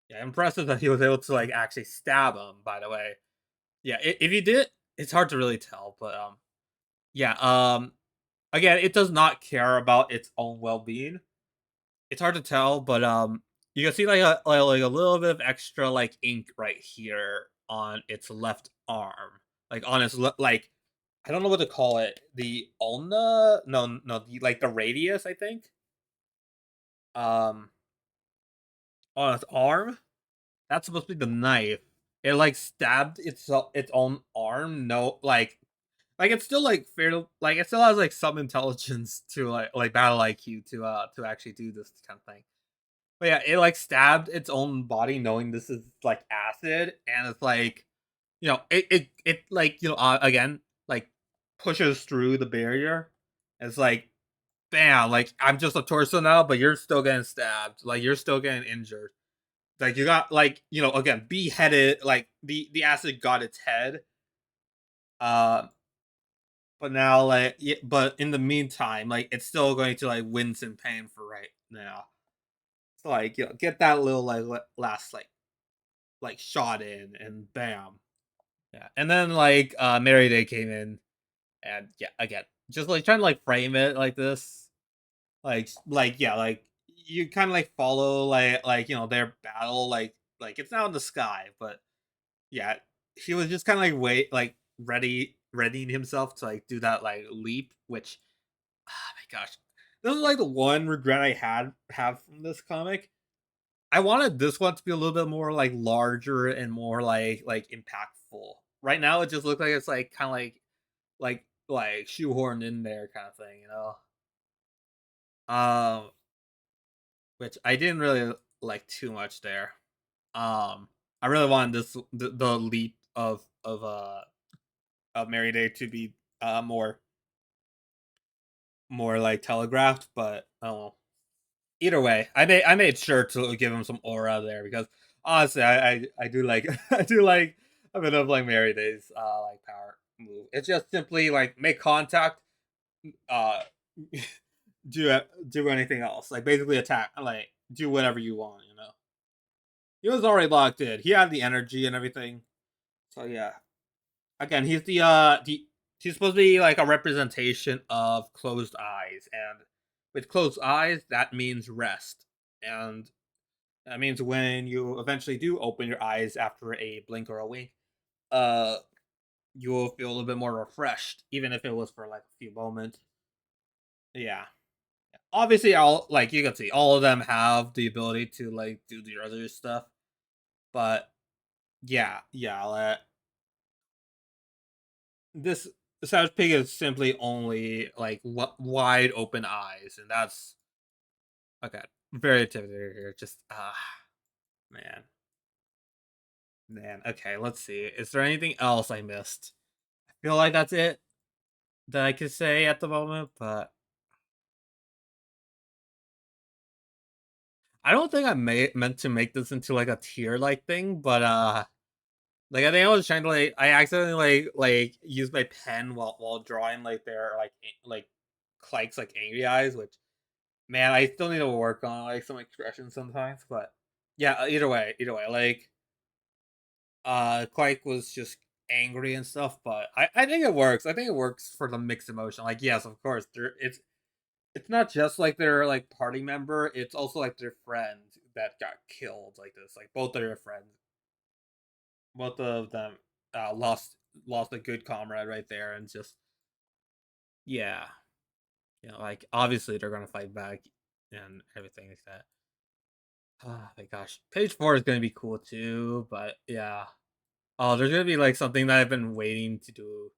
yeah, impressive that he was able to like actually stab him, by the way. Yeah, if he did, it's hard to really tell, but yeah, again, it does not care about its own well-being. It's hard to tell, but you can see like a little bit of extra like ink right here on its left arm, like on its like I don't know what to call it. The ulna? No, like the radius, I think. Um, on its arm. That's supposed to be the knife. It like stabbed its own arm. No, like it's still like fair like it still has like some intelligence to like battle IQ to actually do this kind of thing. But yeah, it like stabbed its own body knowing this is like acid, and it's like it like again like pushes through the barrier. It's like bam, like I'm just a torso now, but you're still getting stabbed. Like you're still getting injured. Like you got like again beheaded. Like the acid got its head. Uh, but now but in the meantime, like it's still going to like wince in pain for right now. So like get that little like last like shot in and bam. Yeah. And then like Mary Day came in and yeah, again, just like trying to like frame it like this. Like yeah, like you kind of like follow their battle like it's not in the sky, but yeah, he was just kind of like readying himself to like do that like leap, which oh my gosh. This is like the one regret I have from this comic. I wanted this one to be a little bit more like larger and more like impactful. Right now it just looked like it's like kind of like shoehorned in there kind of thing, you know. Which I didn't really like too much there. I really wanted the leap of Mary Day to be more like telegraphed, but oh, either way, I made sure to give him some aura there because honestly, I do like I do like a bit of like Mary Day's like power move. It's just simply like make contact, uh, do anything else, like basically attack, like do whatever you want. You know, he was already locked in. He had the energy and everything. So yeah, again, he's supposed to be like a representation of closed eyes, and with closed eyes, that means rest. And That means when you eventually do open your eyes after a blink or a wink, uh, you will feel a little bit more refreshed, even if it was for like a few moments. Yeah. Obviously, all like you can see, all of them have the ability to like do the other stuff, but yeah, this the Savage Pig is simply only like wide open eyes, and that's okay. Very intimidating here. Just man, man. Okay, let's see. Is there anything else I missed? I feel like that's it that I could say at the moment, but I don't think I meant to make this into like a tier like thing, but like I think I was trying to I accidentally use my pen while drawing like their like Clyke's like angry eyes, which man, I still need to work on like some expressions sometimes, but yeah, either way, like Clyke was just angry and stuff, but I think it works. I think it works for the mixed emotion. Like yes, of course, it's not just like their like party member, it's also like their friend that got killed like this. Like both of their friends, both of them lost a good comrade right there, and just yeah, like obviously they're gonna fight back and everything like that. Oh my gosh, page 4 is gonna be cool too, but yeah. Oh, there's gonna be like something that I've been waiting to do.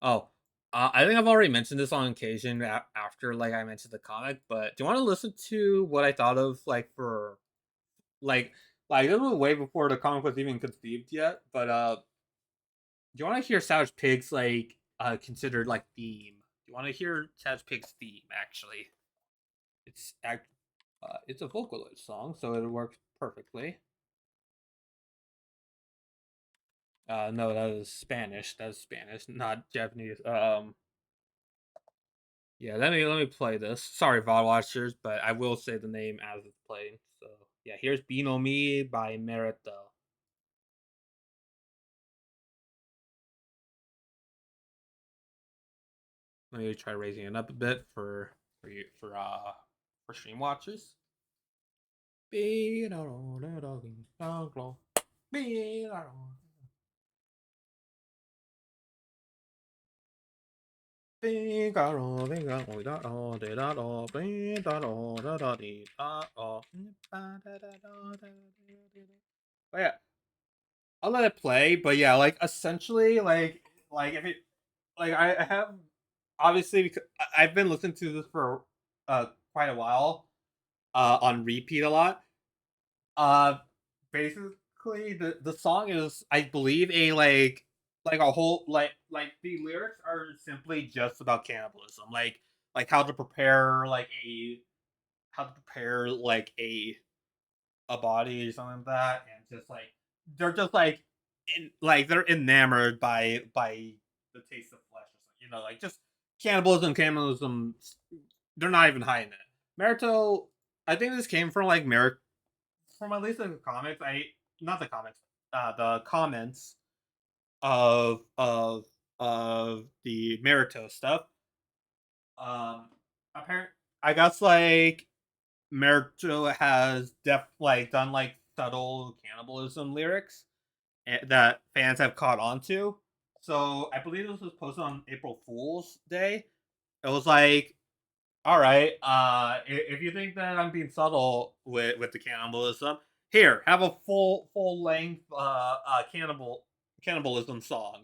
Oh, I think I've already mentioned this on occasion after like I mentioned the comic, but do you want to listen to what I thought of like for like this was way before the comic was even conceived yet, but do you want to hear Savage Pig's like considered like theme? Do you want to hear Savage Pig's theme actually? It's a Vocaloid song, so it works perfectly. No, that is Spanish. That's Spanish, not Japanese. Yeah, let me play this. Sorry, VOD watchers, but I will say the name as it's playing. So yeah, here's Bino Me by Merito. Let me try raising it up a bit for you for stream watchers. But yeah, I'll let it play. But yeah, like essentially, like if it like I have obviously because I've been listening to this for quite a while on repeat a lot. Uh, basically the song is I believe a like a whole like the lyrics are simply just about cannibalism, like how to prepare like a body or something like that, and just like they're just like they're enamored by the taste of flesh or something, like just cannibalism. They're not even hiding it. Naruto, I think this came from like from at least the comics. Not the comics, the comments of the Naruto stuff. Apparent, I guess like Naruto has done like subtle cannibalism lyrics that fans have caught on to. So I believe this was posted on April Fool's Day. It was like, all right, if you think that I'm being subtle with the cannibalism, here, have a full length cannibalism song.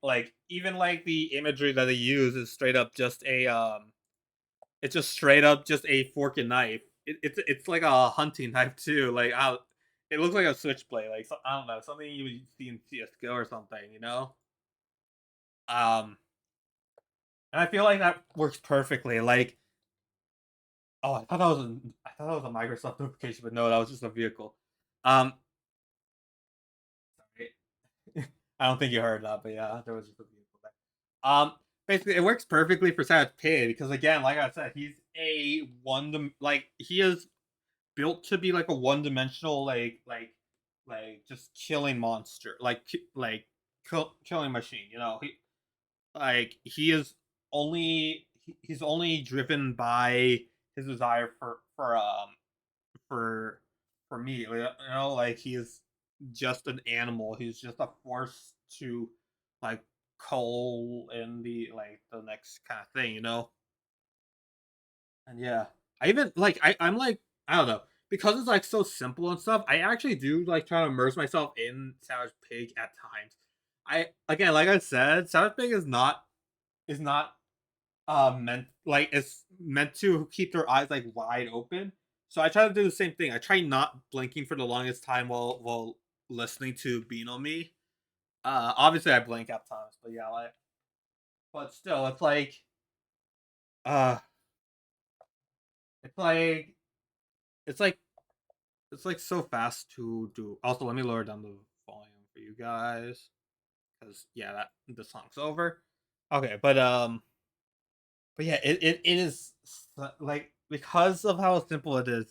Like even like the imagery that they use is straight up just it's just straight up just a fork and knife. It's like a hunting knife too. It looks like a switchblade. Like I don't know, something you would see in CS:GO or something. Um, and I feel like that works perfectly. Like, oh, I thought that was a Microsoft notification, but no, that was just a vehicle. Um, sorry. I don't think you heard that, but yeah, there was just a vehicle there. Basically, it works perfectly for Savage Pig because again, like I said, he's a like he is built to be like a one-dimensional like just killing monster killing machine, he is he's only driven by his desire for for me. Like he's just an animal. He's just a force to like cull in the next kind of thing. And yeah, I even like I'm like I don't know because it's like so simple and stuff. I actually do like try to immerse myself in Savage Pig at times. I again, like I said, Savage Pig is not meant like it's meant to keep their eyes like wide open. So I try to do the same thing. I try not blinking for the longest time while listening to Beano Me. Obviously I blink at times, but yeah, like but still, uh, it's like it's like it's like so fast to do. Also, let me lower down the volume for you guys because yeah, that the song's over. Okay, but yeah, it is like because of how simple it is.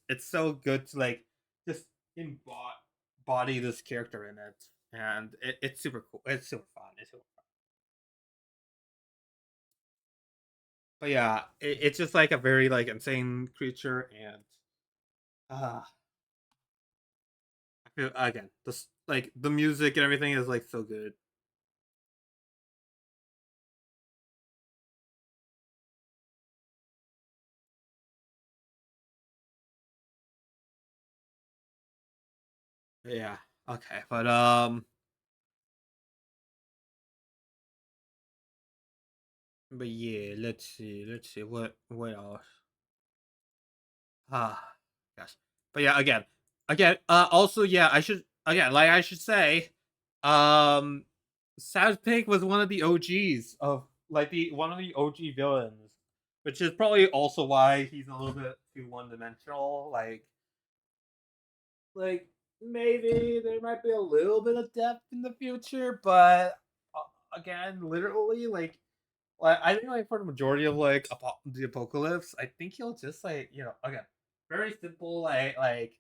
It's so good to like just embody this character in it, and it's super cool. It's super fun. It's super fun. But yeah, it's just like a very like insane creature, and uh I feel again this like the music and everything is like so good. Yeah. Okay. But yeah, let's see. Let's see what else. Ah, yes. But yeah, again. Also, yeah, I should again, like I should say, um, Savage Pig was one of the OGs of like the one of the OG villains, which is probably also why he's a little bit too one dimensional. Like maybe there might be a little bit of depth in the future, but again, literally, like I think like for the majority of like the apocalypse, I think he'll just like again very simple like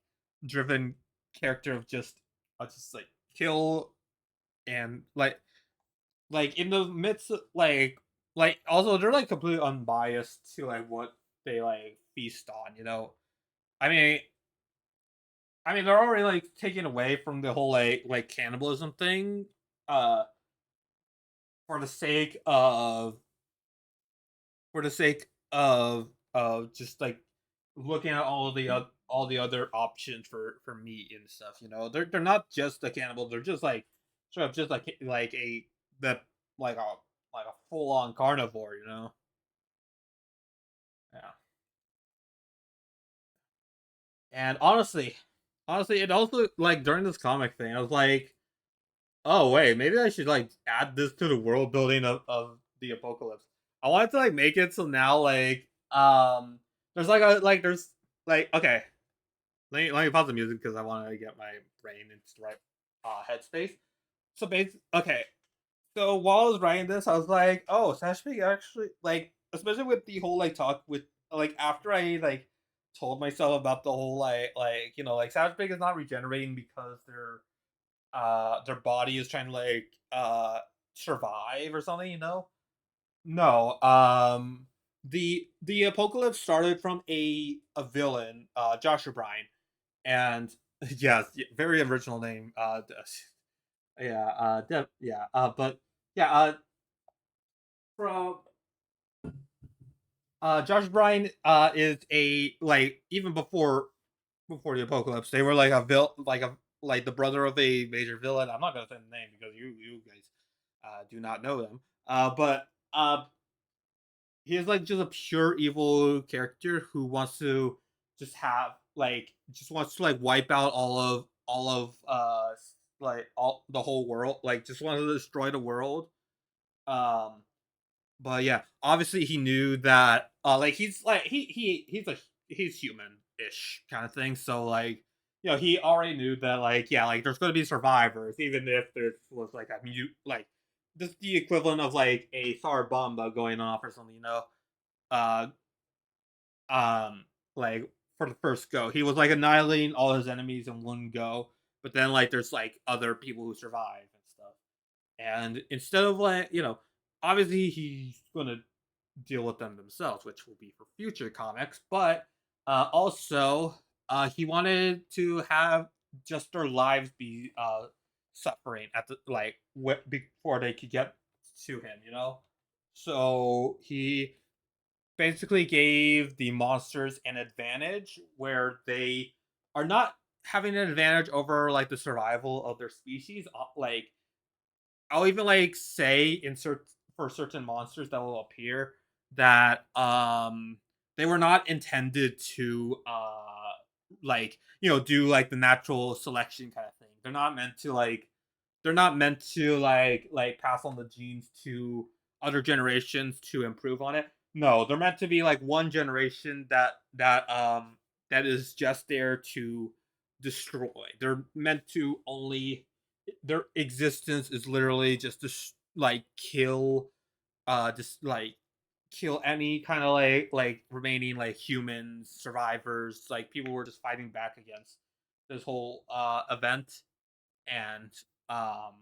driven character of just like kill and like in the midst of like also they're like completely unbiased to like what they like feast on. I mean they're already like taken away from the whole like cannibalism thing uh for the sake of for the sake of just like looking at all the other options for meat and stuff. They're not just a cannibal. They're just like sort of just like a the like a full on carnivore. Yeah. And honestly, it also like during this comic thing, I was like, oh wait, maybe I should like add this to the world building of the apocalypse. I wanted to like make it so now there's like a like there's like okay. Let me pause the music because I want to get my brain into the right headspace. So basically, okay. So while I was writing this, I was like, oh, Sashmi actually like, especially with the whole like talk with like after I like told myself about the whole like like Savage Pig is not regenerating because their body is trying to like survive or something. No, the apocalypse started from a villain, Josh O'Brien, and yes, very original name. Yeah, yeah, but yeah, from Josh Bryan is a like even before the apocalypse, they were like like the brother of a major villain. I'm not gonna say the name because you guys do not know them. But he is like just a pure evil character who wants to just wants to like wipe out all the whole world, like just wants to destroy the world. Um but yeah, obviously he knew that like he's like he's human-ish kind of thing. So like he already knew that like yeah, like there's gonna be survivors, even if there was like a mute like just the equivalent of like a Tsar bomba going off or something. Uh um like for the first go. He was like annihilating all his enemies in one go. But then like there's like other people who survive and stuff. And instead of like, obviously he's gonna deal with them themselves, which will be for future comics. But also, he wanted to have just their lives be suffering at the before they could get to him, you know. So he basically gave the monsters an advantage where they are not having an advantage over like the survival of their species. Like I'll even like say insert for certain monsters that will appear that they were not intended to like do like the natural selection kind of thing. They're not meant to like pass on the genes to other generations to improve on it. No, they're meant to be like one generation that is just there to destroy. They're meant to only their existence is literally just to like just like kill any kind of like remaining like humans survivors, like people who are just fighting back against this whole event, and um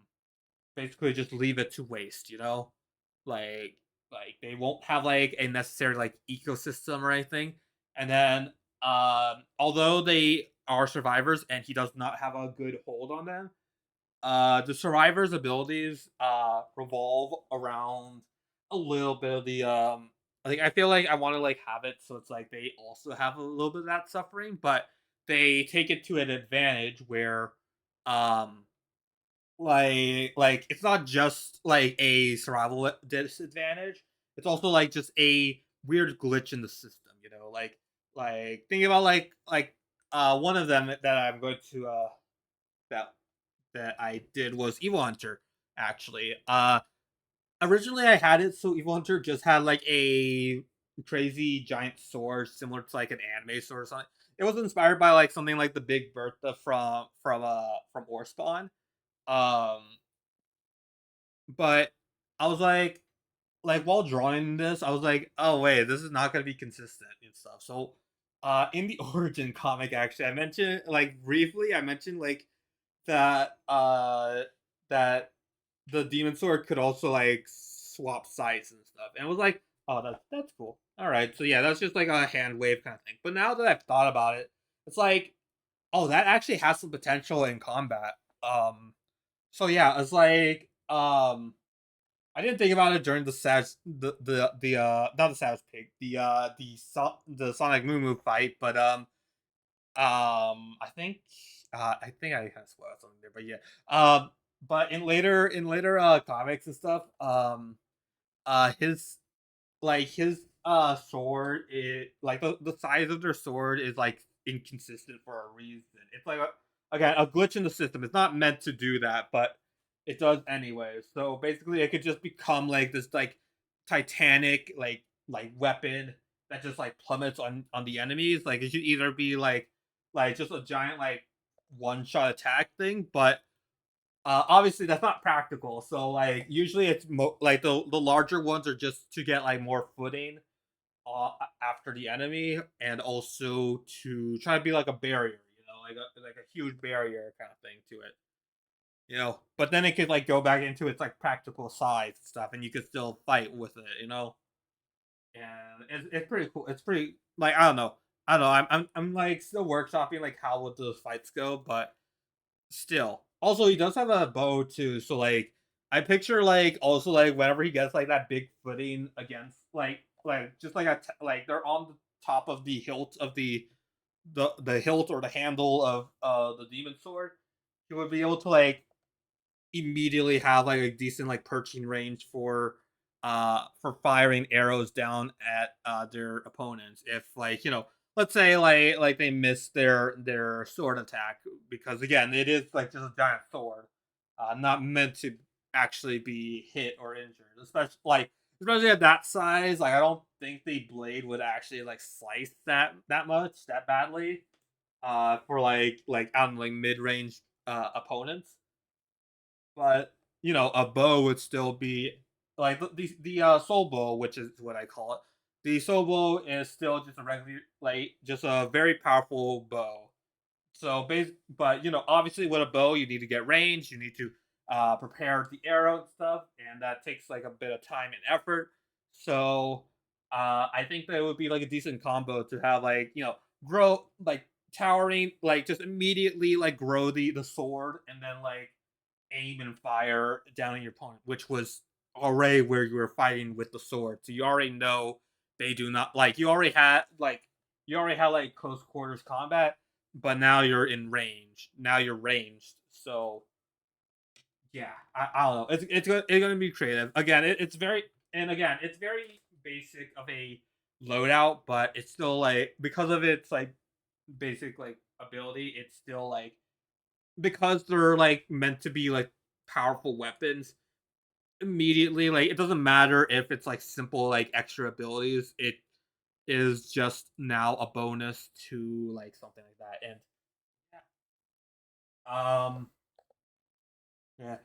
basically just leave it to waste, you know? Like they won't have like a necessary like ecosystem or anything. And then although they are survivors and he does not have a good hold on them, the survivor's abilities revolve around a little bit of the I feel like I want to like have it so it's like they also have a little bit of that suffering, but they take it to an advantage where um it's not just like a survival disadvantage. It's also like just a weird glitch in the system, you know? Like think about one of them that I'm going to that that I did was Evil Hunter, actually. Originally I had it so Evil Hunter just had like a crazy giant sword similar to like an anime sword or something. It was inspired by like something like the Big Bertha from Orspawn. Um but I was like while drawing this, I was like, oh wait, this is not gonna be consistent and stuff. So in the origin comic actually I mentioned like briefly, I mentioned like that that the demon sword could also like swap sides and stuff. And it was like, oh, that's cool. All right, so yeah, that's just like a hand wave kind of thing. But now that I've thought about it, it's like, oh, that actually has some potential in combat. So yeah, it's like I didn't think about it during the Savage the not the Savage Pig the Sonic Moo fight, but I think I think I kind of spoiled something there, but yeah. But in later comics and stuff, his his sword is like the size of their sword is like inconsistent for a reason. It's like again a glitch in the system. It's not meant to do that, but it does anyway. So basically, it could just become like this like Titanic like weapon that just like plummets on the enemies. Like it should either be like just a giant like one shot attack thing, but obviously that's not practical. So like usually it's like the larger ones are just to get like more footing after the enemy, and also to try to be like a barrier, like a huge barrier kind of thing to it, you know. But then it could like go back into its like practical size and stuff, and you could still fight with it, you know. And it's pretty cool. It's pretty like I don't know. I'm like still workshopping like how would those fights go, but still. Also, he does have a bow too, so like I picture like also like whenever he gets like that big footing against like just like like they're on the top of the hilt of the hilt or the handle of the demon sword, he would be able to like immediately have like a decent like perching range for firing arrows down at their opponents if like let's say like they miss their sword attack, because again it is like just a giant sword, not meant to actually be hit or injured, especially at that size. Like I don't think the blade would actually like slice that much that badly for like out like mid-range opponents. But a bow would still be like the soul bow, which is what I call it. The soul bow is still just a regular, like just a very powerful bow. So but obviously with a bow you need to get range, you need to prepare the arrow and stuff, and that takes like a bit of time and effort. So I think that would be like a decent combo to have like grow like towering, like just immediately like grow the sword and then like aim and fire down on your opponent, which was already where you were fighting with the sword. So you already know they do not like you already had like close quarters combat, but now you're in range. Now you're ranged. So yeah, I don't know. It's gonna be creative. Again, it's very and again it's very basic of a loadout, but it's still like because of its like basic like ability, it's still like because they're like meant to be like powerful weapons immediately like it doesn't matter if it's like simple like extra abilities it is just now a bonus to like something like that and yeah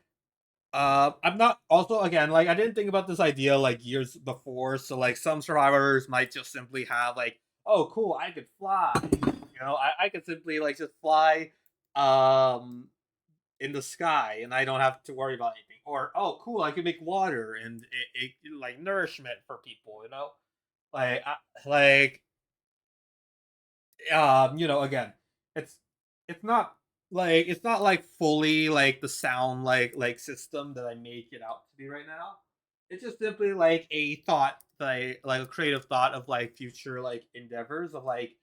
I'm not also again like I didn't think about this idea like years before so like some survivors might just simply have like oh cool I could fly I could simply like just fly um in the sky and I don't have to worry about anything. Or oh, cool, I can make water and like nourishment for people. Like like again, it's it's not it's not like fully like the sound like system that I make it out to be right now. It's just simply like a thought that like a creative thought of like future like endeavors of like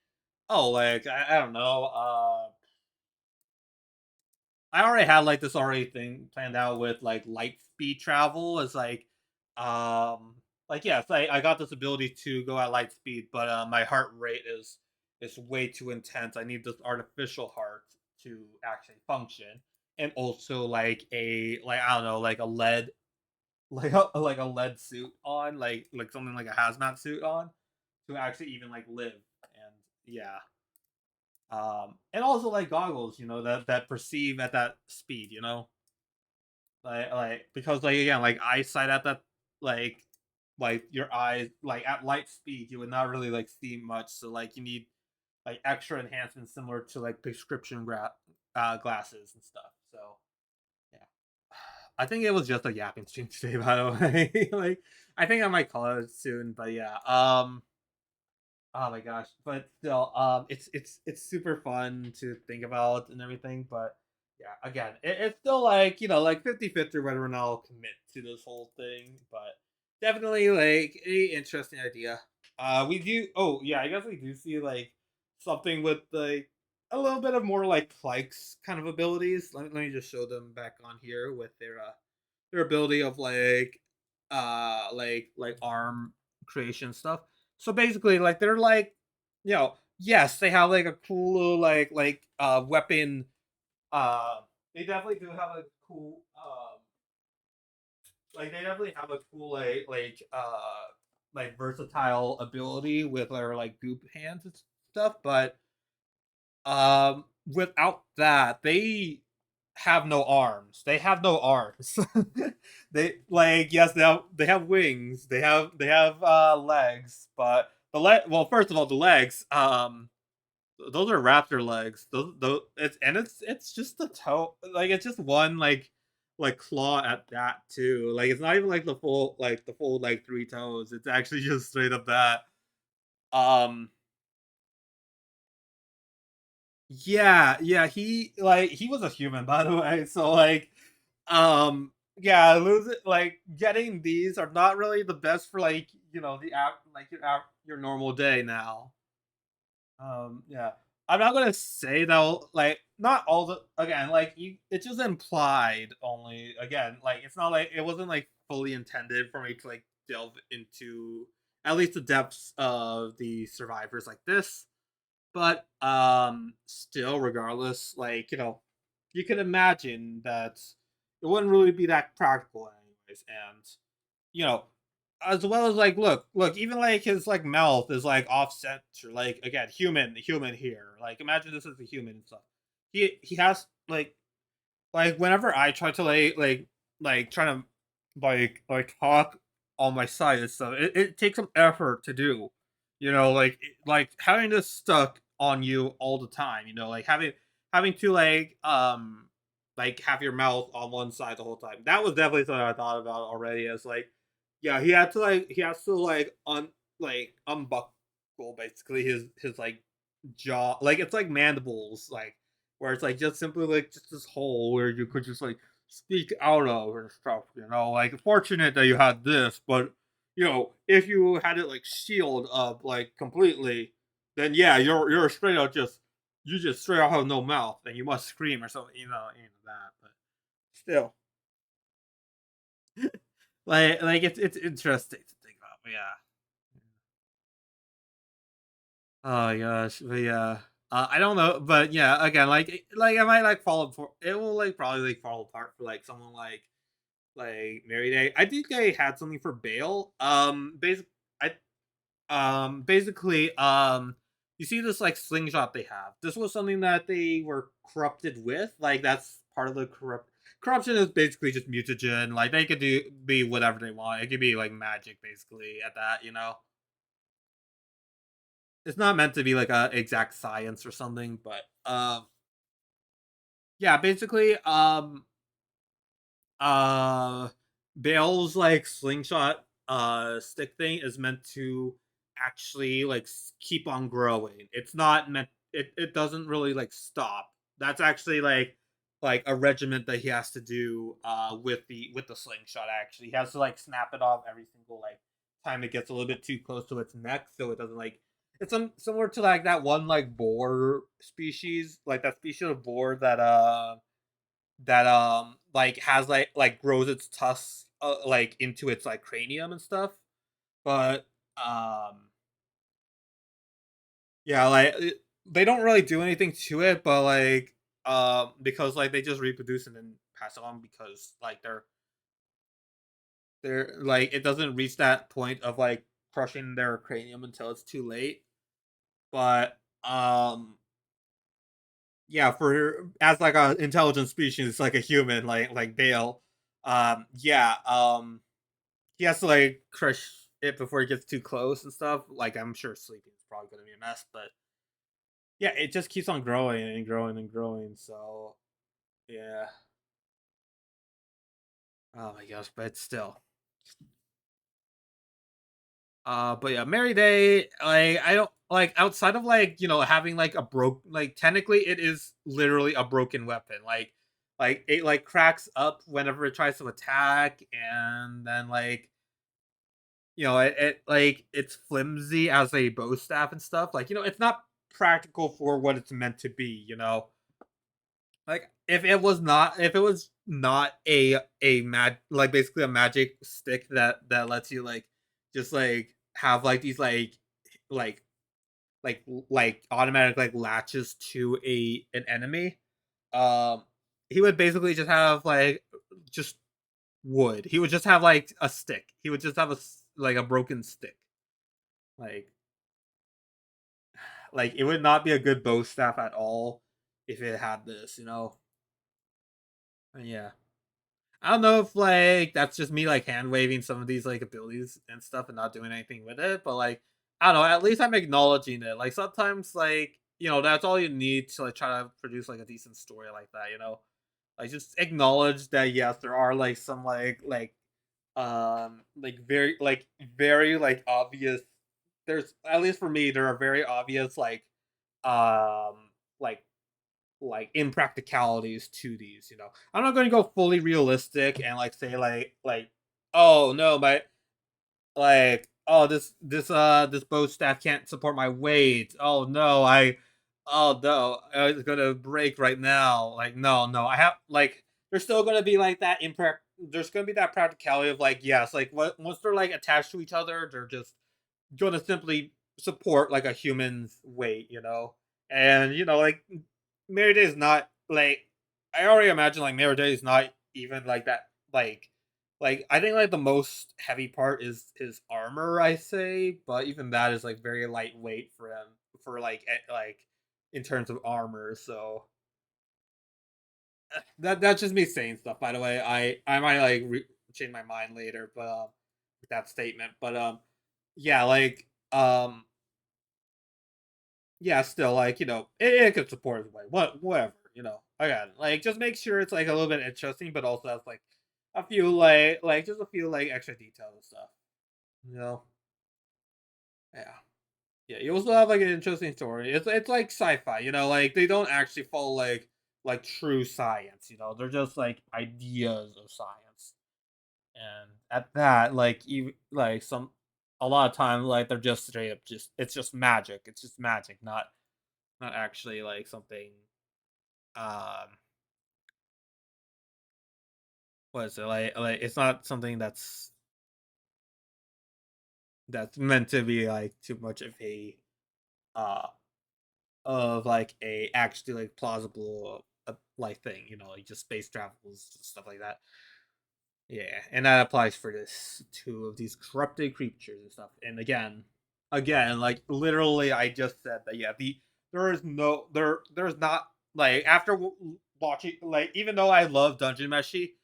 oh like I don't know I already had like this already thing planned out with like light speed travel as like yes, I got this ability to go at light speed, but my heart rate is way too intense. I need this artificial heart to actually function. And also like I don't know, like a lead like a lead suit on, like something like a hazmat suit on to actually even like live. And yeah. And also like goggles, that perceive at that speed, because like again, like eyesight at that like like your eyes like at light speed, you would not really like see much. So like you need like extra enhancements similar to like prescription glasses and stuff. So yeah, I think it was just a yapping stream today, by the way. Like I think I might call it soon, but yeah. Oh my gosh, but still, it's super fun to think about and everything. But yeah, again, it's still like like 50-50 whether or not I'll commit to this whole thing. But definitely like a interesting idea. We do. Oh yeah, I guess we do see like something with like a little bit of more like Pike's kind of abilities. Let me just show them back on here with their ability of like arm creation stuff. So basically, like they're like, yes, they have like a cool little weapon. Uh, they definitely do have a cool like they definitely have a cool like versatile ability with their like goop hands and stuff. But without that, they have no arms. They have no arms. They like yes, they have wings. They have legs, but well, first of all, the legs those are raptor legs. Those it's just the toe. Like it's just one like claw at that too. Like it's not even like the full like three toes. It's actually just straight up that. Um yeah, he was a human by the way. So yeah, lose it like getting these are not really the best for like, the app like your normal day now. Yeah. I'm not gonna say though, like not all the again, like it's just implied only. Again, like it's not like it wasn't like fully intended for me to like delve into at least the depths of the survivors like this. But still, regardless, like you can imagine that it wouldn't really be that practical anyways, and you know, as well as like look, even like his like mouth is like offset or like again human here. Like imagine this is a human and stuff. He has like whenever I try to trying to talk on my side and stuff, it takes some effort to do. Like having this stuck on you all the time. Like having to like have your mouth on one side the whole time. That was definitely something I thought about already. As like, yeah, he has to like unbuckle basically his like jaw, like it's like mandibles, like where it's like just simply like just this hole where you could just like speak out of and stuff, you know. Like fortunate that you had this, but you know, if you had it like sealed up like completely, then yeah, you're straight out just you just straight out have no mouth and you must scream or something, you know that. But still, like it's interesting to think about. But yeah. Oh my gosh, but yeah, I don't know, but yeah, again, like I might like fall for it will like probably like fall apart for like someone like Mary Day. I think they had something for bail. I basically, you see this like slingshot they have. This was something that they were corrupted with. Like that's part of the corruption is basically just mutagen. Like they could be whatever they want. It could be like magic basically at that, you know. It's not meant to be like a exact science or something, but yeah, basically uh Bale's like slingshot stick thing is meant to actually like keep on growing. It's not meant it doesn't really like stop. That's actually like a regiment that he has to do with the slingshot actually. He has to like snap it off every single like time it gets a little bit too close to its neck so it doesn't like it's similar to like that one like boar species, like that species of boar that like has like grows its tusks like into its like cranium and stuff. But um yeah, they don't really do anything to it, but like because like they just reproduce and then pass it on because like they're like it doesn't reach that point of like crushing their cranium until it's too late. But yeah, for as like a intelligent species like a human like Bale, yeah, he has to like crush it before it gets too close and stuff. Like I'm sure sleeping is probably gonna be a mess, but yeah, it just keeps on growing and growing and growing. So yeah. Oh my gosh, but still. But yeah, Mary Day, like I don't like outside of like, you know, having like a broke like technically it is literally a broken weapon. Like it like cracks up whenever it tries to attack and then like you know, it like it's flimsy as a bow staff and stuff. Like, you know, it's not practical for what it's meant to be, you know. Like if it was not a mad like basically a magic stick that lets you like just like have like these like like automatic like latches to a an enemy, um he would basically just have like just wood. He would just have like a stick. He would just have like a broken stick. Like like it would not be a good bow staff at all if it had this, you know. And yeah. I don't know if like that's just me like hand waving some of these like abilities and stuff and not doing anything with it, but like I don't know, at least I'm acknowledging it. Like sometimes like, you know, that's all you need to like try to produce like a decent story like that, you know? Like just acknowledge that yes, there are like some like very like obvious there's at least for me there are very obvious um like impracticalities to these, you know. I'm not going to go fully realistic and like say oh no, my oh this bow staff can't support my weight. Oh no, oh no, it's gonna break right now. Like no, I have like there's still gonna be like that impact. There's gonna be that practicality of like yes, like once they're like attached to each other, they're just gonna simply support like a human's weight, you know. And you know, like Mary Day is not like I already imagine like Mary Day is not even like that like I think like the most heavy part is his armor, I say, but even that is like very lightweight for him for like in terms of armor. So that's just me saying stuff. By the way, I might like change my mind later, but with that statement. But yeah, yeah, still like you know it could support his way. Whatever you know. Again, like just make sure it's like a little bit interesting, but also has like a few like just a few like extra details and stuff. You know. Yeah. Yeah, you also have like an interesting story. It's like sci-fi, like they don't actually follow like true science, they're just like ideas of science. And at that, like even like some a lot of time like they're just straight up just it's just magic. It's just magic, not actually like something um what is it like it's not something that's meant to be like too much uh of like a actually like plausible like thing, like just space travels stuff like that. Yeah, and that applies for this too of these corrupted creatures and stuff. And again, like literally, I just said that. Yeah, there's not like after watching like even though I love Dungeon Meshi,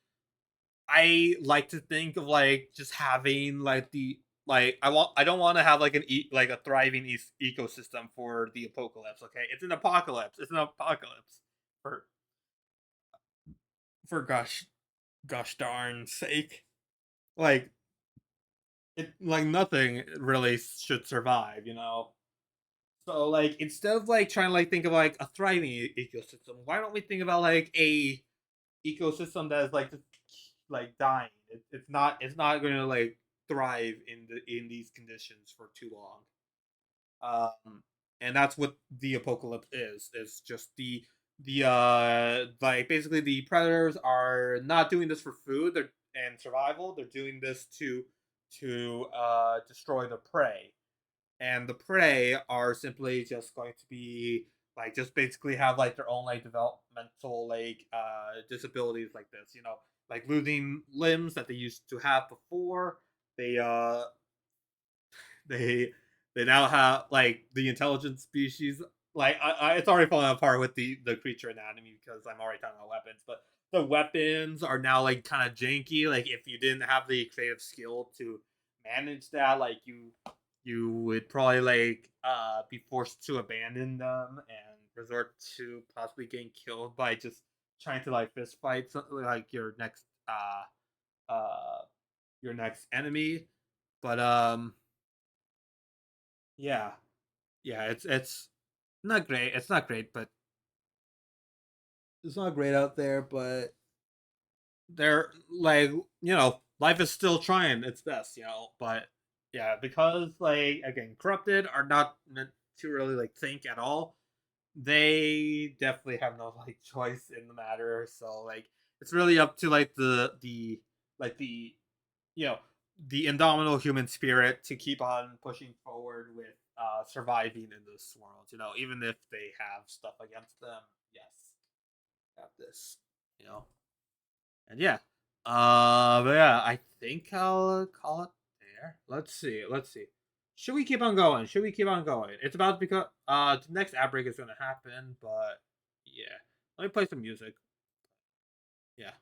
I like to think of like just having like the like I don't want to have like like a thriving ecosystem for the apocalypse. Okay, it's an apocalypse. It's an apocalypse for gosh darn sake. Like it like nothing really should survive. So like instead of like trying to like think of like a thriving ecosystem, why don't we think about like a ecosystem that is like just like dying? It's not going to like thrive in these conditions for too long. And that's what the apocalypse is. It's just the like basically the predators are not doing this for food and survival. They're doing this to destroy the prey, and the prey are simply just going to be like just basically have like their own like developmental like disabilities like this, like losing limbs that they used to have before. They uh they they now have like the intelligent species. Like it's already falling apart with the creature anatomy because I'm already talking about weapons, but the weapons are now like kind of janky. Like if you didn't have the creative skill to manage that, like you would probably like be forced to abandon them and resort to possibly getting killed by just trying to like fist fight like uh your next enemy. But yeah, yeah, it's not great. It's not great, but it's not great out there. But they're like, life is still trying its best, But yeah, because like again, corrupted are not meant to really like think at all. They definitely have no like choice in the matter. So like, it's really up to like the you know the indomitable human spirit to keep on pushing forward with surviving in this world. Even if they have stuff against them. Yes, got this. You know, and yeah. But yeah, I think I'll call it there. Let's see. Let's see. Should we keep on going? Should we keep on going? It's about to become the next outbreak is gonna happen, but yeah. Let me play some music. Yeah.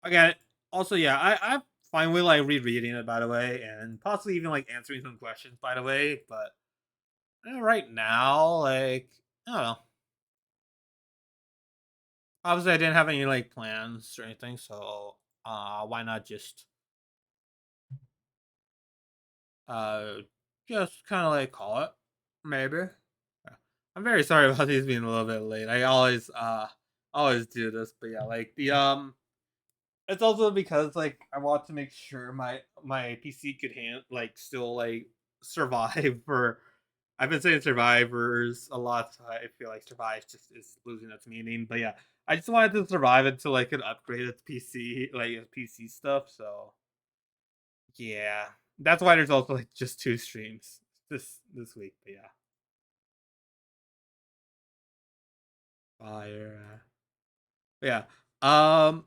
Okay. Also, yeah, I'm fine with like rereading it by the way, and possibly even like answering some questions by the way, but right now, like I don't know. Obviously I didn't have any like plans or anything, so why not uh just kinda like call it. Maybe. Yeah. I'm very sorry about these being a little bit late. I always do this, but yeah, like it's also because like I want to make sure my PC could like still like survive for. I've been saying survivors a lot. So I feel like survive just is losing its meaning. But yeah, I just wanted to survive until I could upgrade its PC, like its PC stuff. So yeah, that's why there's also like just two streams this week. But fire. Yeah. Um.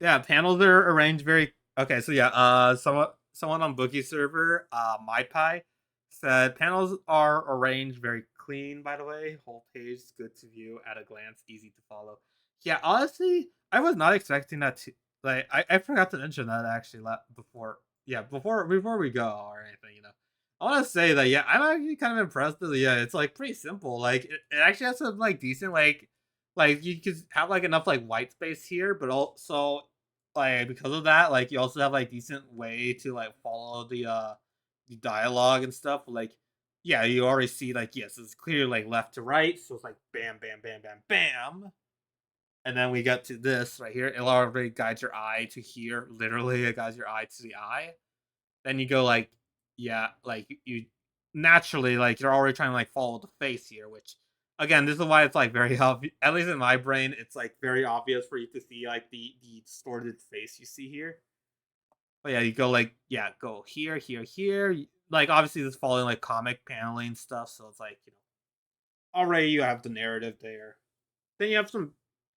Yeah, panels are arranged very okay. So yeah, someone on Bookie server, MyPie, said panels are arranged very clean. By the way, whole page is good to view at a glance, easy to follow. Yeah, honestly, I was not expecting that to like. I forgot to mention that actually before. Yeah, before we go or anything, I want to say that yeah, I'm actually kind of impressed that yeah, it's like pretty simple. Like it actually has some like decent like you could have like enough like white space here, but also like because of that, like you also have like decent way to like follow the dialogue and stuff. Like yeah, you already see like yes, it's clear like left to right, so it's like bam, bam, bam, bam, bam, and then we get to this right here. It already guides your eye to here. Literally, it guides your eye to the eye. Then you go like, yeah, like you naturally like you're already trying to like follow the face here, which again, this is why it's like very obvious. At least in my brain, it's like very obvious for you to see like the distorted face you see here. But yeah, you go like yeah, go here, here, here. Like obviously, this is following like comic paneling stuff, so it's like already you have the narrative there. Then you have some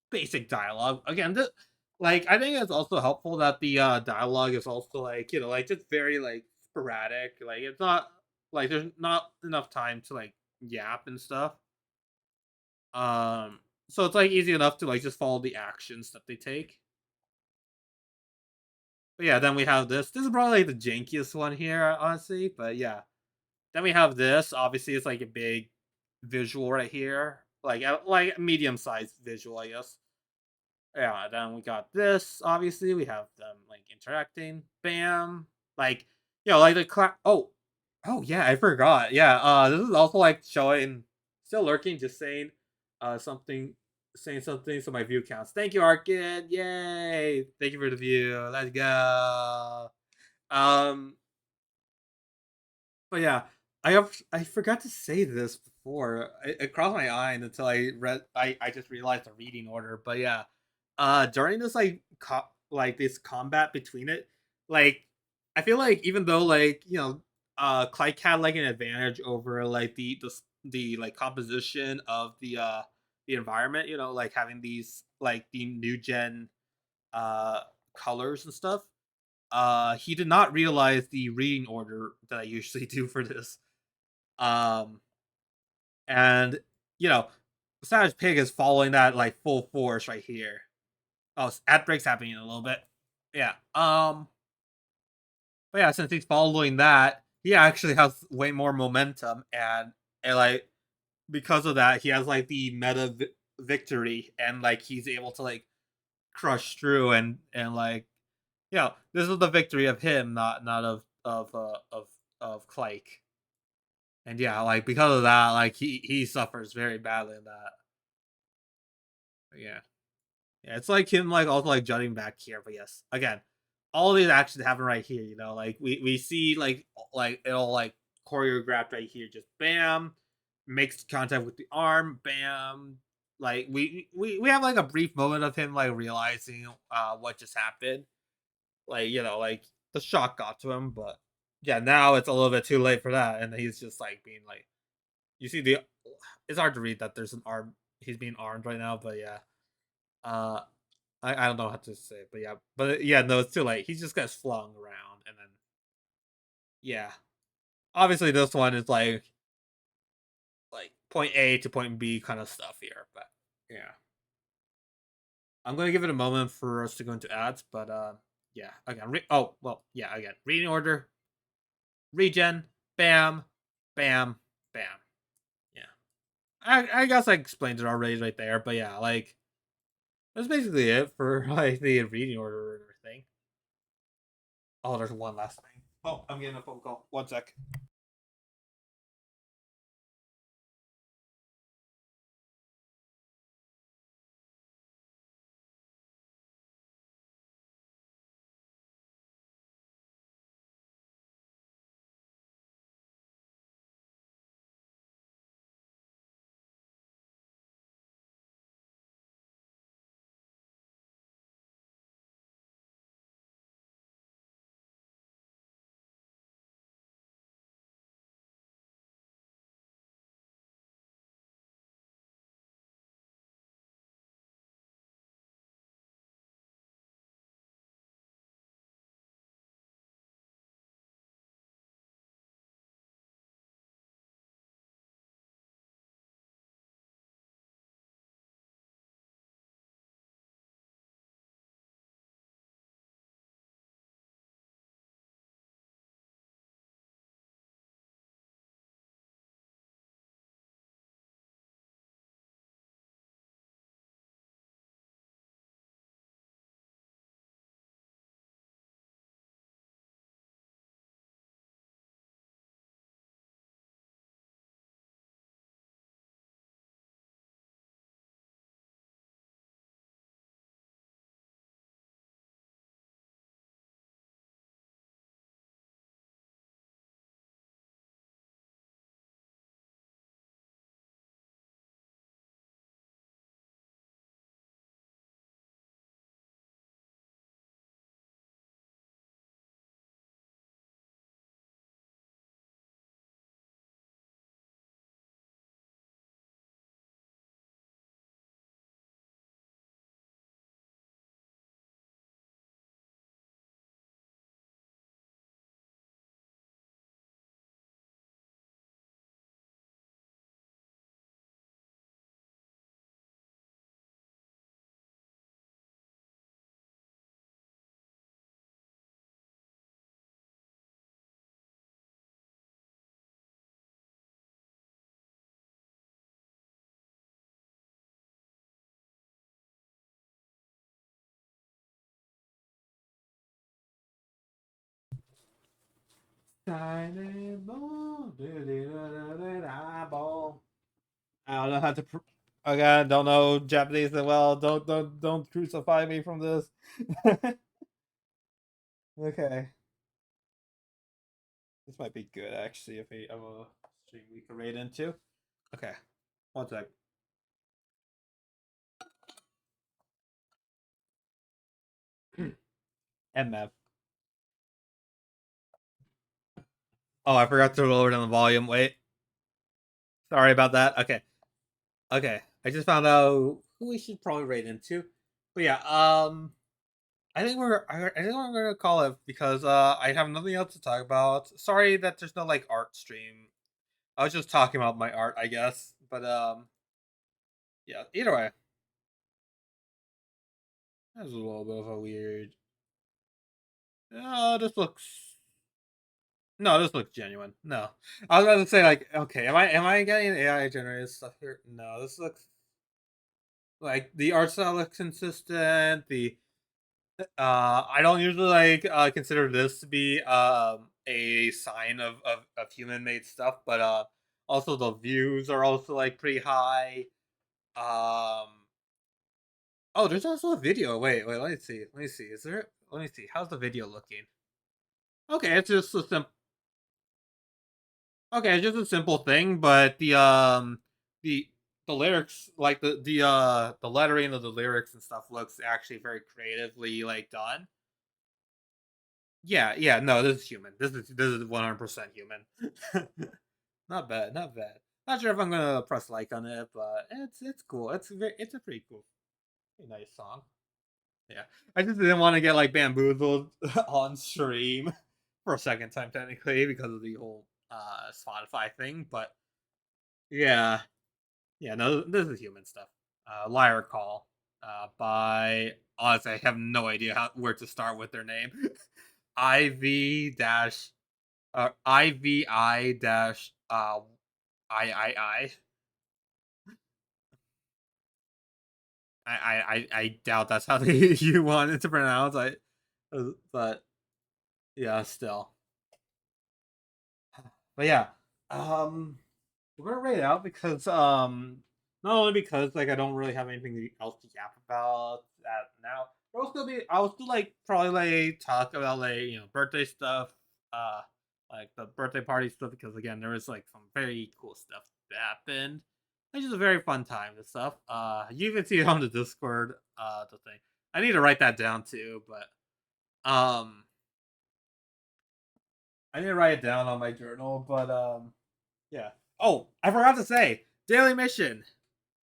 basic dialogue. Again, like I think it's also helpful that the dialogue is also like like just very like sporadic. Like it's not like there's not enough time to like yap and stuff. Um, so it's like easy enough to like just follow the actions that they take. But yeah, then we have this. This is probably like, the jankiest one here, honestly. But yeah, then we have this. Obviously, it's like a big visual right here, like medium sized visual, I guess. Yeah, then we got this. Obviously, we have them like interacting. Bam, like like the oh yeah, I forgot. Yeah, this is also like showing, still lurking, just saying, something, saying something. So my view counts. Thank you, Arkin. Yay! Thank you for the view. Let's go. Um, but yeah, I forgot to say this before. It crossed my mind until I read. I just realized the reading order. But yeah, during this like like this combat between it, like I feel like even though like Clyde had like an advantage over like the like composition of the environment. Like having these like the new gen uh colors and stuff. He did not realize the reading order that I usually do for this. Um, and you know, Savage Pig is following that like full force right here. Oh, ad breaks happening in a little bit. Yeah. But yeah, since he's following that, he actually has way more momentum, and like because of that, he has like the victory, and like he's able to like crush through and like this is the victory of him, not of Clyke. And yeah, like because of that, like he suffers very badly in that. But yeah. Yeah, it's like him like also like jutting back here, but yes. Again, all these actions happen right here, like we see like it all like choreographed right here, just bam, makes contact with the arm, bam. Like we have like a brief moment of him like realizing what just happened. Like, like the shock got to him, but yeah, now it's a little bit too late for that. And he's just like being like, you see it's hard to read that there's an arm, he's being armed right now, but yeah. Uh, I don't know how to say it, but yeah. But yeah, no, it's too late. He just gets flung around and then, yeah. Obviously, this one is like point A to point B kind of stuff here, but yeah. I'm gonna give it a moment for us to go into ads, but yeah. Again, oh well, yeah. Again, reading order, regen, bam, bam, bam. Yeah. I guess I explained it already right there, but yeah, like that's basically it for like the reading order and everything. Oh, there's one last thing. Oh, I'm getting a phone call. One sec. Tiny ball, do-do-do-do-do-do, ball. I don't know how to. Again, don't know Japanese that well. Don't crucify me from this. Okay, this might be good actually. If I have a stream we can raid into. Okay, one sec. MF. Oh, I forgot to lower down the volume. Wait, sorry about that. Okay, okay. I just found out who we should probably raid into. But yeah, I think we're gonna call it because I have nothing else to talk about. Sorry that there's no like art stream. I was just talking about my art, I guess. But yeah. Either way, that was a little bit of a weird. This looks. No, this looks genuine. No, I was about to say like, okay, am I getting AI generated stuff here? No, this looks like the art style looks consistent. The I don't usually like consider this to be a sign of human made stuff, but also the views are also like pretty high. Um oh, there's also a video. Wait, let me see. Let me see. Is there let me see. How's the video looking? Okay, it's just a simple okay, it's just a simple thing, but the the lyrics like the lettering of the lyrics and stuff looks actually very creatively like done. Yeah, yeah, no, this is human. This is 100% human. Not bad, not bad. Not sure if I'm gonna press like on it, but it's cool. It's a pretty cool, pretty nice song. Yeah, I just didn't want to get like bamboozled on stream for a second time technically because of the whole Spotify thing. But yeah, yeah, no, this is human stuff. Liar Call, by honestly, I have no idea where to start with their name. IV dash IVI dash I I doubt that's how you want it to pronounce. But yeah, still. But yeah, um, we're gonna rate it out because not only because like I don't really have anything else to yap about that now. But I'll still like probably like talk about like birthday stuff, uh, like the birthday party stuff because again there was like some very cool stuff that happened. It's just a very fun time and stuff. You even see it on the Discord. The thing I need to write that down too, but I need to write it down on my journal. But yeah. Oh, I forgot to say daily mission.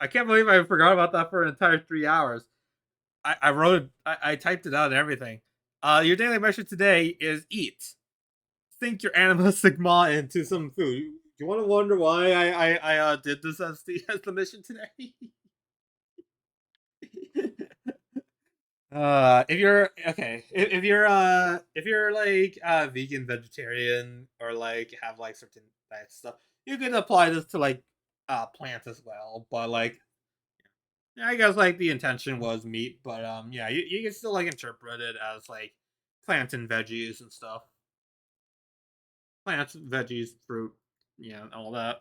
I can't believe I forgot about that for an entire 3 hours. I wrote it. I typed it out and everything. Your daily mission today is eat. Sink your animalistic maw into some food. You want to wonder why I did this as the mission today? If you're okay, if you're like vegan, vegetarian, or like have like certain diet stuff, you can apply this to like plants as well. But like, yeah, I guess like the intention was meat, but yeah, you can still like interpret it as like plants and veggies and stuff. Plants, veggies, fruit, yeah, all that.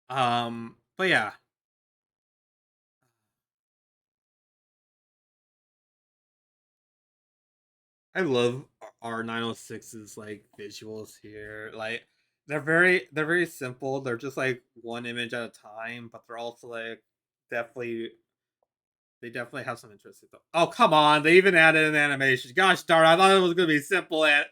But yeah, I love our 906's like visuals here. Like they're very simple. They're just like one image at a time, but they're also like definitely they definitely have some interesting stuff. Oh come on, they even added an animation. Gosh darn, I thought it was gonna be simple and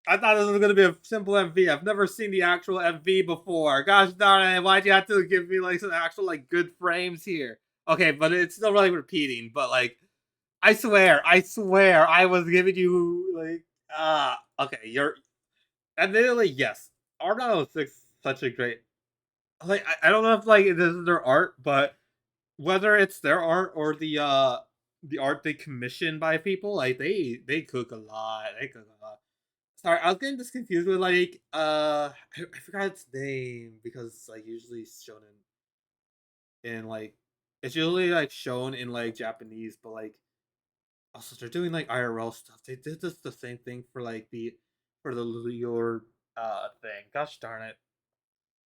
I thought this was gonna be a simple MV. I've never seen the actual MV before. Gosh darn it, why'd you have to give me like some actual like good frames here? Okay, but it's still really repeating, but like I swear, I was giving you like okay, you're admittedly yes. R906 such a great like I don't know if like this is their art, but whether it's their art or the art they commission by people, like they cook a lot. They cook a lot. Sorry, I was getting this confused with like I forgot its name because it's like usually shown in like it's usually like shown in like Japanese, but like Also, they're doing like IRL stuff. They did this the same thing for like the for the your thing. Gosh darn it.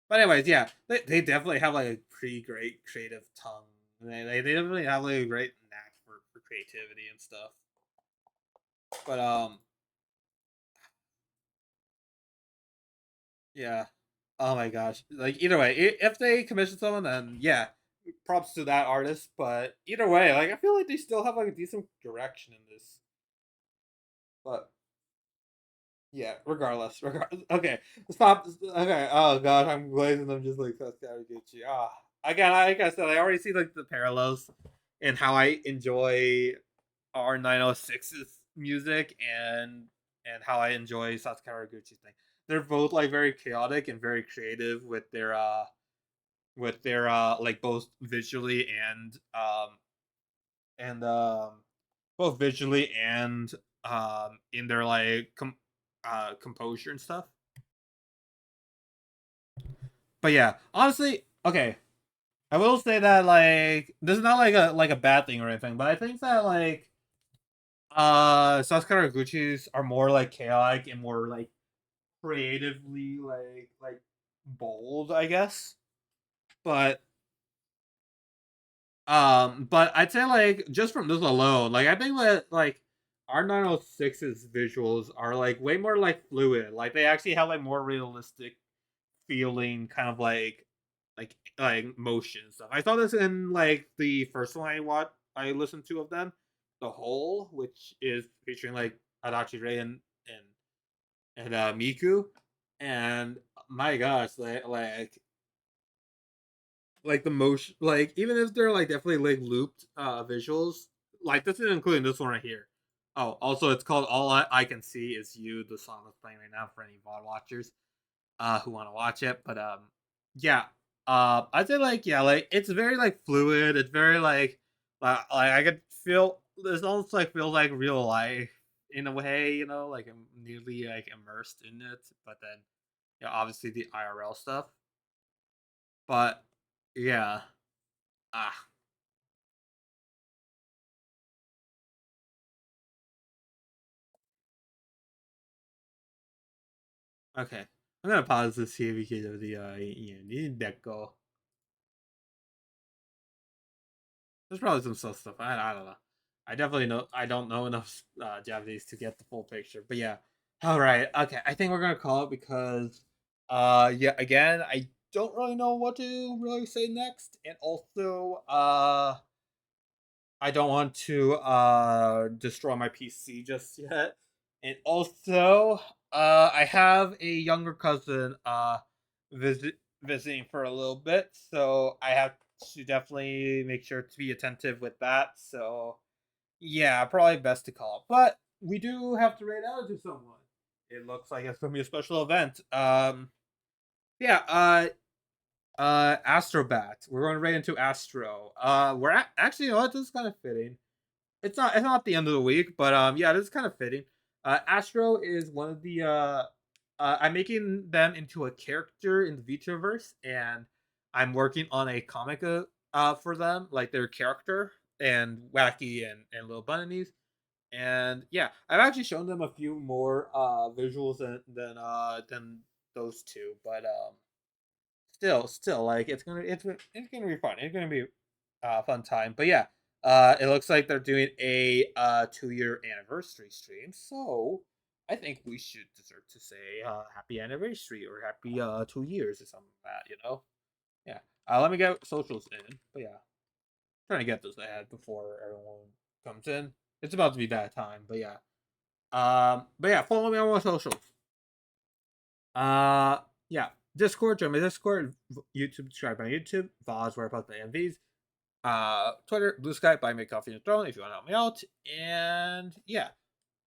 But anyways, yeah, they definitely have like a pretty great creative tongue. They definitely have like a great knack for creativity and stuff. But yeah. Oh my gosh. Like either way, if they commission someone, then yeah, props to that artist. But either way, like I feel like they still have like a decent direction in this. But yeah, regardless. Okay, stop. Okay. Oh god, I'm glazing them just like Saskia. Ah, again, like I said, I already see like the parallels in how I enjoy R906's music and how I enjoy Sasuke Haraguchi's thing. They're both like very chaotic and very creative with their like both visually and both visually and in their like composure and stuff. But yeah, honestly, okay. I will say that like this is not like a bad thing or anything, but I think that like Sasuke Haraguchi's are more like chaotic and more like creatively like bold, I guess. But but I'd say like just from this alone, like I think that like R906's visuals are like way more like fluid. Like they actually have like more realistic feeling kind of like motion stuff. I saw this in like the first one I listened to of them, The Whole, which is featuring like Adachi Rei and Miku. And my gosh, like the motion, like even if they're like definitely like looped visuals, like this is including this one right here. Oh, also it's called All I Can See Is You, the song that's playing right now for any VOD watchers who want to watch it. But yeah, I'd say like yeah, like it's very like fluid. It's very like I could feel this almost like feels like real life in a way, you know, like I'm nearly like immersed in it. But then yeah, obviously the IRL stuff. But yeah, ah, okay. I'm gonna pause this here because of the the deco. There's probably some stuff. I don't know. I definitely know. I don't know enough Japanese to get the full picture. But yeah. All right. Okay. I think we're gonna call it because yeah. Again, I don't really know what to really say next, and also I don't want to destroy my PC just yet. And also I have a younger cousin visiting for a little bit, so I have to definitely make sure to be attentive with that. So yeah, probably best to call. But we do have to rate out to someone. It looks like it's gonna be a special event. Yeah, Astrobat. We're going right into Astro. Actually, you know what, this is kind of fitting. It's not the end of the week, but yeah, this is kind of fitting. Astro is one of the I'm making them into a character in the Vitaverse, and I'm working on a comic for them, like their character and Wacky and Little Bunnies. And yeah, I've actually shown them a few more visuals than those two, but still like it's gonna be fun. It's gonna be a fun time. But yeah, it looks like they're doing a 2-year anniversary stream. So I think we should deserve to say happy anniversary or happy 2 years or something like that. You know? Yeah. Let me get socials in. But yeah, trying to get those ahead before everyone comes in. It's about to be that time. But yeah. But yeah, follow me on my socials. Uh, yeah. Discord, join my Discord. YouTube, subscribe my YouTube. VODs, where I post my MVs. Twitter, Blue Sky, buy me coffee and a throne if you want to help me out. And yeah.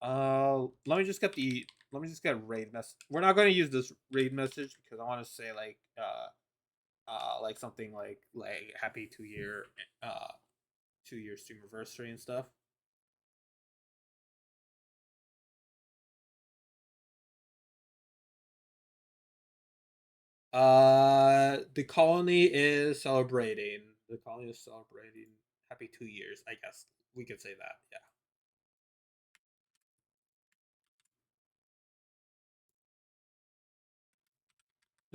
Let me just get a raid message. We're not going to use this raid message because I want to say like something like happy uh 2 year stream anniversary and stuff. The colony is celebrating. The colony is celebrating happy 2 years. I guess we could say that. Yeah.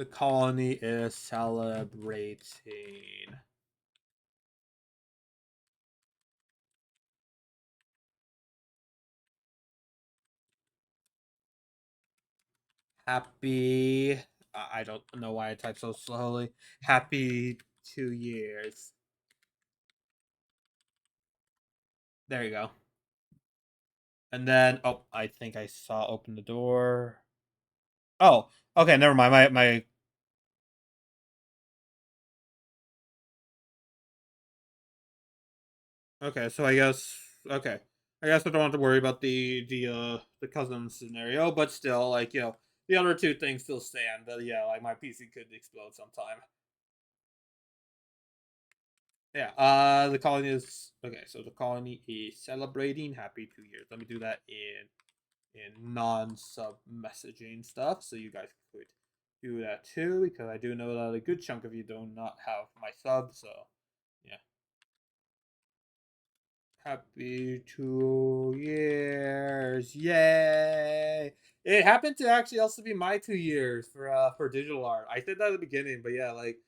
The colony is celebrating. Happy. I don't know why I type so slowly. Happy 2 years. There you go. And then, oh, I think I saw open the door. Oh, okay, never mind. My Okay, so I guess okay. I guess I don't have to worry about the cousin scenario, but still, like, the other two things still stand. But yeah, like my PC could explode sometime. Yeah. The colony is okay. So the colony is celebrating happy 2 years. Let me do that in non-sub messaging stuff, so you guys could do that too, because I do know that a good chunk of you do not have my sub. So yeah. Happy 2 years. Yay. It happened to actually also be my 2 years for digital art. I said that at the beginning, but yeah, like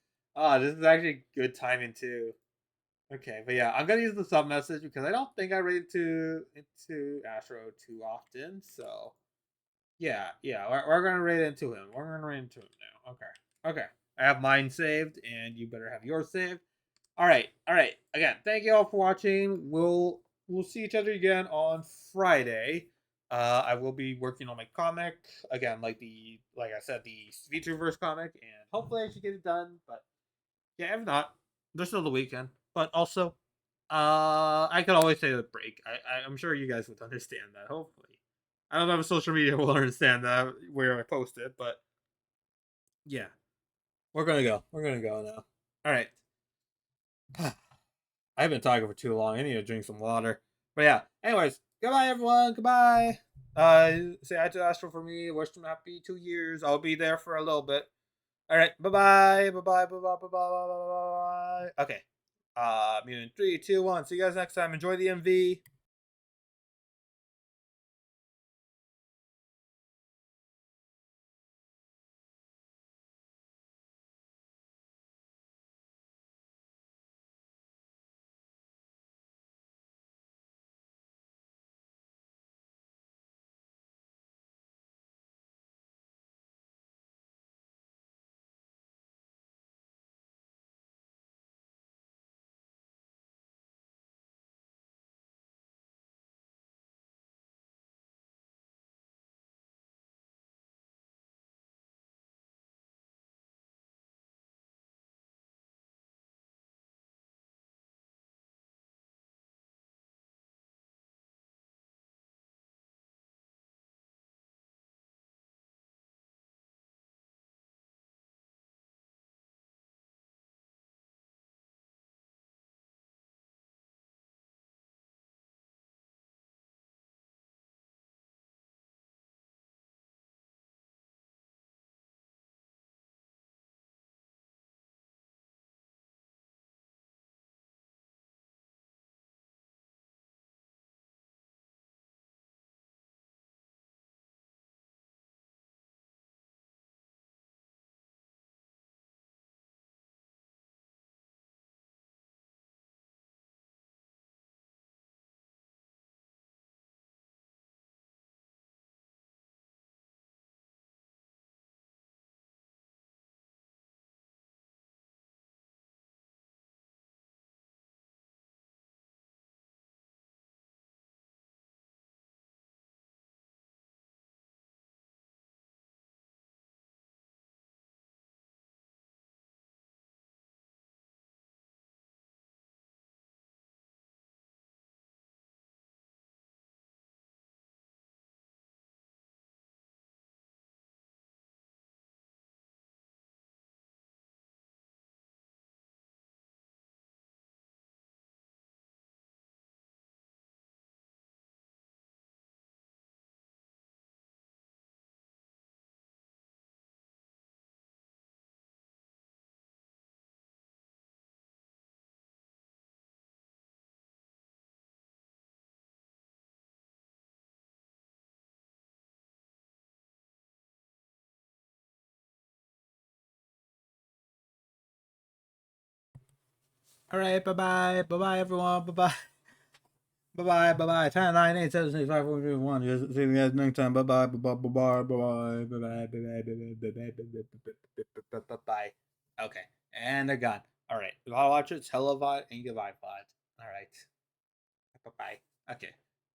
this is actually good timing too. Okay, but yeah, I'm gonna use the sub message because I don't think I read into Astro too often. So yeah, yeah, we're gonna raid into him. We're gonna raid into him now. Okay. Okay. I have mine saved and you better have yours saved. All right, all right. Again, thank you all for watching. We'll see each other again on Friday. I will be working on my comic again, like I said, the Featureverse comic, and hopefully I should get it done. But yeah, if not, there's still the weekend. But also, I could always take a break. I'm sure you guys would understand that. Hopefully, I don't know if social media will understand that where I post it, but yeah, we're gonna go. We're gonna go now. All right. I've been talking for too long. I need to drink some water. But yeah. Anyways, goodbye everyone. Goodbye. Say hi to Astro for me. Wish him happy 2 years. I'll be there for a little bit. All right. Bye bye. Bye bye. Bye bye. Bye bye. Okay. In 3, 2, 1. See you guys next time. Enjoy the MV. All right, bye bye, bye bye, everyone, bye bye. Bye bye, bye bye. 10, 9, 8, 7, 6, 5, 4, 3, 1. See you guys next time. Bye bye, bye bye, bye bye, bye bye, bye bye, bye bye, bye bye, bye. Okay, and they're gone. All right, if I watch it, tell a VOD and give I VOD. All right, bye bye. Okay.